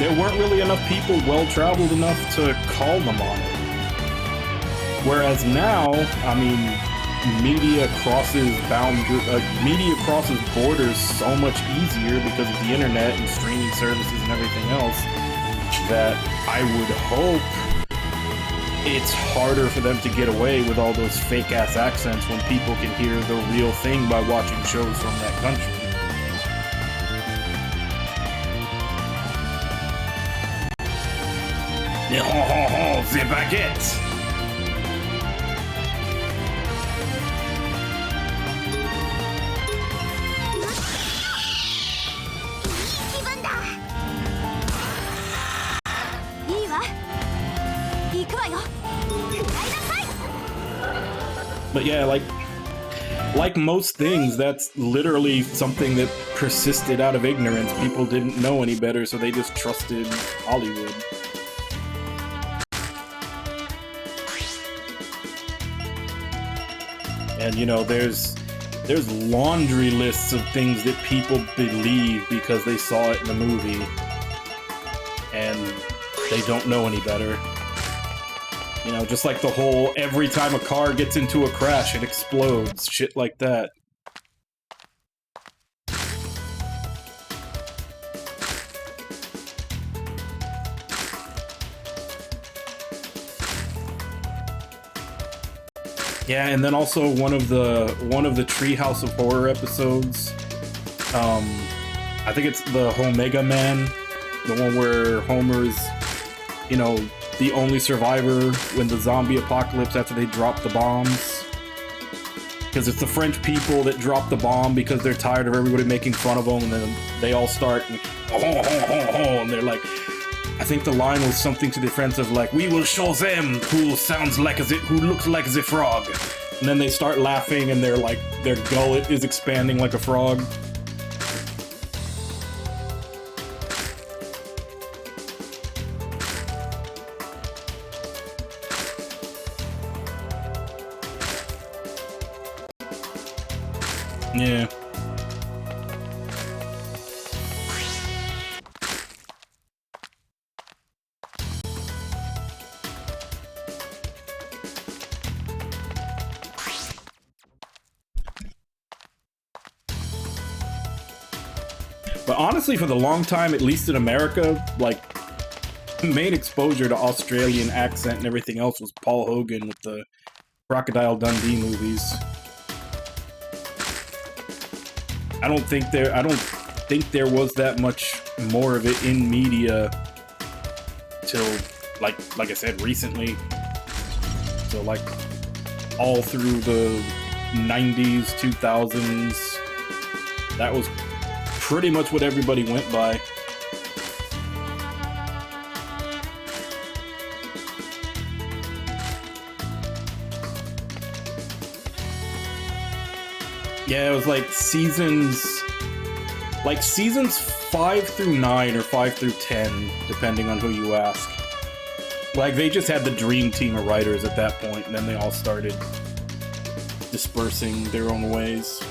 there weren't really enough people well-traveled enough to call them on it. Whereas now, I mean, media crosses borders so much easier because of the internet and streaming services and everything else, that I would hope it's harder for them to get away with all those fake ass accents when people can hear the real thing by watching shows from that country. The baguette! But yeah, like most things, that's literally something that persisted out of ignorance. People didn't know any better, so they just trusted Hollywood. And you know, there's laundry lists of things that people believe because they saw it in the movie, and they don't know any better. You know, just like the whole, every time a car gets into a crash, it explodes. Shit like that. Yeah, and then also one of the Treehouse of Horror episodes. I think it's the Omega Man, the one where Homer's, you know, the only survivor when the zombie apocalypse after they drop the bombs. Because it's the French people that drop the bomb because they're tired of everybody making fun of them, and then they all start and they're like, I think the line was something to the effect of like, we will show them who looks like the frog. And then they start laughing and they're like, their gullet is expanding like a frog. Yeah. But honestly, for the long time, at least in America, like, main exposure to Australian accent and everything else was Paul Hogan with the Crocodile Dundee movies. I don't think there was that much more of it in media till, like I said, recently. So, like, all through the 90s, 2000s, that was pretty much what everybody went by. Yeah, it was like seasons 5 through 9 or 5 through 10, depending on who you ask. Like, they just had the dream team of writers at that point, and then they all started dispersing their own ways.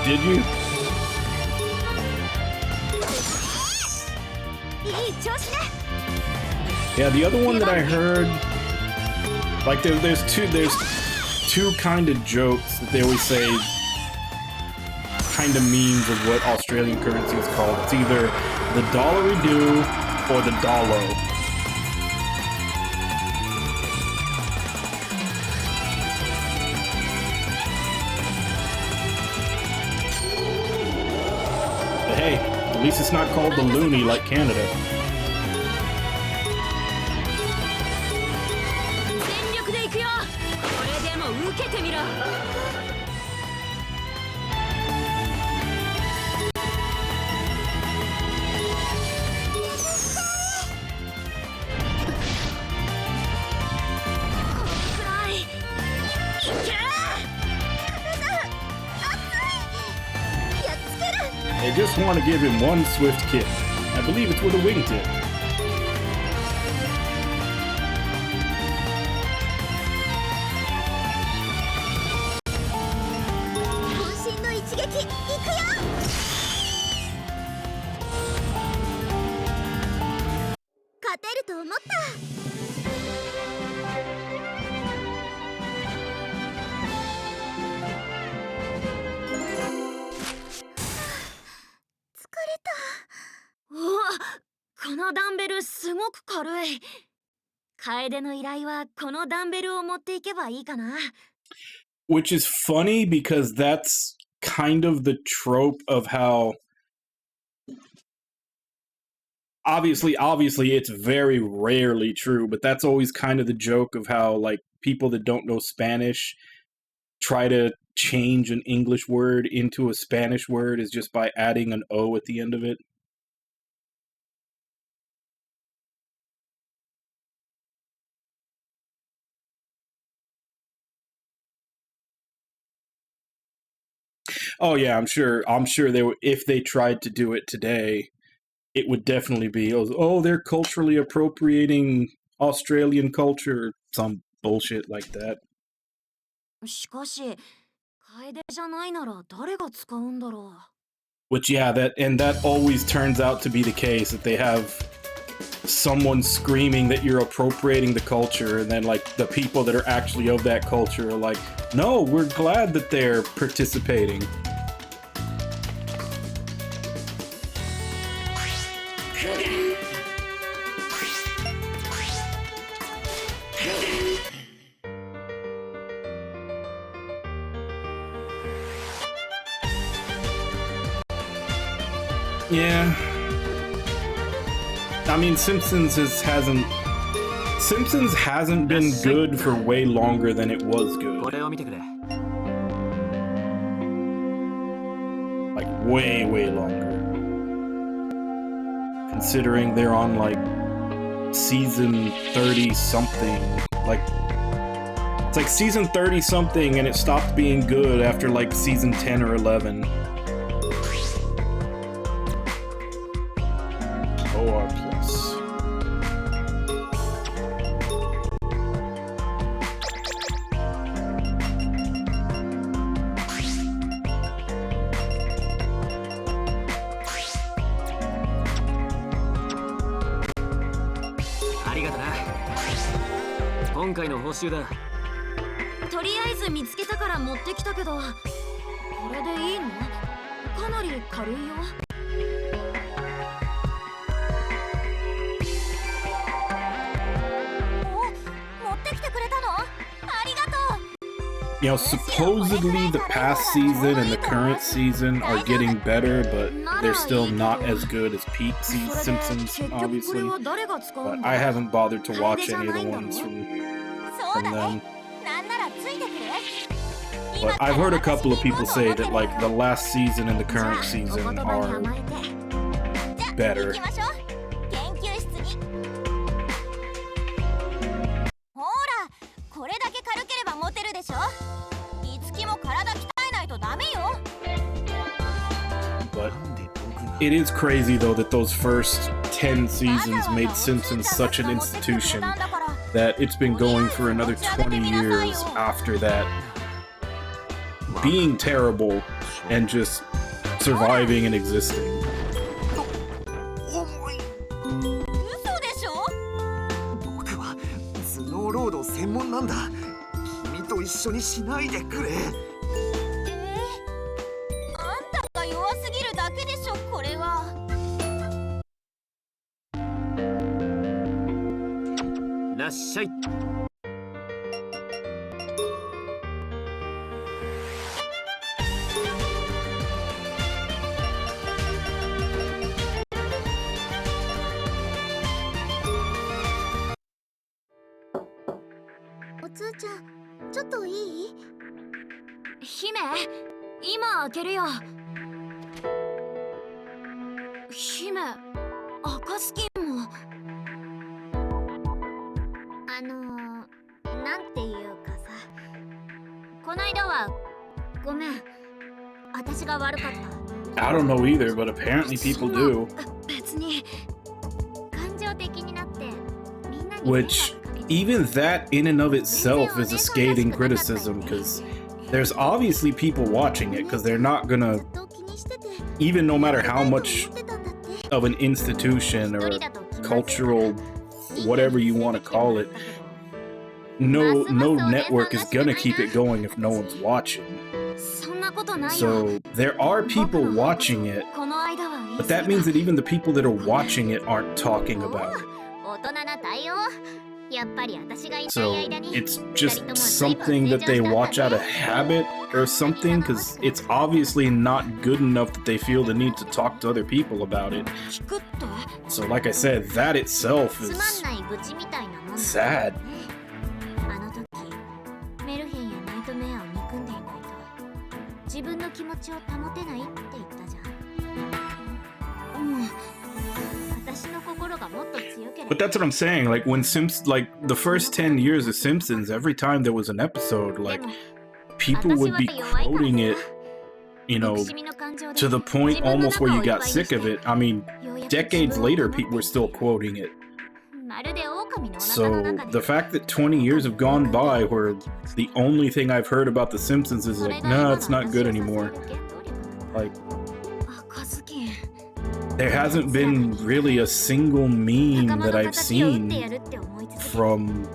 Did you? いい調子ね。 Yeah, the other one that I heard, like there's two kind of jokes that they always say, kind of memes of what Australian currency is called. It's either the dollary-do or the dollo. But hey, at least it's not called the loonie like Canada. 全力でいくよ。これでも受けてみろ。They just want to give him one swift kick. I believe it's with a wingtip. 渾身の一撃いくよ。勝てると思った。このダンベルすごく軽い。楓の依頼はこのダンベルを持っていけばいいかな。Which is funny because that's kind of the trope of how obviously it's very rarely true, but that's always kind of the joke of how like people that don't know Spanish try to change an English word into a Spanish word is just by adding an O at the end of it. Oh yeah, I'm sure they would, if they tried to do it today, it would definitely be, oh, they're culturally appropriating Australian culture, some bullshit like that. しかし、楓じゃないなら誰が使うんだろう。 Which yeah, that always turns out to be the case, that they have someone screaming that you're appropriating the culture, and then like the people that are actually of that culture are like, no, we're glad that they're participating. Yeah. I mean, Simpsons hasn't been good for way longer than it was good. これを見てくれ。 Like way longer. Considering they're on like season 30 something. Like it's like season 30 something and it stopped being good after like season 10 or 11. OR plus. ありがとな。今回の報酬だ。とりあえず見つけたから持ってきたけど、これでいいの？かなり軽いよ。 You know, supposedly the past season and the current season are getting better, but they're still not as good as peak Simpsons, obviously. But I haven't bothered to watch any of the ones from them. But I've heard a couple of people say that like the last season and the current season are better. これだけ軽ければモテるでしょ。いつきも体鍛えないとダメよ。 But it is crazy though that those first 10 seasons made Simpsons such an institution that it's been going for another 20 years after that. being terrible and just surviving and existing. 重い。嘘でしょ。僕は頭脳労働専門なんだ。君と一緒にしないでくれ。あんたが弱すぎるだけでしょこれは。らっしゃい。おつーちゃん、ちょっといい？姫、今開けるよ。姫、赤スキンも。なんていうかさ、こないだはごめん、私が悪かった。 I don't know either, but apparently people do. 別に。感情的になってみんなに Which, even that in and of itself is a scathing criticism, because there's obviously people watching it, because they're not gonna, ずっと気にしてて even no matter how 思 much ってたんだって。 of an institution or cultural whatever you want to call it, no network is gonna keep it going if no one's watching. そんなことないよ。 So there are people watching it, この間は言い過 but ぎた that means that even the people that are watching it aren't talking about it. 大人な対応。やっぱり私がいない So 間に it's just something that they watch out of habit or something, because it's obviously not good enough that they feel the need to talk to other people about it. 聞くって。 So like I said, that itself つ is まんない愚痴みたいなもんなんだ sad. あの時メルヘンやナイトメアを憎んでいないと自分の気持ちを保てないって言ったじゃん。うん。私の心がもっと強けれ But ば that's what I'm saying. Like when like the first 10 years of Simpsons, every time there was an episode, で like も people would be 私は弱いから quoting it, you 憎 know, しみの感情で to the point 自分の almost where 中 you をいっ got ぱいに sick して of it. I mean, ようやく decades 自分を later, 保って people were still quoting it. まるで狼のお腹の So 中 the で fact that 20 years have gone by where the only thing I've heard about The Simpsons is それ like, が nah, 今 it's の not 私 good を支える anymore. 原動力なんだ。 Like 赤ずきん。 there hasn't been really a single meme 仲間 that の I've 形を打ってや seen るって思い続けて from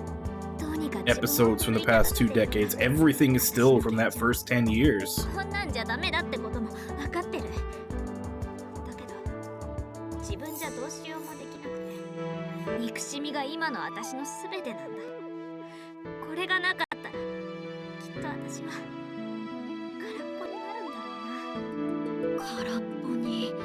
どうにか自分を episodes from the past 2 decades. Everything is still from that first 10 years. こんなんじゃダメだってことも分かってる。だけど自分じゃどうしようもできなくて憎しみが今の私の全てなんだ。これがなかったらきっと私は空っぽになるんだろうな。空っぽに。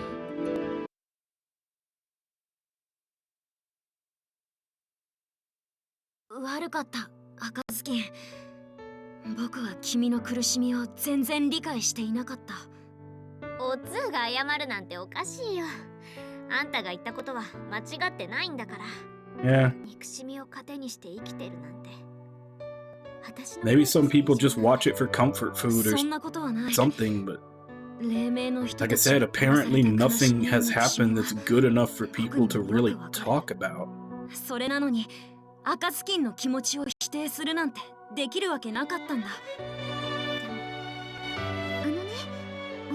悪かった赤ずきん。僕は君の苦しみを全然理解していなかった。おつーが謝るなんておかしいよ。あんたが言ったことは間違ってないんだから。 Yeah, 憎しみを糧にして生きてるなんて。私の maybe some people just watch it for comfort food そ or んなことはない。 something, but 黎明の人 like I たち said, が殺され apparently た苦し nothing み has の憎し happened み that's は good enough for people to really talk about. それなのに赤ずきんの気持ちを否定するなんてできるわけなかったんだ。あのね、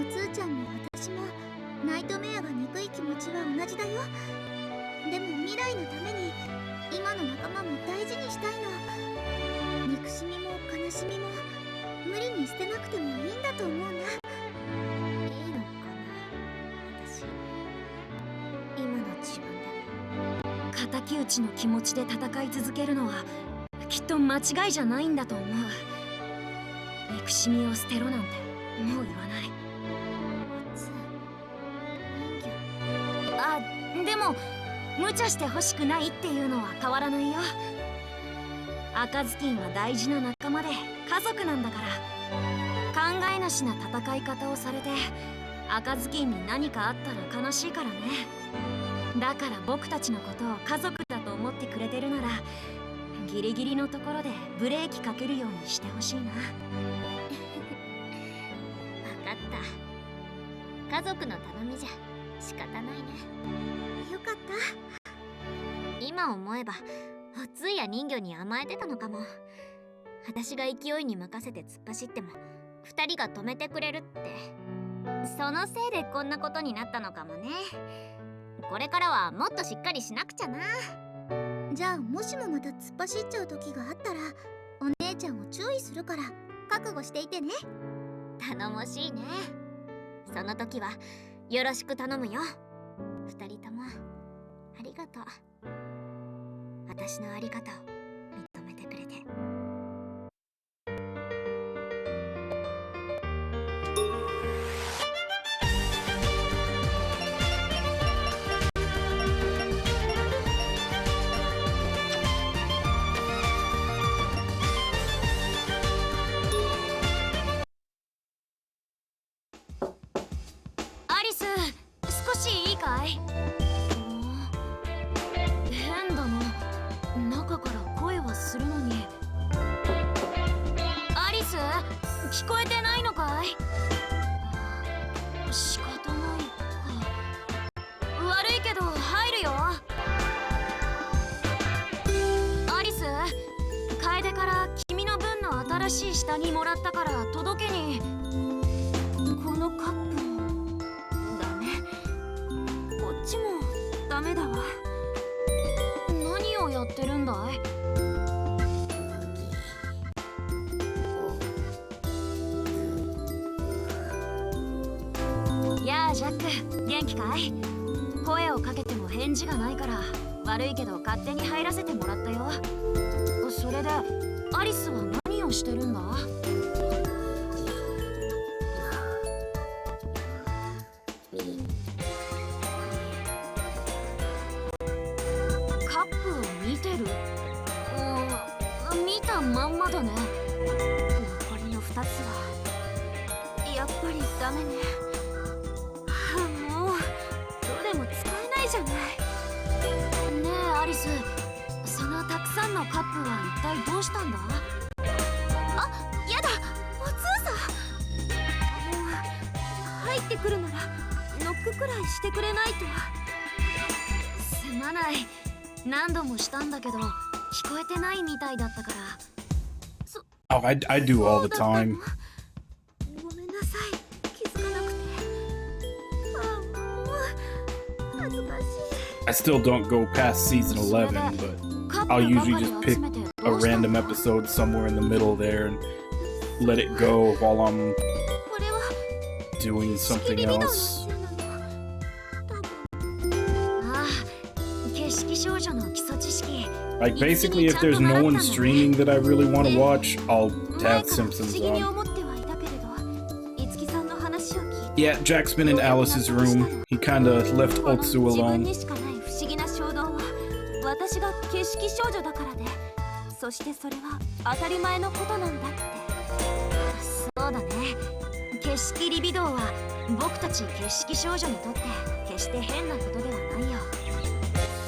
おつーちゃんも私もナイトメアが憎い気持ちは同じだよ。でも未来のために今の仲間も大事にしたいの。憎しみも悲しみも無理に捨てなくてもいいんだと思うな。いいのかな私今の自分でも。敵討ちの気持ちで戦い続けるのはきっと間違いじゃないんだと思う。憎しみを捨てろなんてもう言わない。あ、でも無茶してほしくないっていうのは変わらないよ。赤ずきんは大事な仲間で家族なんだから。考えなしな戦い方をされて赤ずきんに何かあったら悲しいからね。だから僕たちのことを家族だと思ってくれてるならギリギリのところでブレーキかけるようにしてほしいな。分かった家族の頼みじゃ仕方ないね。よかった。今思えばおつーや人魚に甘えてたのかも。私が勢いに任せて突っ走っても2人が止めてくれるって。そのせいでこんなことになったのかもね。これからはもっとしっかりしなくちゃな。じゃあもしもまた突っ走っちゃう時があったらお姉ちゃんを注意するから覚悟していてね。頼もしいね。その時はよろしく頼むよ。2人ともありがとう。私のありがとう認めてくれて。アリス、少しいいかい？変だな。中から声はするのに。アリス、聞こえてないのかい？仕方ないか。悪いけど入るよ。アリス、楓から君の分の新しい下着もらったから届けに。このカップもダメ。こっちもダメだわ。何をやってるんだい？やあジャック、元気かい？声をかけても返事がないから悪いけど勝手に入らせてもらったよ。それでアリスは何をしてるんだ？カップを見てる？見たまんまだね。残りの2つはやっぱりダメね。もうどれも使えないじゃない。ねえアリス、そのたくさんのカップは一体どうしたんだ？あ、やだ、お通さ。もう入ってくるならノックくらいしてくれないと。すまない、何度もしたんだけど聞こえてないみたいだったから。Oh, I do all the time. ごめんなさい、気づかなくて。もう恥ずかしい。I still don't go past season 11, but I'll usually just pick a random episode somewhere in the middle there and let it go while I'm これは doing something else. ああ、景色少女の基礎知識。 Like, basically, if there's no one streaming that I really want to watch, I'll 前 have から不思 Simpsons 議に on. 思ってはいたけれど、いつきさんの話を聞いて Yeah, Jack's been in Alice's room. He kinda left この Otsu 自分 alone. にしかない不思議な衝動は私が景色少女だからで、そしてそれは当たり前のことなんだって。そうだね、景色リビドーは僕たち景色少女にとって決して変なことではないよ。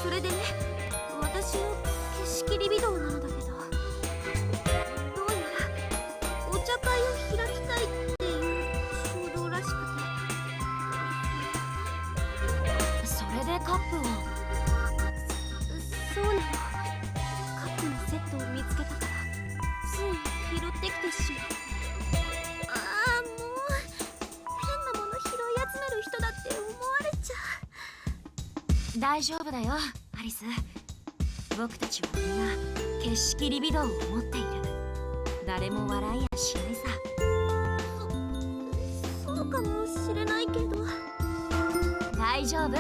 それでね、私の景色リビドーなのだけど、どうやらお茶会を開きたいっていう衝動らしくて。それでカップを。そうなの。カップのセットを見つけたからつい拾ってきてしまう。ああ、もう変なもの拾い集める人だって思われちゃう。大丈夫だよアリス。僕たちはみんな景色リビドーを持っている。誰も笑いやしないさ。そうかもしれないけど。大丈夫。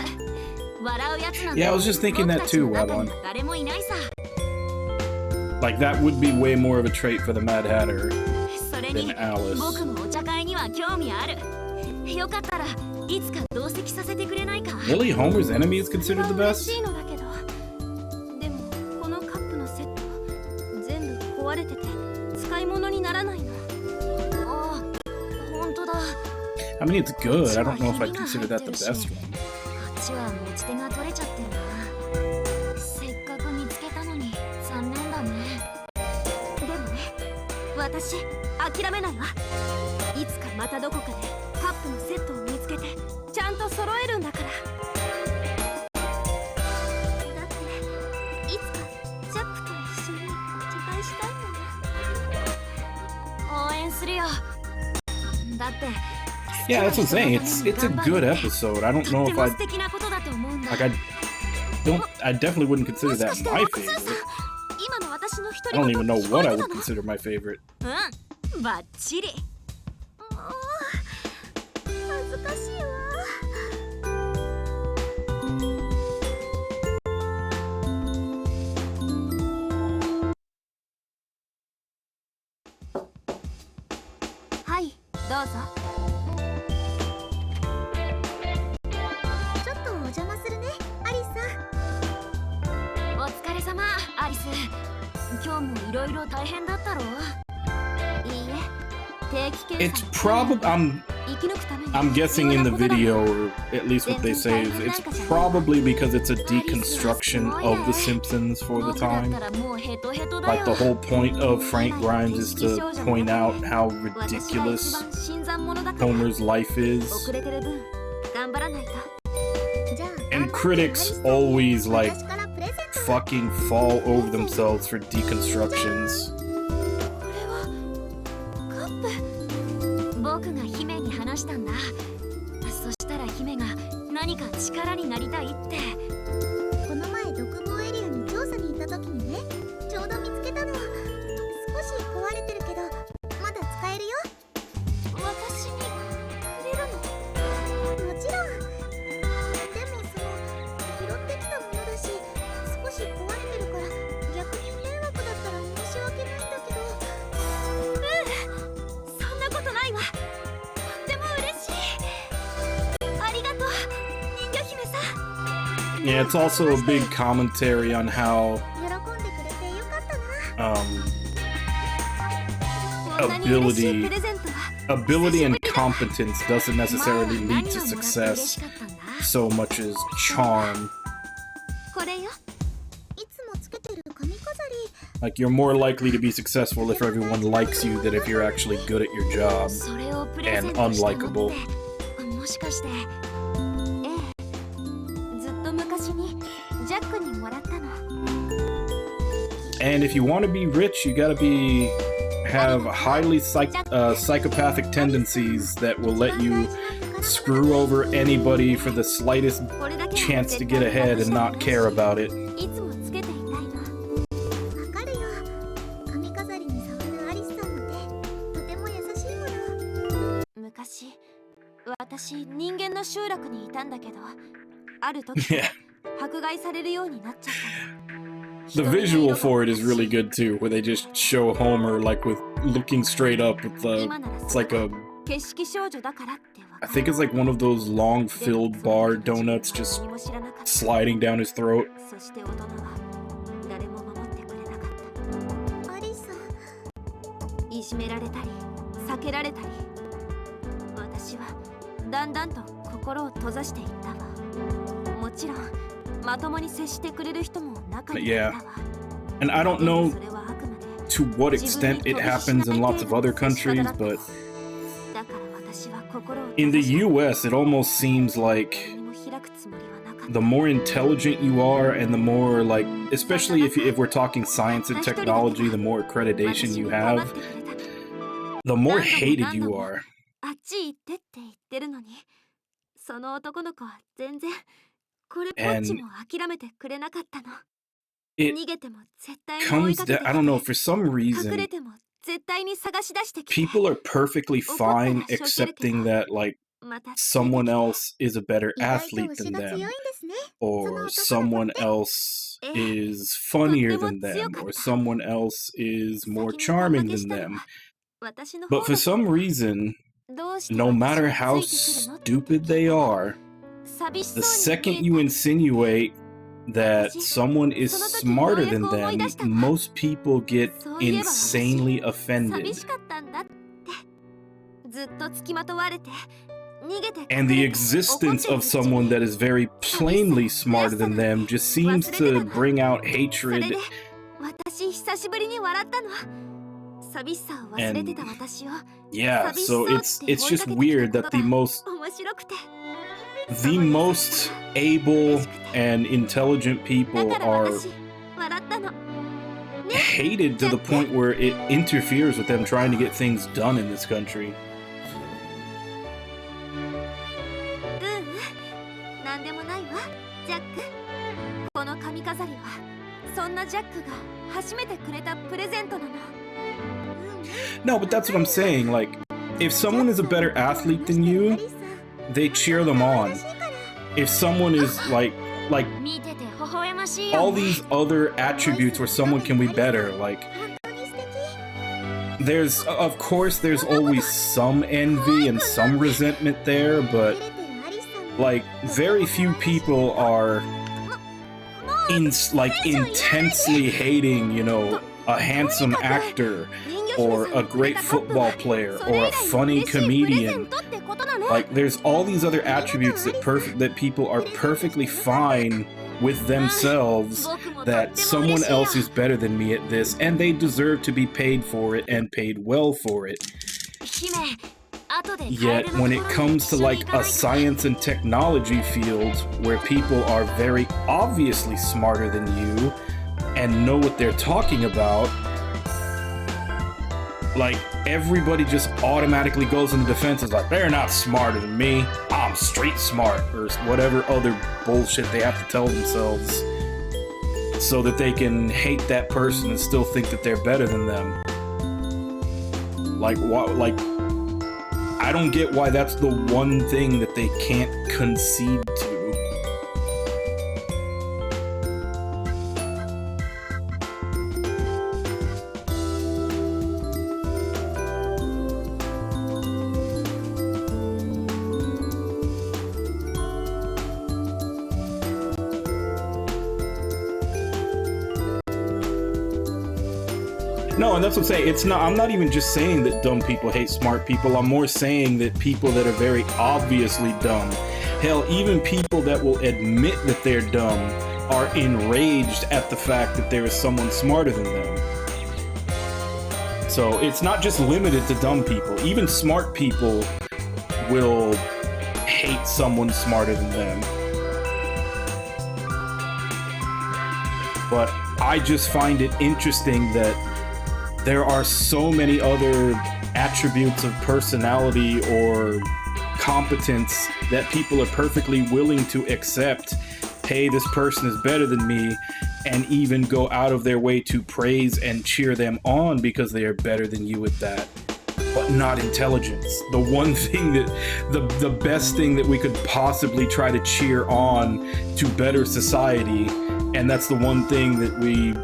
笑うやつなんて Yeah, I was just thinking that too, 僕たちの中に Wadlon. は誰もいないさ。 Like, that would be way more of a trait for the Mad Hatter それに than Alice. 僕もお茶会には興味ある。よかったらいつか同席させてくれないか。 Really? Homer's enemy is considered the 嬉 best? しいのだけど、でもこのカップのセット全部壊れてて使い物にならないの。ああ、本当だ。 I mean, it's good. I don't know if I'd consider that the best one. こっちは持ち手が取れちゃってるな。せっかく見つけたのに残念だね。でもね、私諦めないわ。いつかまたどこかでカップのセットを見つけてちゃんと揃えるんだから。だっていつかジャックと一緒にお茶会したいもん。応援するよ。Yeah, that's what I'm saying. It's a good episode. I don't know if I definitely wouldn't consider that my favorite. I don't even know what I would consider my favorite. うんバッチリ恥ずかしいわ。はいどうぞ。ちょっとお邪魔するね、アリスさん。お疲れ様アリス今日もいろいろ大変だったろういいえ定期検 It's 査 probably 生き抜くために I'm guessing in the 必要なことだ video, or at least what they say, is it's probably because it's a deconstruction of The Simpsons for the 僕だっ time. たらもうヘトヘトだ Like よ the whole point of Frank Grimes is to point out how 私が一 ridiculous 番新参者だから Homer's life is. 遅れてる分頑張らないと。じゃあ And critics always like 私からプレゼント。 fucking fall over themselves for deconstructions. これはカップ。僕が姫に話したんだそしたら姫が何か力になりたいってこの前独房エリアに調査に行った時にね、ちょうど見つけたの。少し壊れてるけどまだ使えるよ。私にくれるの？もちろん。でも拾ってきたものだし、少し壊れてるから逆に迷惑だったら申し訳ないんだけど。そんなことないわ。とっても嬉しい。ありがとう人魚姫さん。 Yeah, it's also a big commentary on how 喜んでくれてよかったな。こんなに嬉しいプ ability レゼントは ability and competence doesn't necessarily まあ lead to 何をもらって嬉 success しかったんだ。 so much as charm. これよ。いつもつけてる髪飾り。 Like, you're more likely to be successful if everyone likes you than if you're actually good at your job. それをプレゼン And トしたの unlikable. ってもしかして。ええずっと昔にジャックにもらったの。 And if you want to be rich, you gotta have highly psychopathic tendencies that will let you screw over anybody for the slightest これだけは chance to get ahead and not care about it. いつもつけていたいの。わかるよ。髪飾りに触るアリスさんの手、とても優しいもの。昔私人間の集落にいたんだけど、ある時 Yeah. 迫害されるようになっちゃったの。 The visual for it is really good too, where they just show Homer like with looking straight up with the. 今なら It's like a. 景色少女だからってわ I かる。 think it's like one of those long filled bar donuts just 何も知らなかった。 sliding down his throat. そして大人は誰も守ってくれなかった。アリスさん。いじめられたり避けられたり、私はだんだんと心を閉ざしていったわ。もちろんまともに接してくれる人も中にいたわ。 And I don't know それはあくまで to what extent it happens in lots of other countries, but だから私は心を in the US, it almost seems like 何も開くつもりはなかった。 the more intelligent you are and the more like, especially if we're talking science and technology, the more accreditation you have, the more hated you are. あっち行ってって言ってるのに、その男の子は全然これっぽっちも諦めてくれなかったの。 It 逃げても絶対に追い comes かけ down, て I don't know, for some 隠 reason, れても絶対に探し出してきて、 people are perfectly fine accepting that like また someone else is a better 意外と athlete 推し than が強い them, んですね。 or someone else is funnier than them, or someone else is more charming than them. 私の方 But for some reason, どうして no 私 matter に how ついてくるのって stupid they are, 寂しそう the に second 見 you え insinuate that someone is smarter than them, most people get insanely 寂 offended. しかったんだってずっと付きまとわれて逃げて And the 隠れて existence 怒 of っているうちに someone that is very plainly smarter than them just seems to bring out それ hatred で私久しぶりに笑ったの。寂しさを忘れてた私を Yeah, so it's just weird that the 面白くて most able and intelligent だ people から are 私笑ったの。 hated to the point where it interferes with them trying to get things done in this country. なんでもないわ、ジャック。この髪飾りはそんなジャックが初めてくれたプレゼントなの。No, but that's what I'm saying. Like, if someone is a better athlete than you, they cheer them on. If someone is like 見てて微笑ましいよ all ね these other attributes where someone can be better, like of course there's always some envy and some resentment there, but like very few people are intensely hating, you know, a handsome actor or a great football player or a funny comedian. Like there's all these other attributes that people are perfectly fine with themselves, that someone else is better than me at this and they deserve to be paid for it and paid well for it. Yet when it comes to like a science and technology field where people are very obviously smarter than you and know what they're talking about, like everybody just automatically goes into defense. Is like, they're not smarter than me, I'm street smart, or whatever other bullshit they have to tell themselves so that they can hate that person and still think that they're better than them. Like what? Like I don't get why that's the one thing that they can't concede to. No, and that's what I'm saying. It's not. I'm not even just saying that dumb people hate smart people. I'm more saying that people that are very obviously dumb, hell, even people that will admit that they're dumb, are enraged at the fact that there is someone smarter than them. So it's not just limited to dumb people. Even smart people will hate someone smarter than them. But I just find it interesting that there are so many other attributes of personality or competence that people are perfectly willing to accept. Hey, this person is better than me, and even go out of their way to praise and cheer them on because they are better than you at that. But not intelligence. The one thing that, the best thing that we could possibly try to cheer on to better society, and that's the one thing that we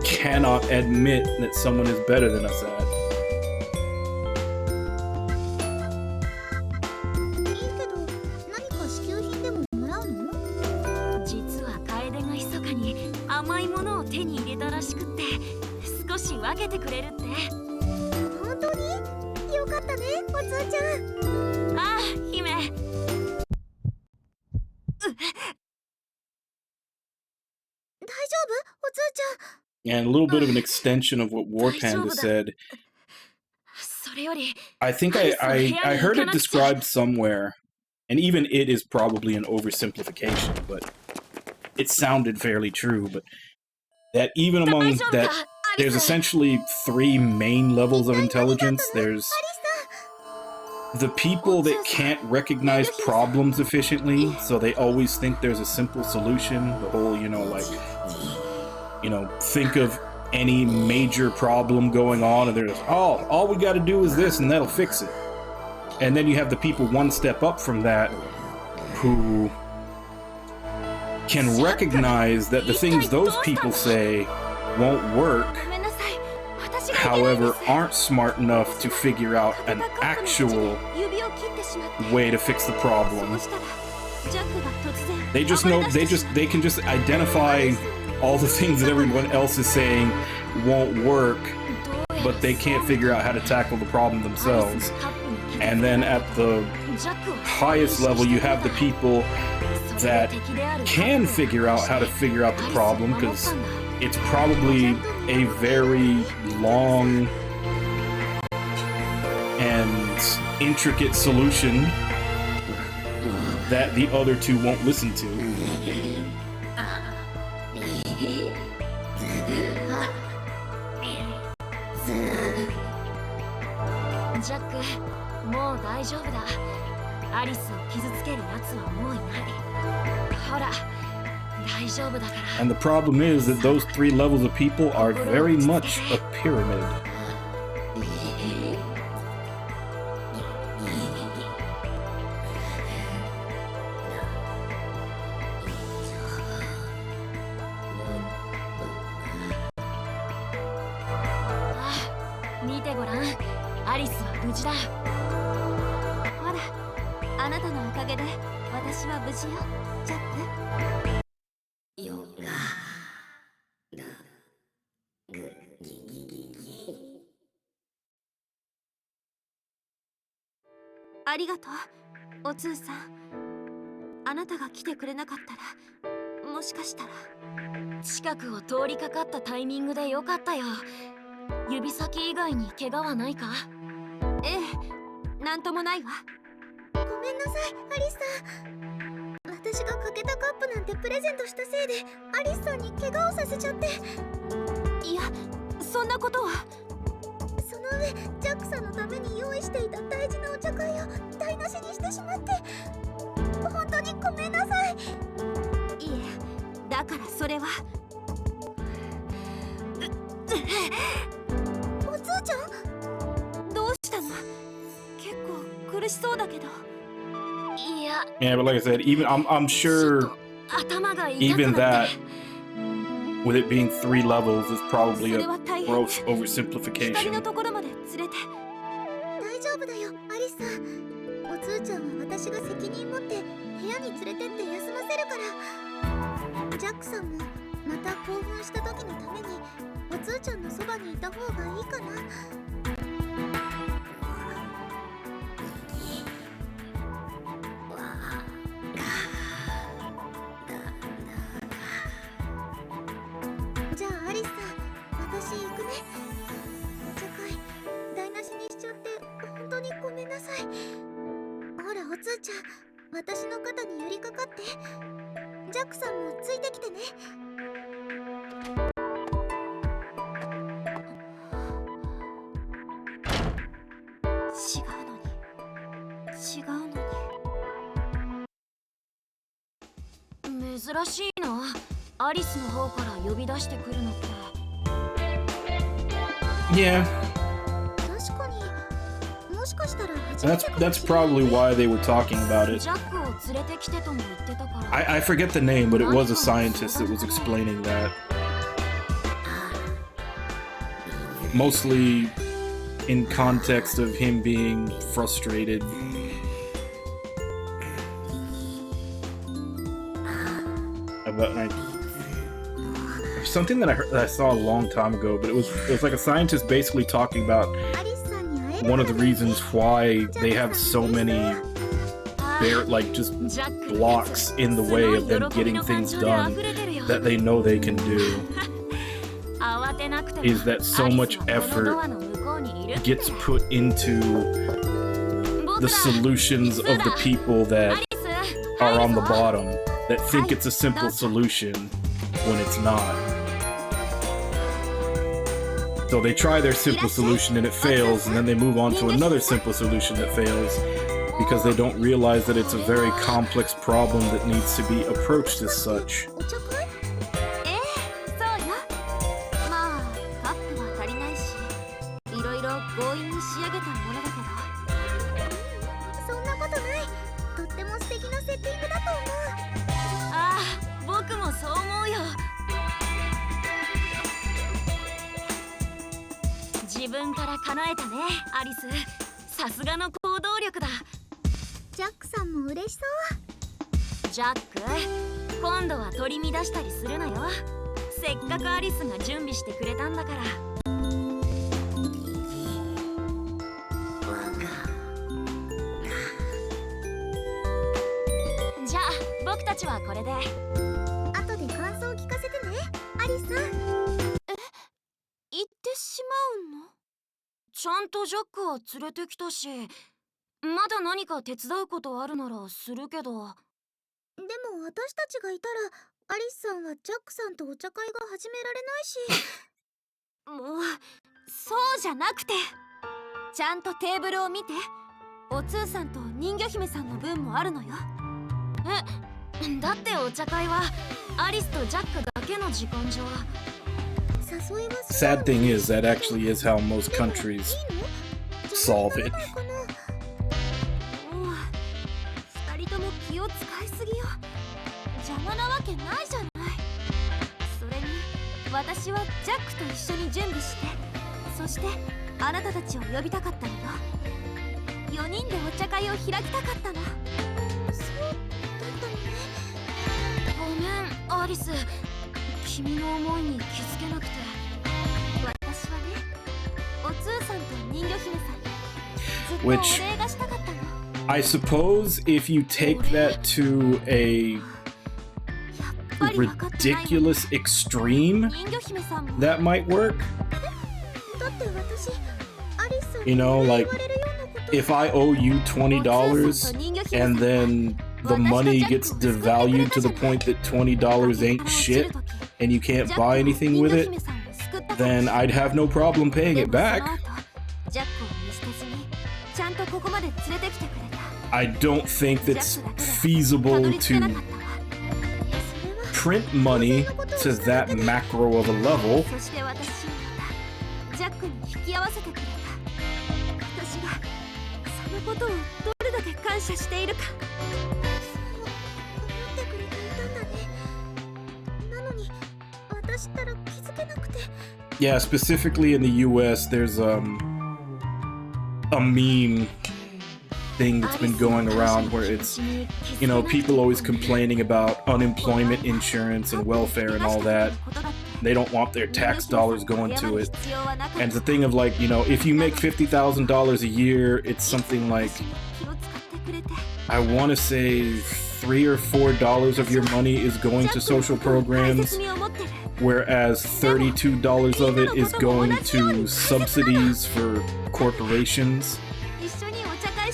cannot admit that someone is better than us at. いいけど、何か支給品でももらうの？実は楓が密かに甘いものを手に入れたらしくって少し分けてくれるって。本当に？よかったね、おつーちゃん。ああ、姫。大丈夫？おつーちゃん。 And a little bit of an extension of what War Panda said. I think I heard it described somewhere, and even it is probably an oversimplification, but it sounded fairly true, but that even among that, there's essentially 3 main levels of intelligence. There's the people that can't recognize problems efficiently, so they always think there's a simple solution. The whole, you know, like, you know, think of any major problem going on and they're just, oh, all we got to do is this and that'll fix it. And then you have the people one step up from that who can recognize that the things those people say won't work, however, aren't smart enough to figure out an actual way to fix the problem. They just know, they can just identify all the things that everyone else is saying won't work, but they can't figure out how to tackle the problem themselves. And then at the highest level, you have the people that can figure out how to figure out the problem, because it's probably a very long and intricate solution that the other two won't listen to. ジャック、もう大丈夫だ。アリスを傷つける奴はもういない。ら大丈夫だから。 And the problem is that those 3 levels of people are very much a pyramid. 見てごらん、アリスは無事だ。ほら、あなたのおかげで私は無事よ、ジャック。ありがとう、お通さん。あなたが来てくれなかったら、もしかしたら。近くを通りかかったタイミングでよかったよ。指先以外に怪我はないか？ええ、なんともないわ。ごめんなさい、アリスさん。私が欠けたカップなんてプレゼントしたせいでアリスさんに怪我をさせちゃって。いや、そんなことは。その上、ジャックさんのために用意していた大事なお茶会を台無しにしてしまって、本当にごめんなさい。いえ、だからそれは。おつーちゃん、どうしたの？結構苦しそうだけど。いや。 Yeah, but like I said, even I'm sure 頭が痛く even なっ that て。 with it being 3 levels is probably そ a れは大変。 gross 光の oversimplification. ところまで連れて。大丈夫だよ、アリスさん。おつーちゃんは私が責任持って部屋に連れてって休ませるから。ジャックさんもまた興奮した時のためにおつーちゃんのそばにいた方がいいかな。じゃあアリスさん、私行くね。お茶会台無しにしちゃって本当にごめんなさい。ほら、おつーちゃん、私の肩に寄りかかって。ジャックさんもついてきてね。違うのに。違うのに。珍しいな。アリスの方から呼び出してくるのって。 Yeah, 確かに、もしかしたら初め that's てかもしれない that's probably why they were talking about it. ジャックを連れてきてとも言ってたから。 I forget the name, but it was a scientist that was explaining that. Mostly in context of him being frustrated. About something that I saw a long time ago, but it was like a scientist basically talking about アリスさんに会える one of the のがね reasons why they have so many like just ジャック blocks in the way of them getting things done that they know they can do 慌てなくても is that so much アリスはこのドア effort の向こうにいるって。 gets put into 僕 the ら solutions of the people ア that リス are 入 on る the ぞ。 bottom that think it's a simple Hi. solution when it's not. So they try their simple solution and it fails, and then they move on to another simple solution that fails because they don't realize that it's a very complex problem that needs to be approached as such. お茶会？ええ、そうよ。まあ、カップは足りないし、いろいろ強引に仕上げたものだけど。そんなことない。とっても素敵なセッティングだと思う。ああ、僕もそう思うよ。自分から叶えたね、アリス。さすがの行動力だ。ジャックさんも嬉しそう。ジャック、今度は取り乱したりするなよ。せっかくアリスが準備してくれたんだから。じゃあ僕たちはこれで。後で感想を聞かせてね、アリスさん。行ってしまうの？ちゃんとジャックは連れてきたし、まだ何か手伝うことあるならするけど。でも私たちがいたら、アリスさんはジャックさんとお茶会が始められないし。もう、そうじゃなくて。ちゃんとテーブルを見て。おつーさんと人魚姫さんの分もあるのよ。え、だってお茶会はアリスとジャックだけの時間じゃ。 Sad thing is, that actually is how most countries solve it. もう二人とも気を使いすぎよ。邪魔なわけないじゃない。それに私はジャックと一緒に準備して、そしてあなたたちを呼びたかったのよ。4人でお茶会を開きたかったの。そうだったのね。ごめんアリス、君の思いに気づけなくて。私はね、お通さんと人魚姫さんにずっとお礼がしたかったの。 I suppose if you take that to a ridiculous extreme, 人魚姫さんも that might work. だって私アリスさん You に know, 言 like われるようなこと if I owe you $20 and then the money gets devalued to the point that $20 ain't shit and you can't buy anything with it, then I'd have no problem paying it back. ジャックを見捨てずにちゃんとここまで連れてきてくれた。 I don't think that's feasible to print money to that macro of a level. そして私をまたジャックに引き合わせてくれた。私がそのことをどれだけ感謝しているか。そう思ってくれていたんだね。なのに私ったら気づけなくて。 Yeah, specifically in the US, there's a meme thing that's been going around where it's, you know, people always complaining about unemployment insurance and welfare and all that. They don't want their tax dollars going to it. And it's a thing of like, you know, if you make $50,000 a year, it's something like, I want to say $3 or $4 of your money is going to social programs, whereas $32 of it is going to subsidies for corporations.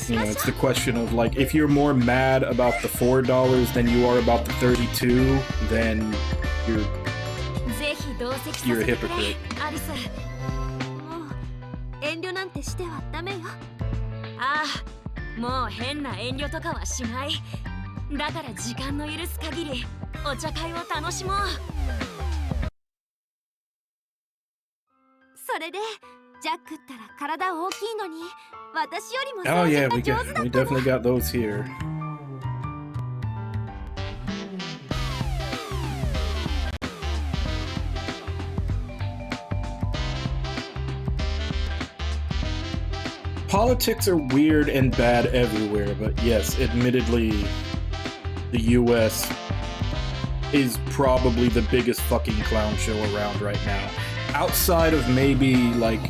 You know, it's the question of like, if you're more mad about the $4 than you are about the 32, then you're a hypocrite. アリス、もう遠慮なんてしてはダメよ。ああ、もう変な遠慮とかはしない。だから時間の許す限りお茶会を楽しもう。それでジャックったら体大きいのに私よりも Oh 掃 yeah, 除が上手だ we ったの。 definitely got those here. Politics are weird and bad everywhere, but yes, admittedly, the US is probably the biggest fucking clown show around right now. Outside of maybe like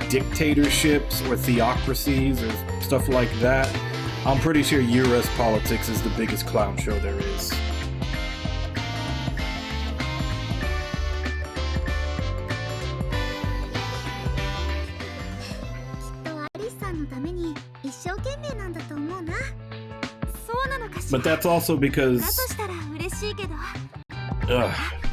dictatorships or theocracies or stuff like that, I'm pretty sure US politics is the biggest clown show there is. アリスさんのために一生懸命なんだと思うな。そうなのかしら。 But that's also だと because したら嬉しいけど。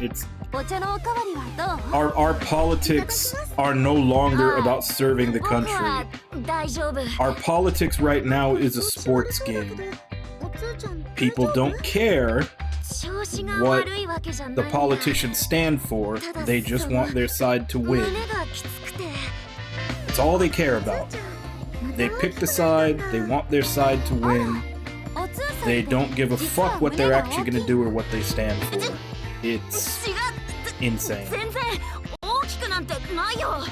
it's お茶のおかわりはどう？ our politics are no longer about serving the 僕 country. は大丈夫。 Our politics right now is a sports game. おつーちゃん People don't care 調子が what 悪いわけじゃない the んだ。 politicians stand for. They just want their side to 胸 win. がきつくて。 It's all they care about. They picked a side, they want their side to win. おつーさん They って don't give a 実は fuck what 胸 they're が actually 大き gonna い do or what they stand for. It's 違う。 insane. 全然大きくなんてないよ。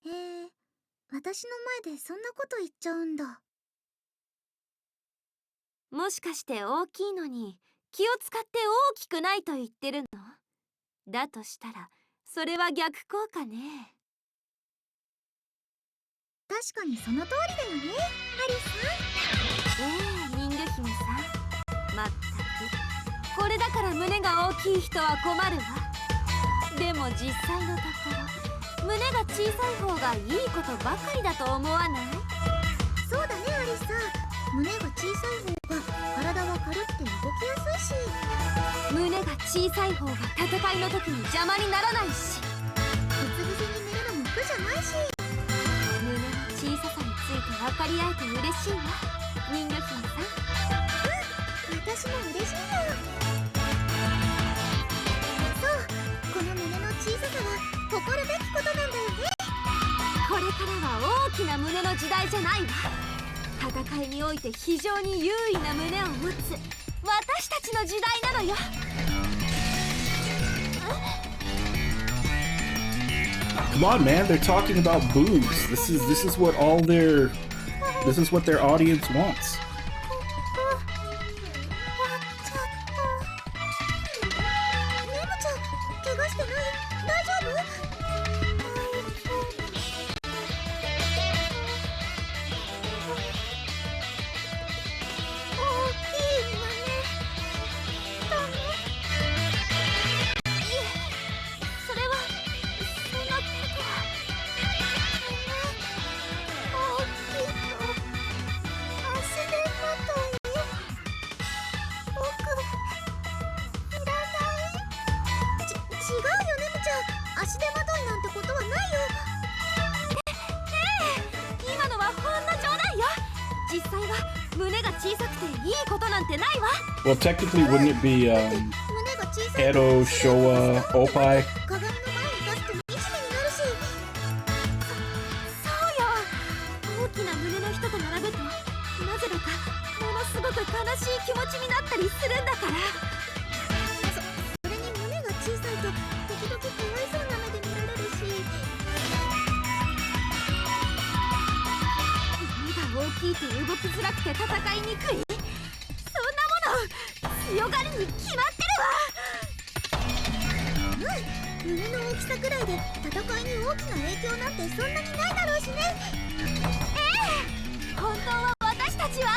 へえ、私の前でそんなこと言っちゃうんだ。もしかして大きいのに気を使って大きくないと言ってるの？だとしたらそれは逆効果ね。確かにその通りだよね、アリスさん。人魚姫さん、まったくこれだから胸が大きい人は困るわ。でも実際のところ胸が小さい方がいいことばかりだと思わない？そうだね、アリスさん。胸が小さい方が体は軽くて動きやすいし。胸が小さい方が戦いの時に邪魔にならないし、うつ伏せに寝るのも苦じゃないし。胸の小ささについて分かり合えて嬉しいわ。人魚姫さん。私も嬉しいよ。そうこの胸の小ささは誇るべきことなんだよね。これからは大きな胸の時代じゃないわ。戦いにおいて非常に優位な胸を持つ私たちの時代なのよ。Come on, man! They're talking about boobs. This is what their audience wants. ネムちゃん怪我してない？大丈夫？大きい胸だね。いえ、それはそんなことは。大きいと足手まとい。僕いらない。違うよネムちゃん、足手まといなんてことはないよ。今のはほんの冗談よ。実際は胸が小さくていいことなんてないわ。 Well, technically, wouldn't it be 胸が小さい Edo, Showa, Oppai? 鏡の前に出すと惨めになるし。そうよ。大きな胸の人と並ぶとなぜだかものすごく悲しい気持ちになったりするんだから。それに胸が小さいと時々かわいそうな目で見られるし。胸が大きいと動きづらくて戦いにくい。そんなもの強がるに決まってるわ。胸の大きさくらいで戦いに大きな影響なんてそんなにないだろうしね。本当は私たちは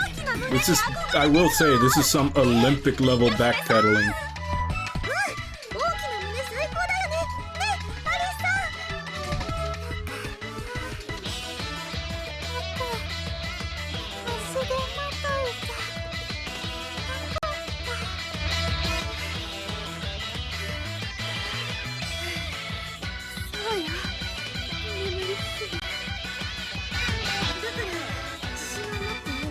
大きな胸に This is, I will say, this is some Olympic level backpedaling. 大きな胸最高だよね。ね、アリスさん。足手まといじゃ。そうよ。眠りすぎ。だから自信を持ってよ。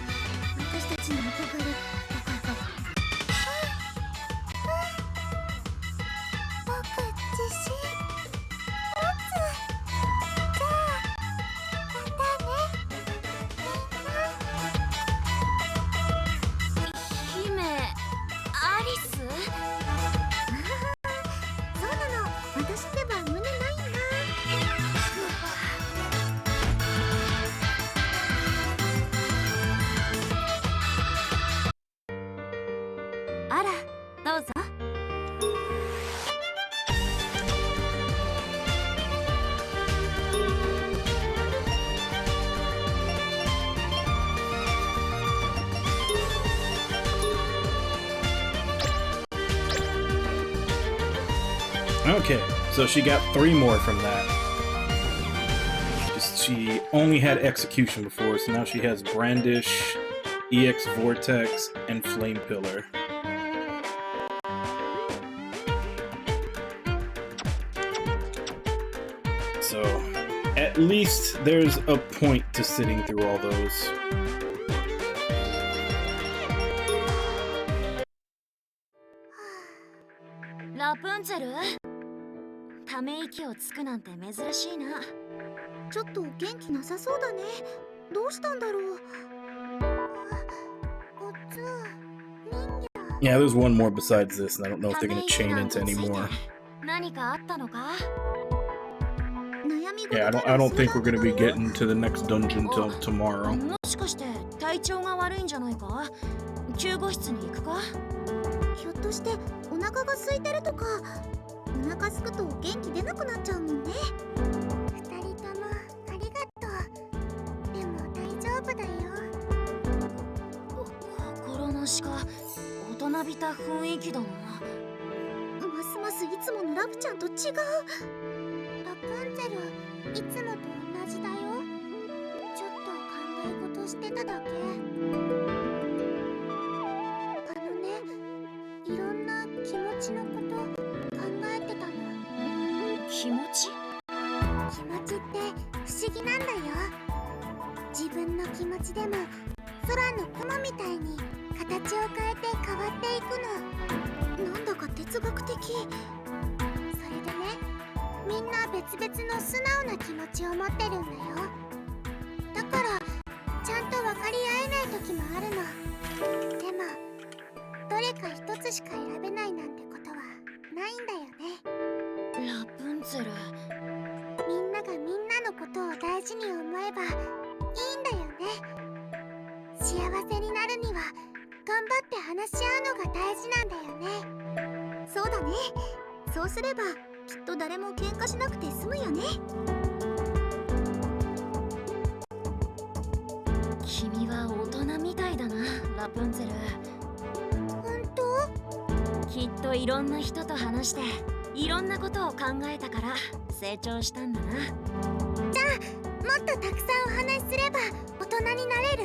私たちに憧れる。僕自信持つ。じゃあまたね。姫、アリス？そうなの。私ってば胸ないんだ。あら、どうぞ。Okay, so she got 3 more from that. She only had execution before, so now she has brandish, EX vortex, and flame pillar. So, at least there's a point to sitting through all those. ラプンツェル？ため息をつくなんて珍しいな。ちょっと元気なさそうだね。どうしたんだろう。おつ人魚。 Yeah, there's one more besides this, and I don't know if they're gonna chain into any more. 何かあったのか？悩み事 Yeah, I don't think we're gonna be getting to the next dungeon till tomorrow. もしかして体調が悪いんじゃないか？救護室に行くか？ひょっとしてお腹が空いてるとか。お腹すくと元気出なくなっちゃうもんね。二人ともありがとう。でも大丈夫だよ。心なしか大人びた雰囲気だな。ますますいつものラブちゃんと違う。ラプンツェル、いつもと同じだよ。ちょっと考え事してただけ。いろんな気持ちのこと考えてたの。気持ち？気持ちって不思議なんだよ。自分の気持ちでも空の雲みたいに形を変えて変わっていくの。なんだか哲学的。それでね、みんな別々の素直な気持ちを持ってるんだよ。だからちゃんと分かり合えない時もあるの。でもどれか一つしか選べないなんてことはないんだよね。ラプンツェル。みんながみんなのことを大事に思えばいいんだよね。幸せになるには頑張って話し合うのが大事なんだよね。そうだね。そうすればきっと誰も喧嘩しなくて済むよね。君は大人みたいだな、ラプンツェル。本当？きっといろんな人と話していろんなことを考えたから成長したんだな。じゃあもっとたくさんお話しすれば大人になれる？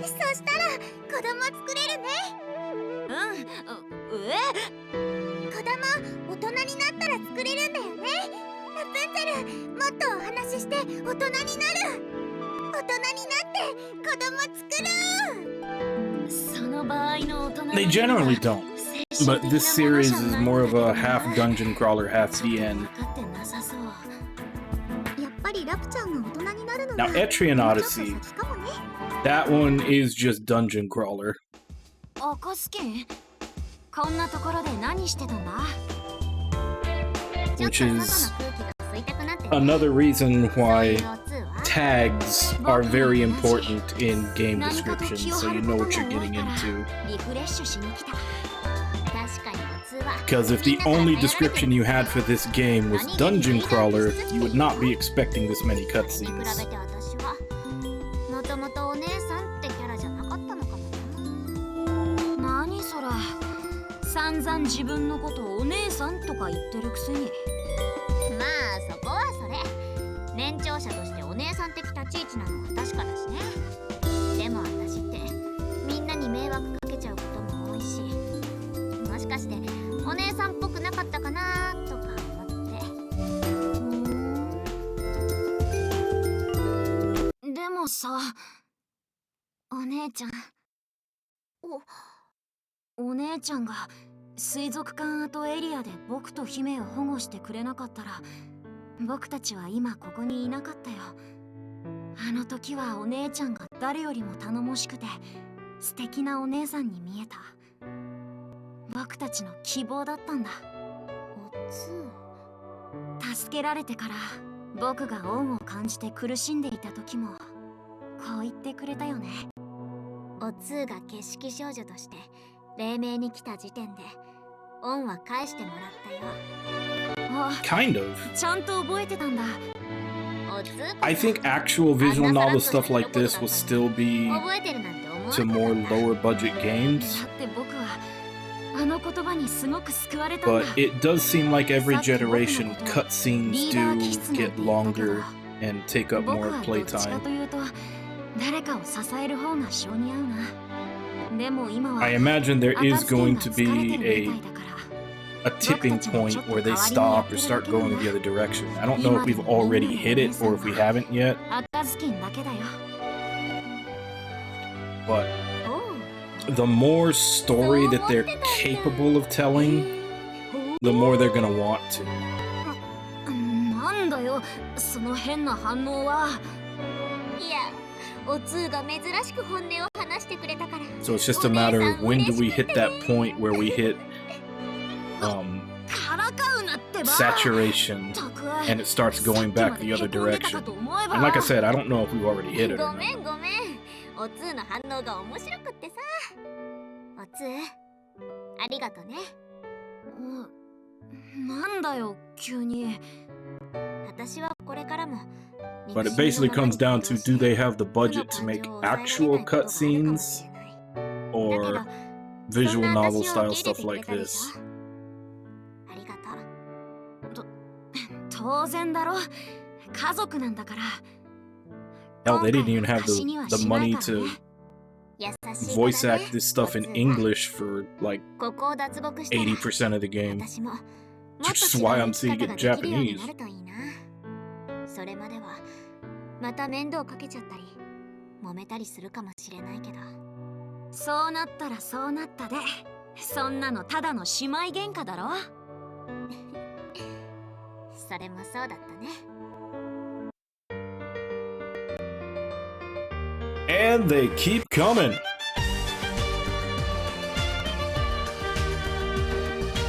そしたら子供作れるね。子供大人になったら作れるんだよね。ラプンツェル、もっとお話しして大人になる。大人になって子供作る。その場合の大人の They generally don't. But this series is more of a half dungeon crawler, half DN. 分かってなさそう。やっぱりラプちゃんが大人になるの Now, は Etrian もう Odyssey, ちょっと先かもね。 that one is just dungeon crawler. アカスキン、こんなところで何してたんだ？ Which ちょっと is 外の空気が吸いたくなってね。 another reason そう why いうおつは tags are very important in game descriptions, so you know what you're getting into. リフレッシュしに来た。確かにおつは Because if the only description you had for this game was dungeon crawler, you would not be expecting this many それに比べ cutscenes. て私はもともとお姉さんってキャラじゃなかったのかもな。何そら、散々自分のことをお姉さんとか言ってるくせに。まあそこはそれ、年長者としてお姉さん的立ち位置なのは確かだしね。でも私ってみんなに迷惑かけちゃうことも多いし、もしかしてお姉さんっぽくなかったかなとか思って。でもさ、お姉ちゃん、お姉ちゃんが水族館跡エリアで僕と姫を保護してくれなかったら、僕たちは今ここにいなかったよ。あの時はお姉ちゃんが誰よりも頼もしくて素敵なお姉さんに見えた。僕たちの希望だったんだ。おつ助けられてから僕が恩を感じて苦しんでいた時もこう言ってくれたよね。おつーが景色少女として黎明に来た時点で恩は返してもらったよ。あ、 Kind of. ちゃんと覚えてたんだ。おつーこそ I think actual visual novel stuff like this will still be 覚えてるなんて思わな to かった more んだ。 lower budget games, だって僕はあの言葉にすごく救われたんだ。 but it does seem like every generation cutscenes do get longer and take up 僕 more はどっちか playtime. というと誰かを支える方が性に合うな。でも今は I imagine there is going to 赤ずきんが疲れて be るみたいだから。 a tipping point where they stop or start going the other direction. I don't know if we've already hit it or if we haven't yet, 赤ずきんだけだよ。 お but う the more story that they're capable of telling, the more they're gonna want to. なんだよその変な反応は。いや、おつーが珍しく本音を話してくれたから。 So it's just a matter of when do we hit that point where we hit からかうなってば。 saturation たく and it starts going back the other direction. And like I said, I don't know if we've already hit it ご or め not. んごめん。おつーの反応が面白くってさ。おつー、ありがとね。なんだよ急に。私はこれからも。 But it basically comes down to do they have the budget to make actual cutscenes or visual novel style stuff like this? ありがとう。当然だろ、家族なんだから。 Hell, they didn't even have the money to 優しい voice からね act this stuff in おつーは English for like ここを脱獄したら 80% of the game. 私ももっ Which と is 違 why う I'm 生き seeing 方 it ができるように Japanese. なるといいな。それまではまた面倒かけちゃったり揉めたりするかもしれないけど。そうなったらそうなったで、そんなのただの姉妹喧嘩だろ。それもそうだったね。And they keep coming.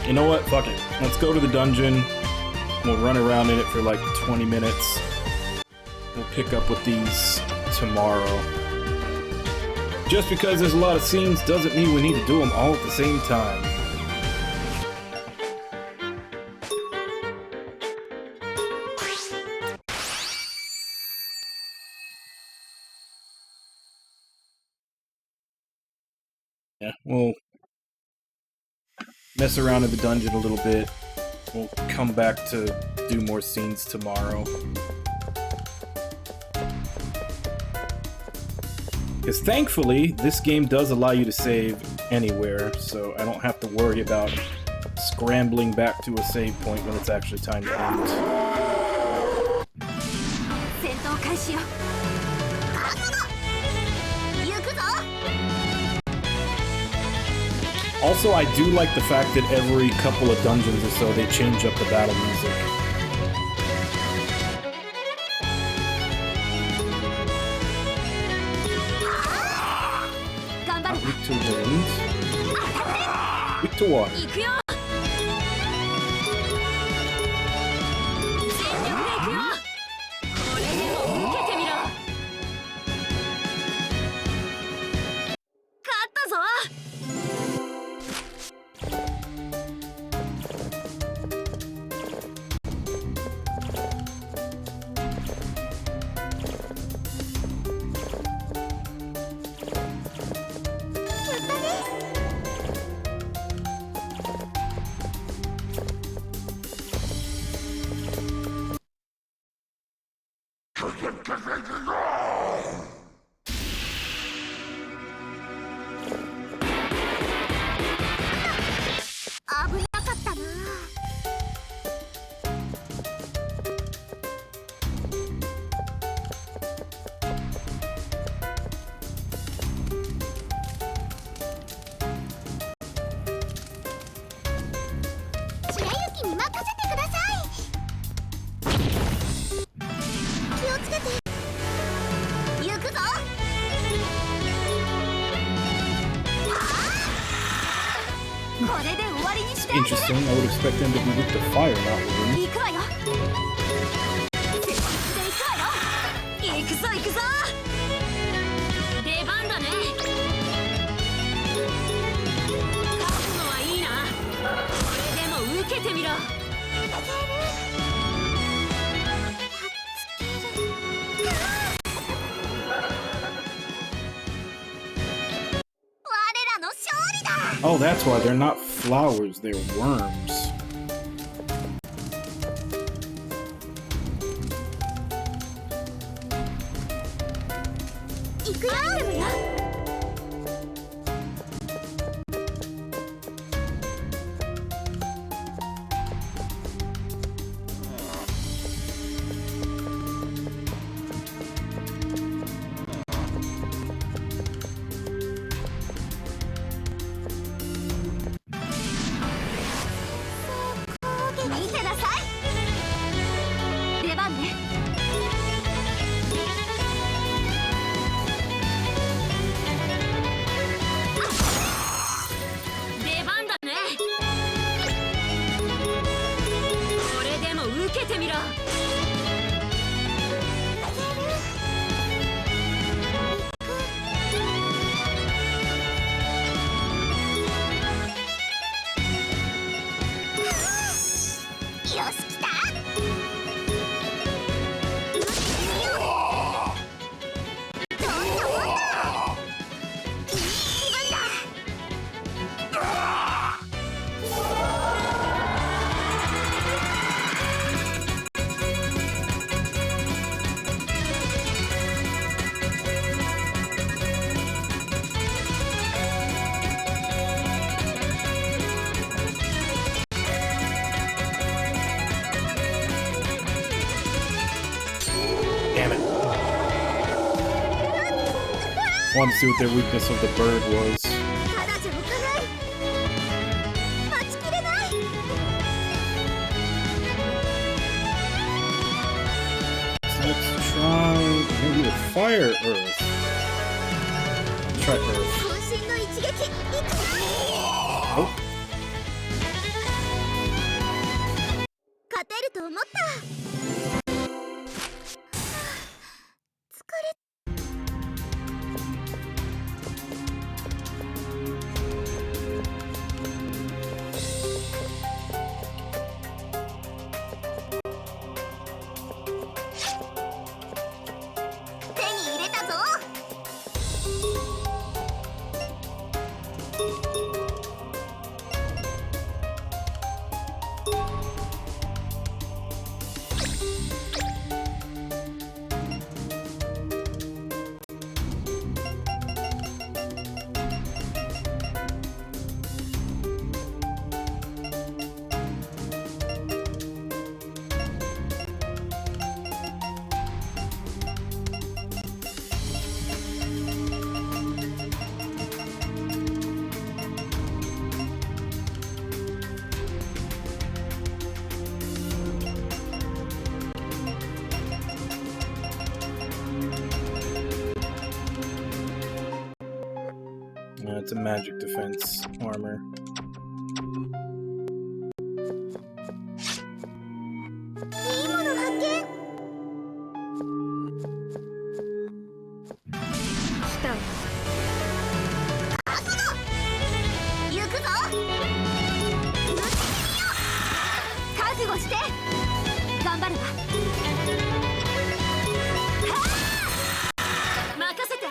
You know what? Fuck it. Let's go to the dungeon. We'll run around in it for like 20 minutes. We'll pick up with these tomorrow. Just because there's a lot of scenes doesn't mean we need to do them all at the same time. Yeah, we'll mess around in the dungeon a little bit. We'll come back to do more scenes tomorrow. Because thankfully, this game does allow you to save anywhere, so I don't have to worry about scrambling back to a save point when it's actually time to end. 戦闘開始よ。行くぞ。 Also, I do like the fact that every couple of dungeons or so, they change up the battle music. Not weak to wind. Weak to water. 行くよ。全力で行くよ。これでも受けてみろ。勝ったぞ。 危なかったな。白雪に任せてください。気をつけて。行くぞ。 これで終わりにしてあげる。 Interesting. I would expect them to be with the fire, not with wind. 行くわよ。全力で行くわよ。行くぞ行くぞ。出番だね。勝つのはいいな。これでも受けてみろ。 Oh, that's why they're not flowers, they're worms. Wanted to see what their weakness of the bird was. ただじゃおかない。待ちきれない。 So let's try maybe the fire earth. Try earth. 渾身の一撃。いくぞ。 Oh, 勝てると思った。疲れ。 手に入れたぞ。 it's a magic defense armor. いいもの発見。 来たわ。行くぞ。覚悟して。頑張るわ。任せて。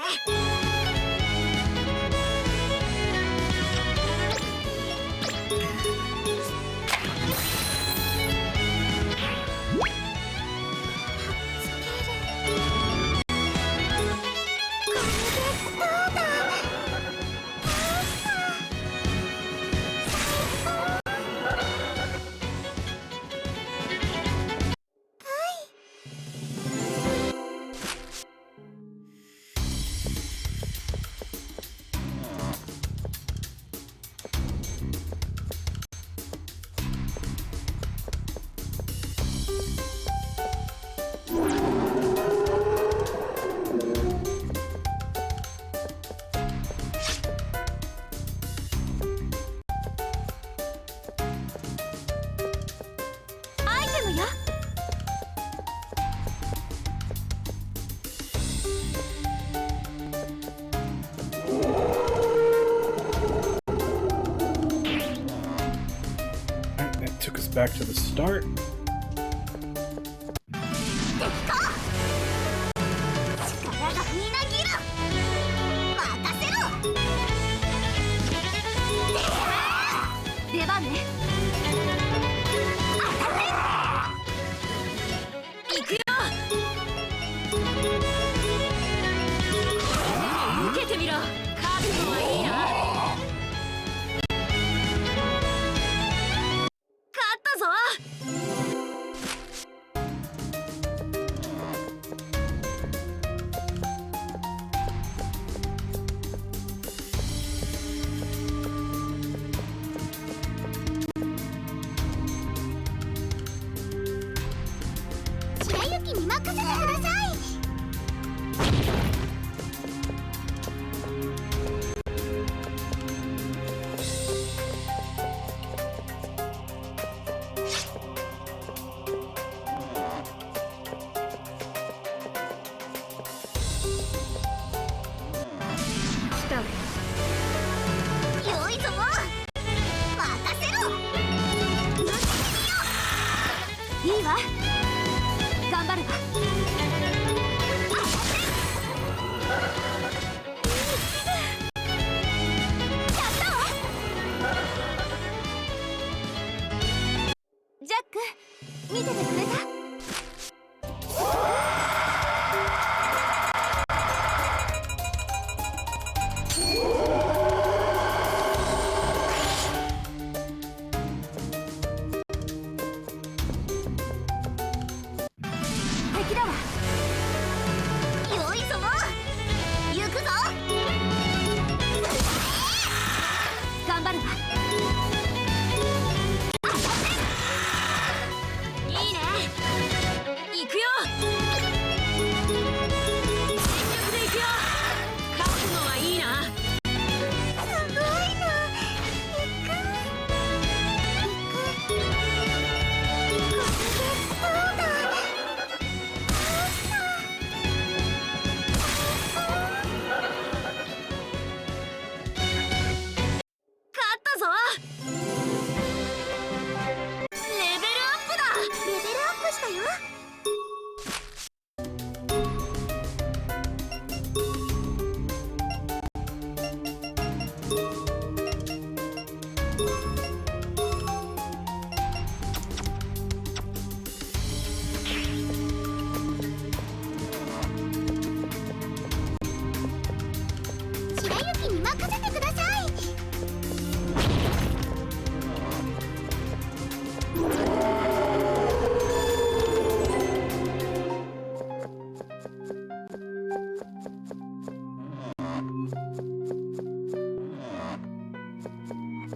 That took us back to the start. 力がみなぎる。任せろ。出番ね。行くよ。受けてみろ。覚悟はいいな。勝ったぞ。 白雪に任せてください。 来たわ。良いぞ。任せろ。いいわ。頑張るわ。やったわ。ジャック、見ててくれた？ う白雪に任せてください。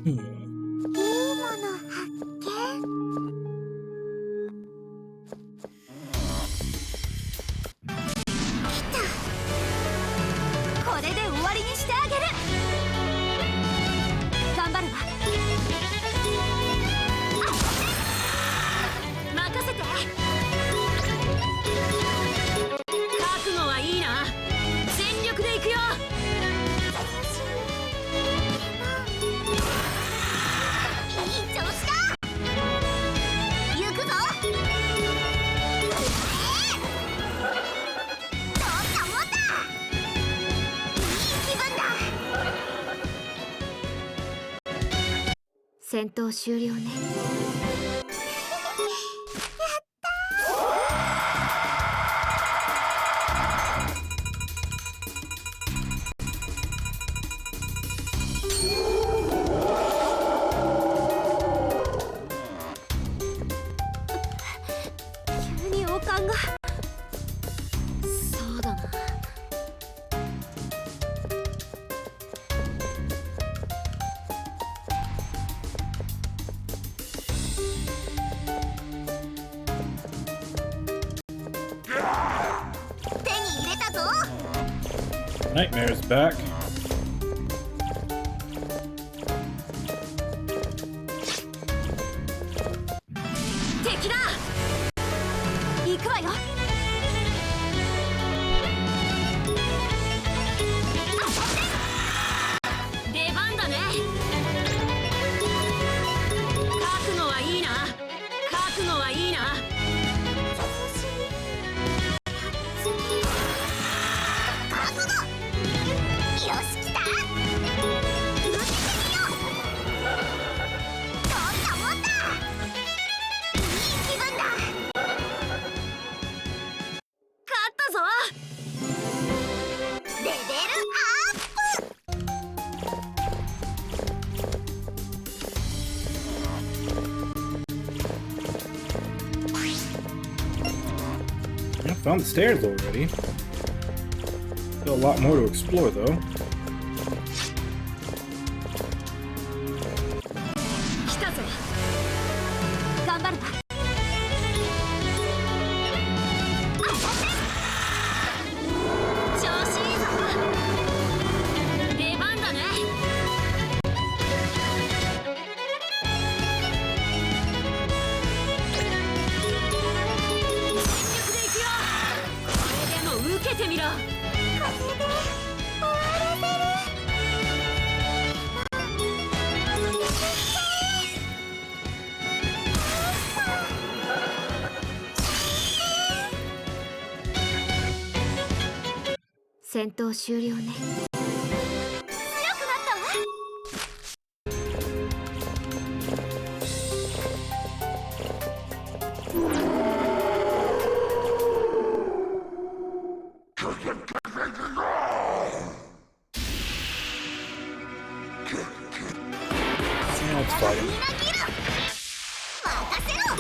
いいもの発見。これで終わりにしてあげる。頑張るわ。任せて。覚悟はいいな。全力でいくよ。いい調子だ。行くぞ。どんなもんだ。いい気分だ。戦闘終了ね。急に王冠が。そうだな。手に入れたぞ。 Nightmare's back. 敵だ。行くわよ。出番だね。覚悟はいいな。覚悟はいいな。覚悟。よし来た。受けてみよう。どんなもんだ。いい気分だ。勝ったぞ。レベルアップ。 I found the stairs already. Still a lot more to explore, though. 来たぜ。頑張るわ。調子いいぞ。出番だね。全力でいくよ。これでも受けてみろ。風で終わらせる。戦闘終了ね。強くなったわ。Yeah, it's fighting. みなぎる。任せろ。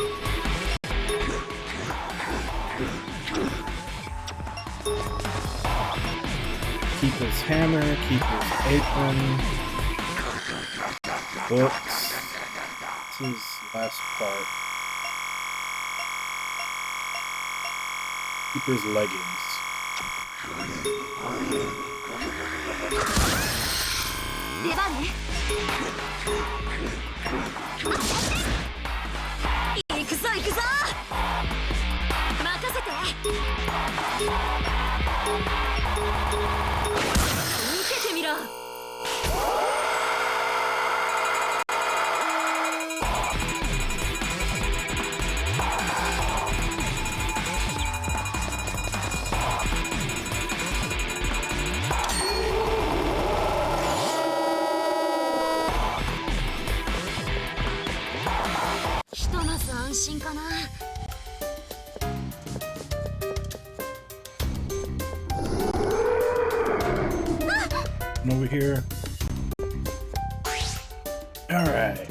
Keeper's hammer, Keeper's apron, books. This is last part. Keeper's leggings. 出番ね。行くぞ行くぞ。任せて。受けてみろ。Nothing over here. Alright.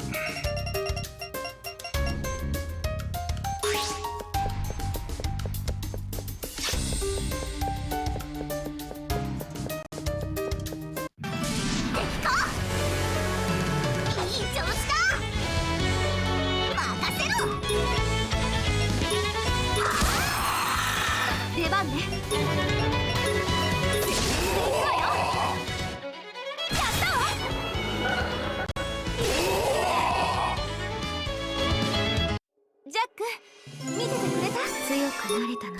強くなれたのね。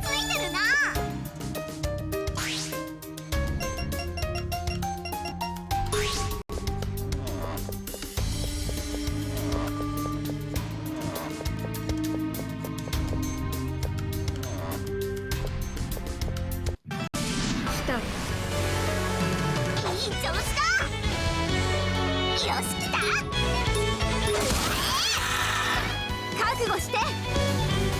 ついてるな。来たわ。いい調子だ。よし、来た。覚悟して。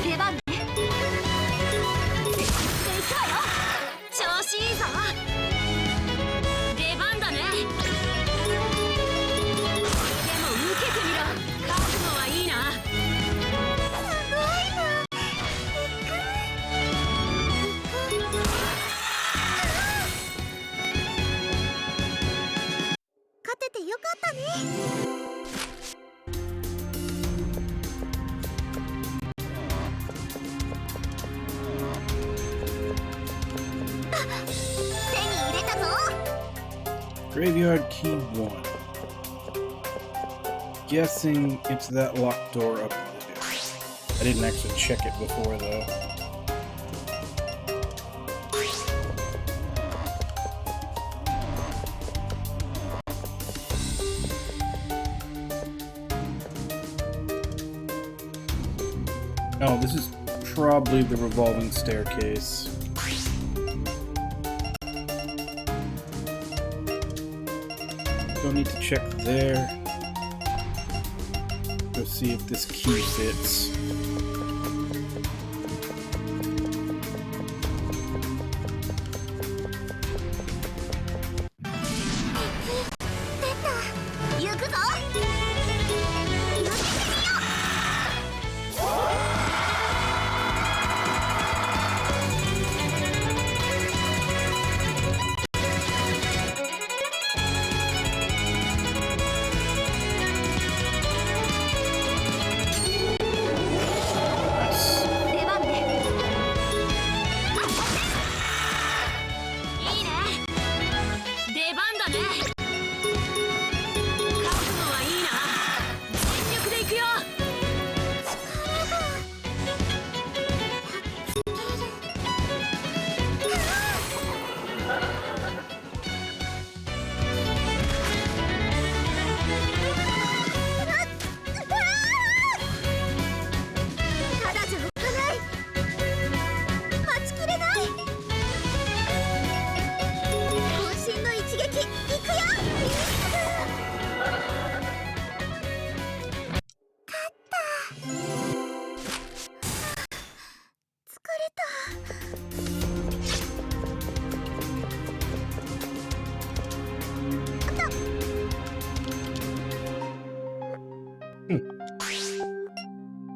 出番ね。絶対行くわよ。調子いいぞ。出番だね。でも受けてみろ。覚悟はいいな。勝ててよかったね。手に入れたぞ。 Graveyard key 1. Guessing it's that locked door up there. I didn't actually check it before though. Oh, this is probably the revolving staircase. Don't need to check there. Go see if this key fits.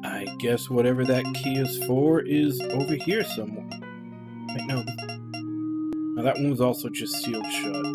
I guess whatever that key is for is over here somewhere. Wait, no. No, that one was also just sealed shut.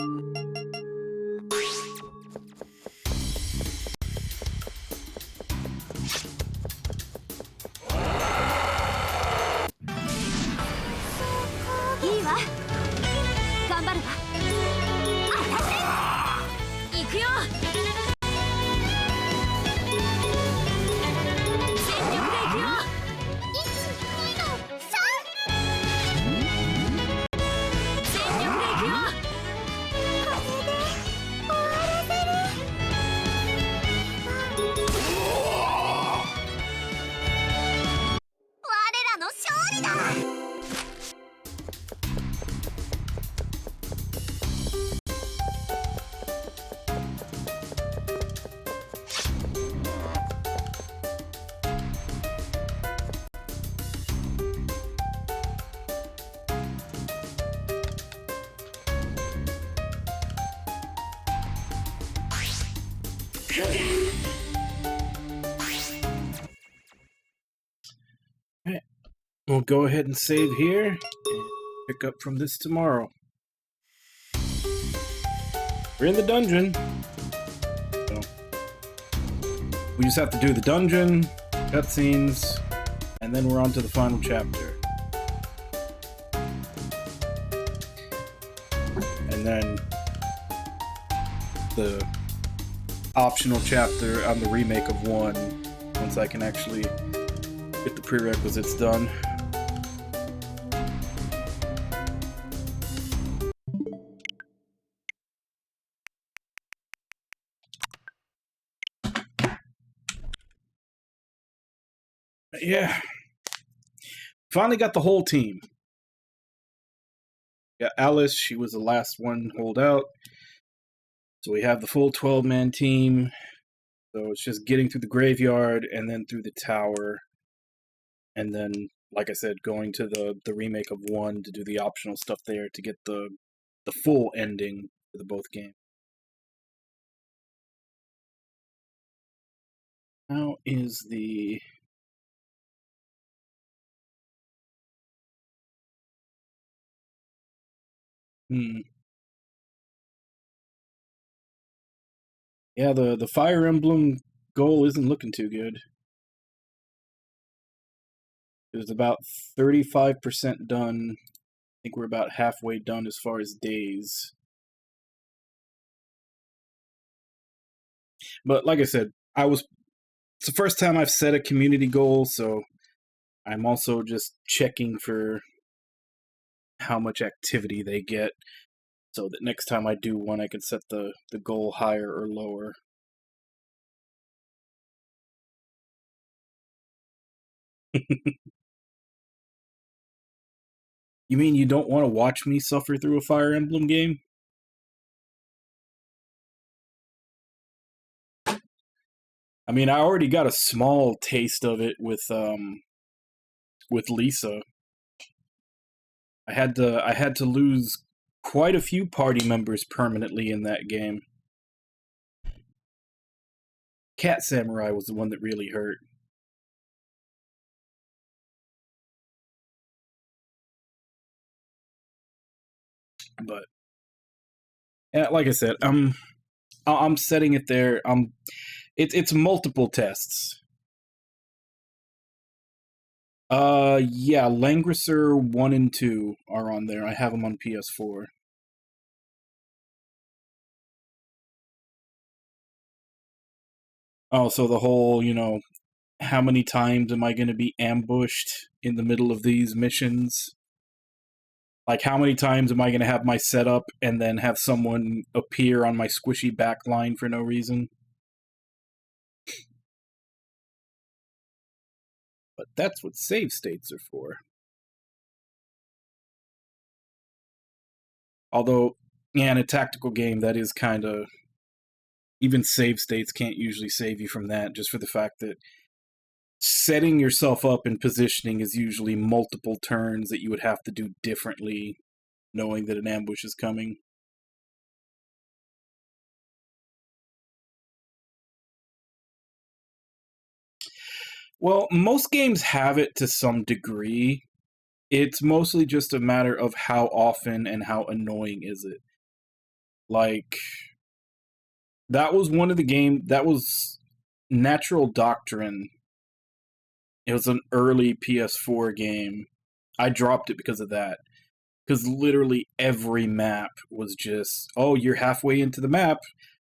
Alright, we'll go ahead and save here and pick up from this tomorrow. We're in the dungeon. So we just have to do the dungeon, cutscenes, and then we're on to the final chapter. And then the optional chapter on the remake of 1 once I can actually get the prerequisites done. But yeah. Finally got the whole team. Got Alice, she was the last one hold out. So we have the full 12-man team. So it's just getting through the graveyard and then through the tower. And then, like I said, going to the remake of 1 to do the optional stuff there to get the full ending for the both games. How is the... Yeah, the Fire Emblem goal isn't looking too good. It was about 35% done. I think we're about halfway done as far as days. But like I said, it's the first time I've set a community goal, so I'm also just checking for how much activity they get, so that next time I do one, I can set the goal higher or lower. You mean you don't want to watch me suffer through a Fire Emblem game? I mean, I already got a small taste of it with Lisa. I had to lose quite a few party members permanently in that game. Cat Samurai was the one that really hurt. But yeah, like I said, I'm setting it there. It's multiple tests. Yeah, Langrisser 1 and 2 are on there. I have them on PS4. Oh, so the whole, how many times am I going to be ambushed in the middle of these missions? Like, how many times am I going to have my setup and then have someone appear on my squishy back line for no reason? But that's what save states are for. Although, yeah, in a tactical game, that is kind of... Even save states can't usually save you from that, just for the fact that setting yourself up and positioning is usually multiple turns that you would have to do differently, knowing that an ambush is coming. Well, most games have it to some degree. It's mostly just a matter of how often and how annoying is it. Like, that was one of the games, that was Natural Doctrine. It was an early PS4 game. I dropped it because of that. Because literally every map was just, oh, you're halfway into the map,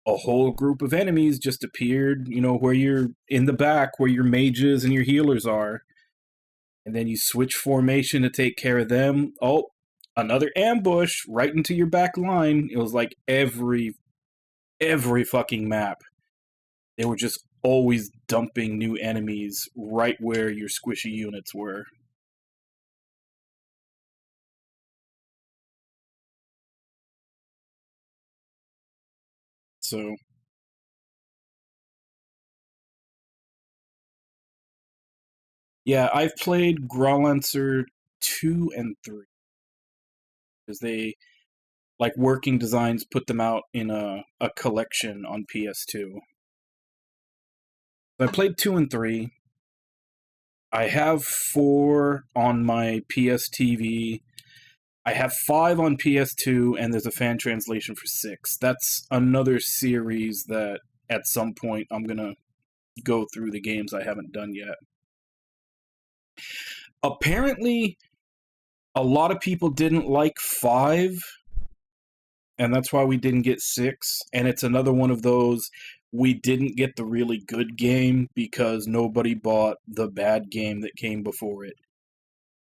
a whole group of enemies just appeared, where you're in the back, where your mages and your healers are. And then you switch formation to take care of them. Oh, another ambush right into your back line. It was like every fucking map. They were just always dumping new enemies right where your squishy units were. So, yeah, I've played Growlancer 2 and 3. Because they, like, Working Designs put them out in a collection on PS2. I played 2 and 3. I have 4 on my PS TV. I have 5 on PS2, and there's a fan translation for 6. That's another series that at some point I'm gonna go through the games I haven't done yet. Apparently, a lot of people didn't like 5, and that's why we didn't get 6. And it's another one of those, we didn't get the really good game because nobody bought the bad game that came before it.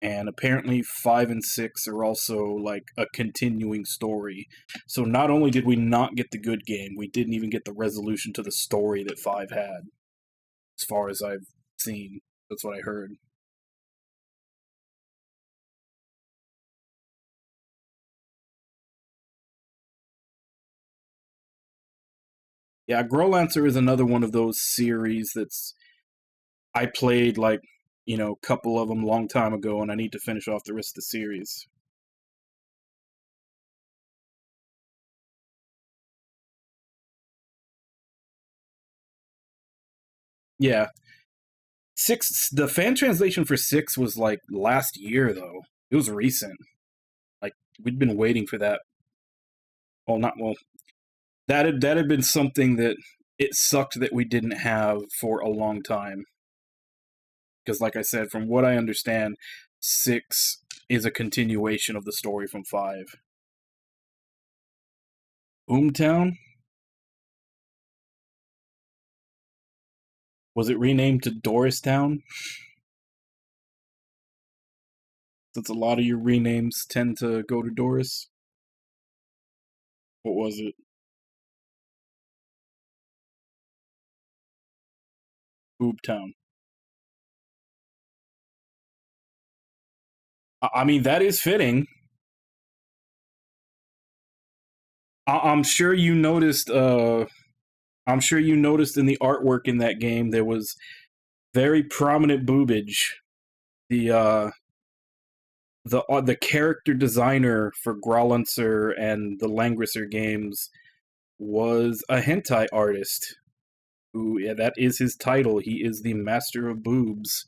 And apparently 5 and 6 are also like a continuing story. So not only did we not get the good game, we didn't even get the resolution to the story that 5 had. As far as I've seen. That's what I heard. Yeah, Growlancer is another one of those series that's... I played like, a couple of them a long time ago, and I need to finish off the rest of the series. Yeah. 6, the fan translation for 6 was like last year, though. It was recent. Like, we'd been waiting for that. That had been something that it sucked that we didn't have for a long time. Because, like I said, from what I understand, 6 is a continuation of the story from 5. Boomtown? Was it renamed to Doristown? Since a lot of your renames tend to go to Doris. What was it? Boobtown. I mean, that is fitting. I'm sure you noticed. I'm sure you noticed in the artwork in that game there was very prominent boobage. The character designer for Growlancer and the Langrisser games was a hentai artist. Who, yeah, that is his title. He is the master of boobs.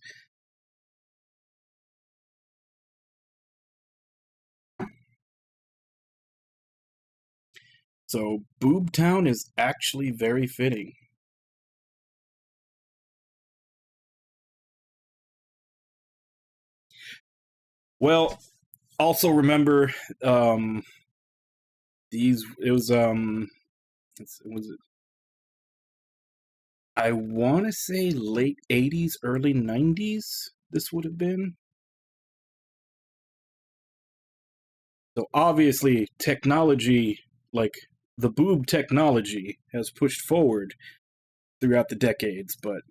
So, Boobtown is actually very fitting. Well, also remember, I want to say late 80s, early 90s, this would have been. So obviously, technology, like the boob technology, has pushed forward throughout the decades, but,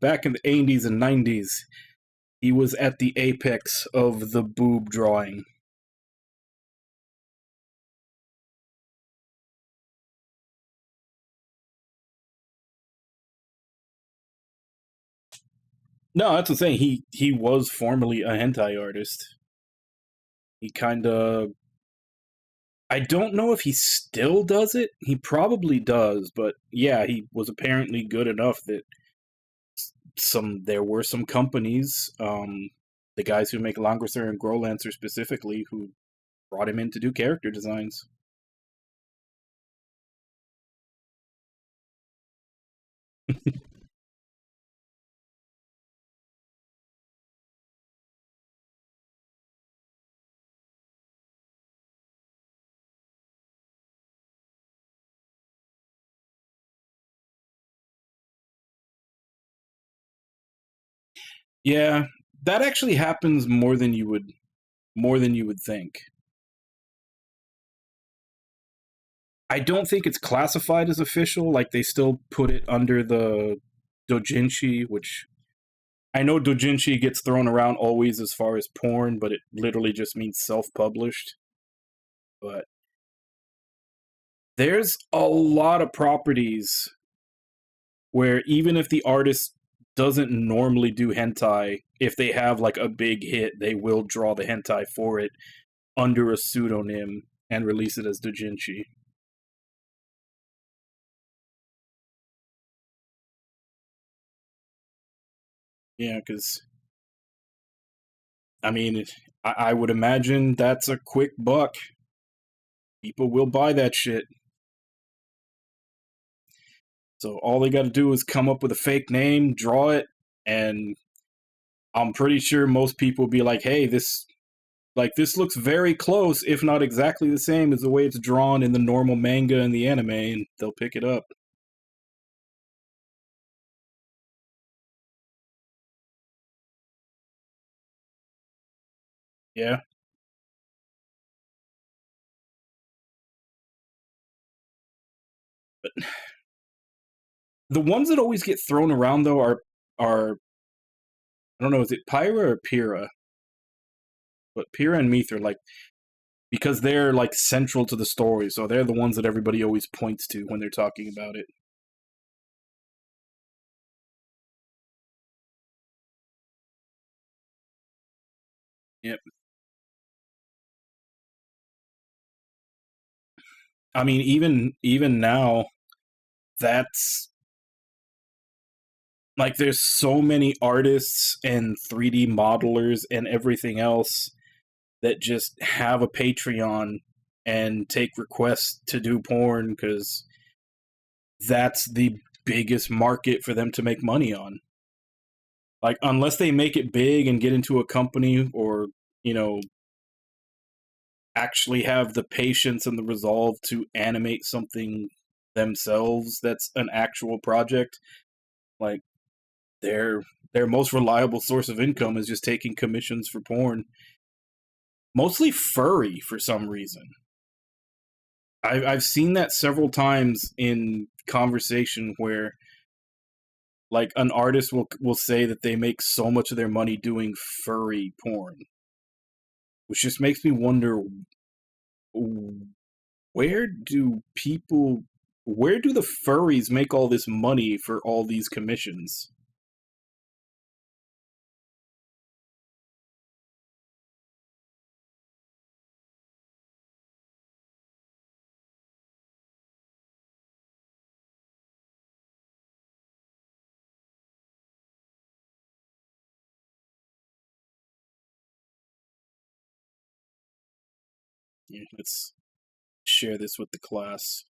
back in the 80s and 90s, he was at the apex of the boob drawing. No, that's what I'm saying. He was formerly a hentai artist. He kind of... I don't know if he still does it. He probably does, but yeah, he was apparently good enough that there were some companies, the guys who make Langrisser and Growlancer specifically, who brought him in to do character designs. Yeah, that actually happens more than you would think. I don't think it's classified as official. Like, they still put it under the doujinshi, which I know doujinshi gets thrown around always as far as porn, but it literally just means self-published. But there's a lot of properties where even if the artist doesn't normally do hentai, if they have like a big hit, they will draw the hentai for it under a pseudonym and release it as doujinshi. Yeah, because I mean, I would imagine that's a quick buck. People will buy that shit. So all they got to do is come up with a fake name, draw it, and I'm pretty sure most people will be like, "Hey, this looks very close, if not exactly the same as the way it's drawn in the normal manga and the anime," and they'll pick it up. Yeah. But the ones that always get thrown around though are I don't know, is it Pyra or Pyrrha? But Pyrrha and Meath are like, because they're like central to the story, so they're the ones that everybody always points to when they're talking about it. Yep. I mean, even now, that's like there's so many artists and 3D modelers and everything else that just have a Patreon and take requests to do porn because that's the biggest market for them to make money on. Like, unless they make it big and get into a company or, you know, actually have the patience and the resolve to animate something themselves that's an actual project, like, their most reliable source of income is just taking commissions for porn. Mostly furry for some reason. I've seen that several times in conversation where like an artist will say that they make so much of their money doing furry porn, which just makes me wonder where do the furries make all this money for all these commissions? Yeah, let's share this with the class.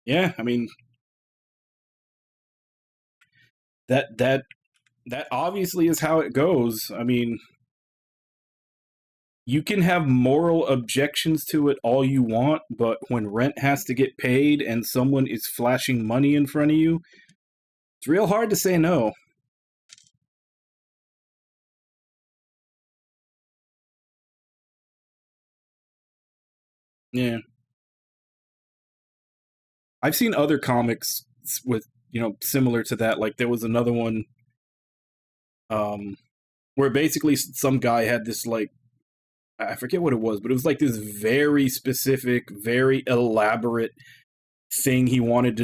Yeah, I mean that obviously is how it goes. I mean, you can have moral objections to it all you want, but when rent has to get paid and someone is flashing money in front of you, it's real hard to say no. Yeah. I've seen other comics with, similar to that. Like there was another one where basically some guy had this like I forget what it was, but it was like this very specific, very elaborate thing he wanted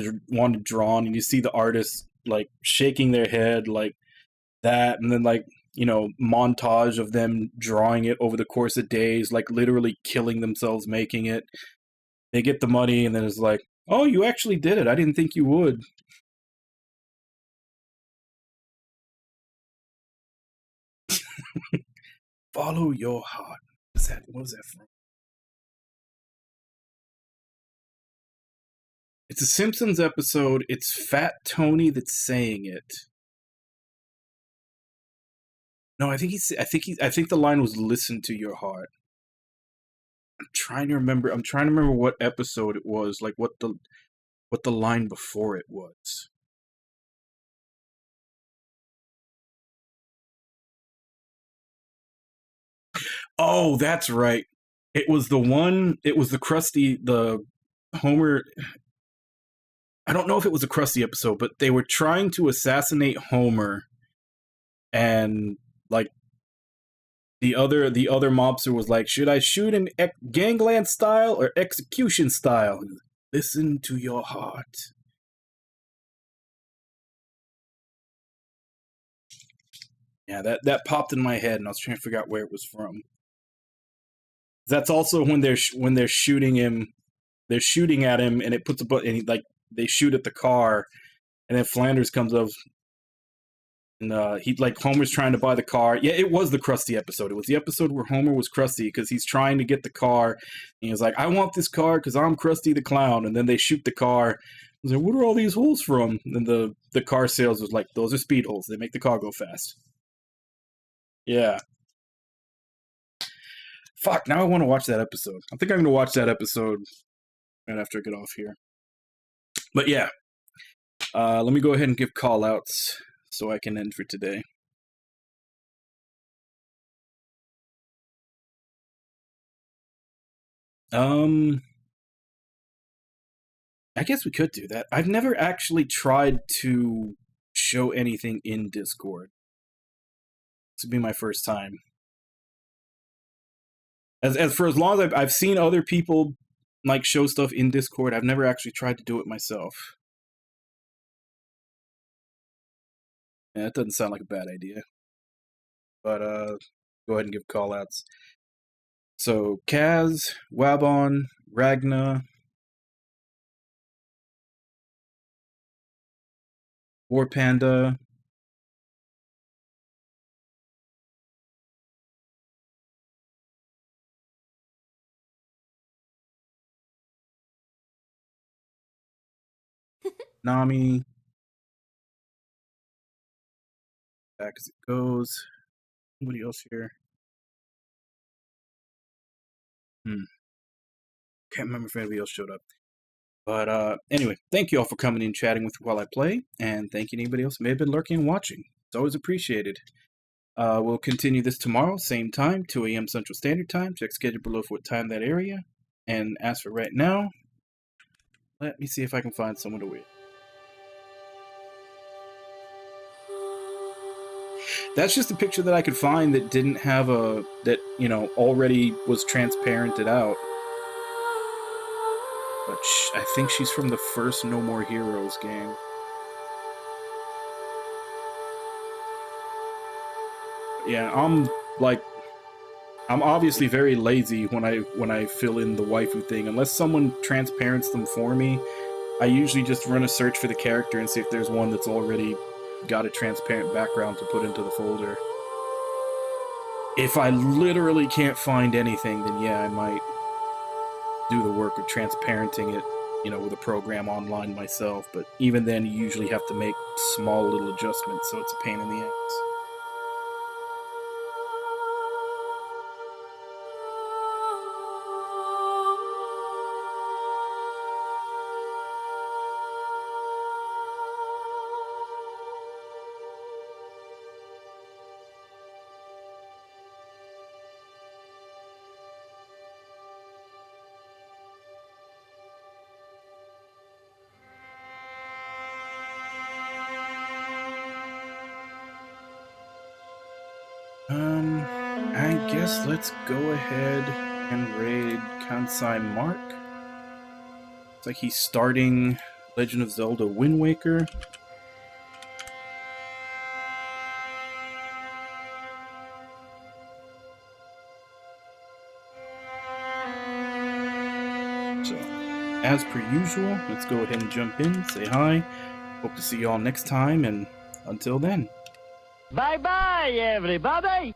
drawn, and you see the artist like shaking their head like that, and then like montage of them drawing it over the course of days, like literally killing themselves making it. They get the money, and then it's like, oh, you actually did it. I didn't think you would. Follow your heart. What was that from? It's a Simpsons episode. It's Fat Tony that's saying it. No, I think the line was "Listen to your heart." I'm trying to remember what episode it was, like what the line before it was. Oh, that's right. It was the Krusty, the Homer. I don't know if it was a Krusty episode, but they were trying to assassinate Homer, and like the other mobster was like, "Should I shoot him gangland style or execution style? Listen to your heart." Yeah, that popped in my head, and I was trying to figure out where it was from. That's also when they're shooting him. They're shooting at him, and it puts a button. And they shoot at the car, and then Flanders comes up, and Homer's trying to buy the car. Yeah, it was the Krusty episode. It was the episode where Homer was Krusty because he's trying to get the car, and he's like, "I want this car because I'm Krusty the Clown." And then they shoot the car. He's like, "What are all these holes from?" And the car sales was like, "Those are speed holes. They make the car go fast." Yeah. Fuck, now I want to watch that episode. I think I'm going to watch that episode right after I get off here. But yeah, let me go ahead and give call-outs so I can end for today. I guess we could do that. I've never actually tried to show anything in Discord. This would be my first time. For as long as I've seen other people like show stuff in Discord, I've never actually tried to do it myself. Yeah, that doesn't sound like a bad idea. But go ahead and give call-outs. So Kaz, Wabon, Ragna, War Panda, Nami, back as it goes. Anybody else here? Can't remember if anybody else showed up. But anyway, thank you all for coming in, chatting with me while I play, and thank you to anybody else who may have been lurking and watching. It's always appreciated. We'll continue this tomorrow, same time, 2 a.m. Central Standard Time. Check schedule below for what time that area. And as for right now, let me see if I can find someone to win. That's just a picture that I could find that didn't have already was transparented out. But I think she's from the first No More Heroes game. Yeah, I'm obviously very lazy when I fill in the waifu thing. Unless someone transparents them for me, I usually just run a search for the character and see if there's one that's already got a transparent background to put into the folder. If I literally can't find anything, then yeah, I might do the work of transparenting it, with a program online myself. But even then, you usually have to make small little adjustments, so it's a pain in the ass. I guess let's go ahead and raid Kansai Mark. It's like he's starting Legend of Zelda Wind Waker. So, as per usual, let's go ahead and jump in, say hi. Hope to see you all next time, and until then. Bye bye, everybody!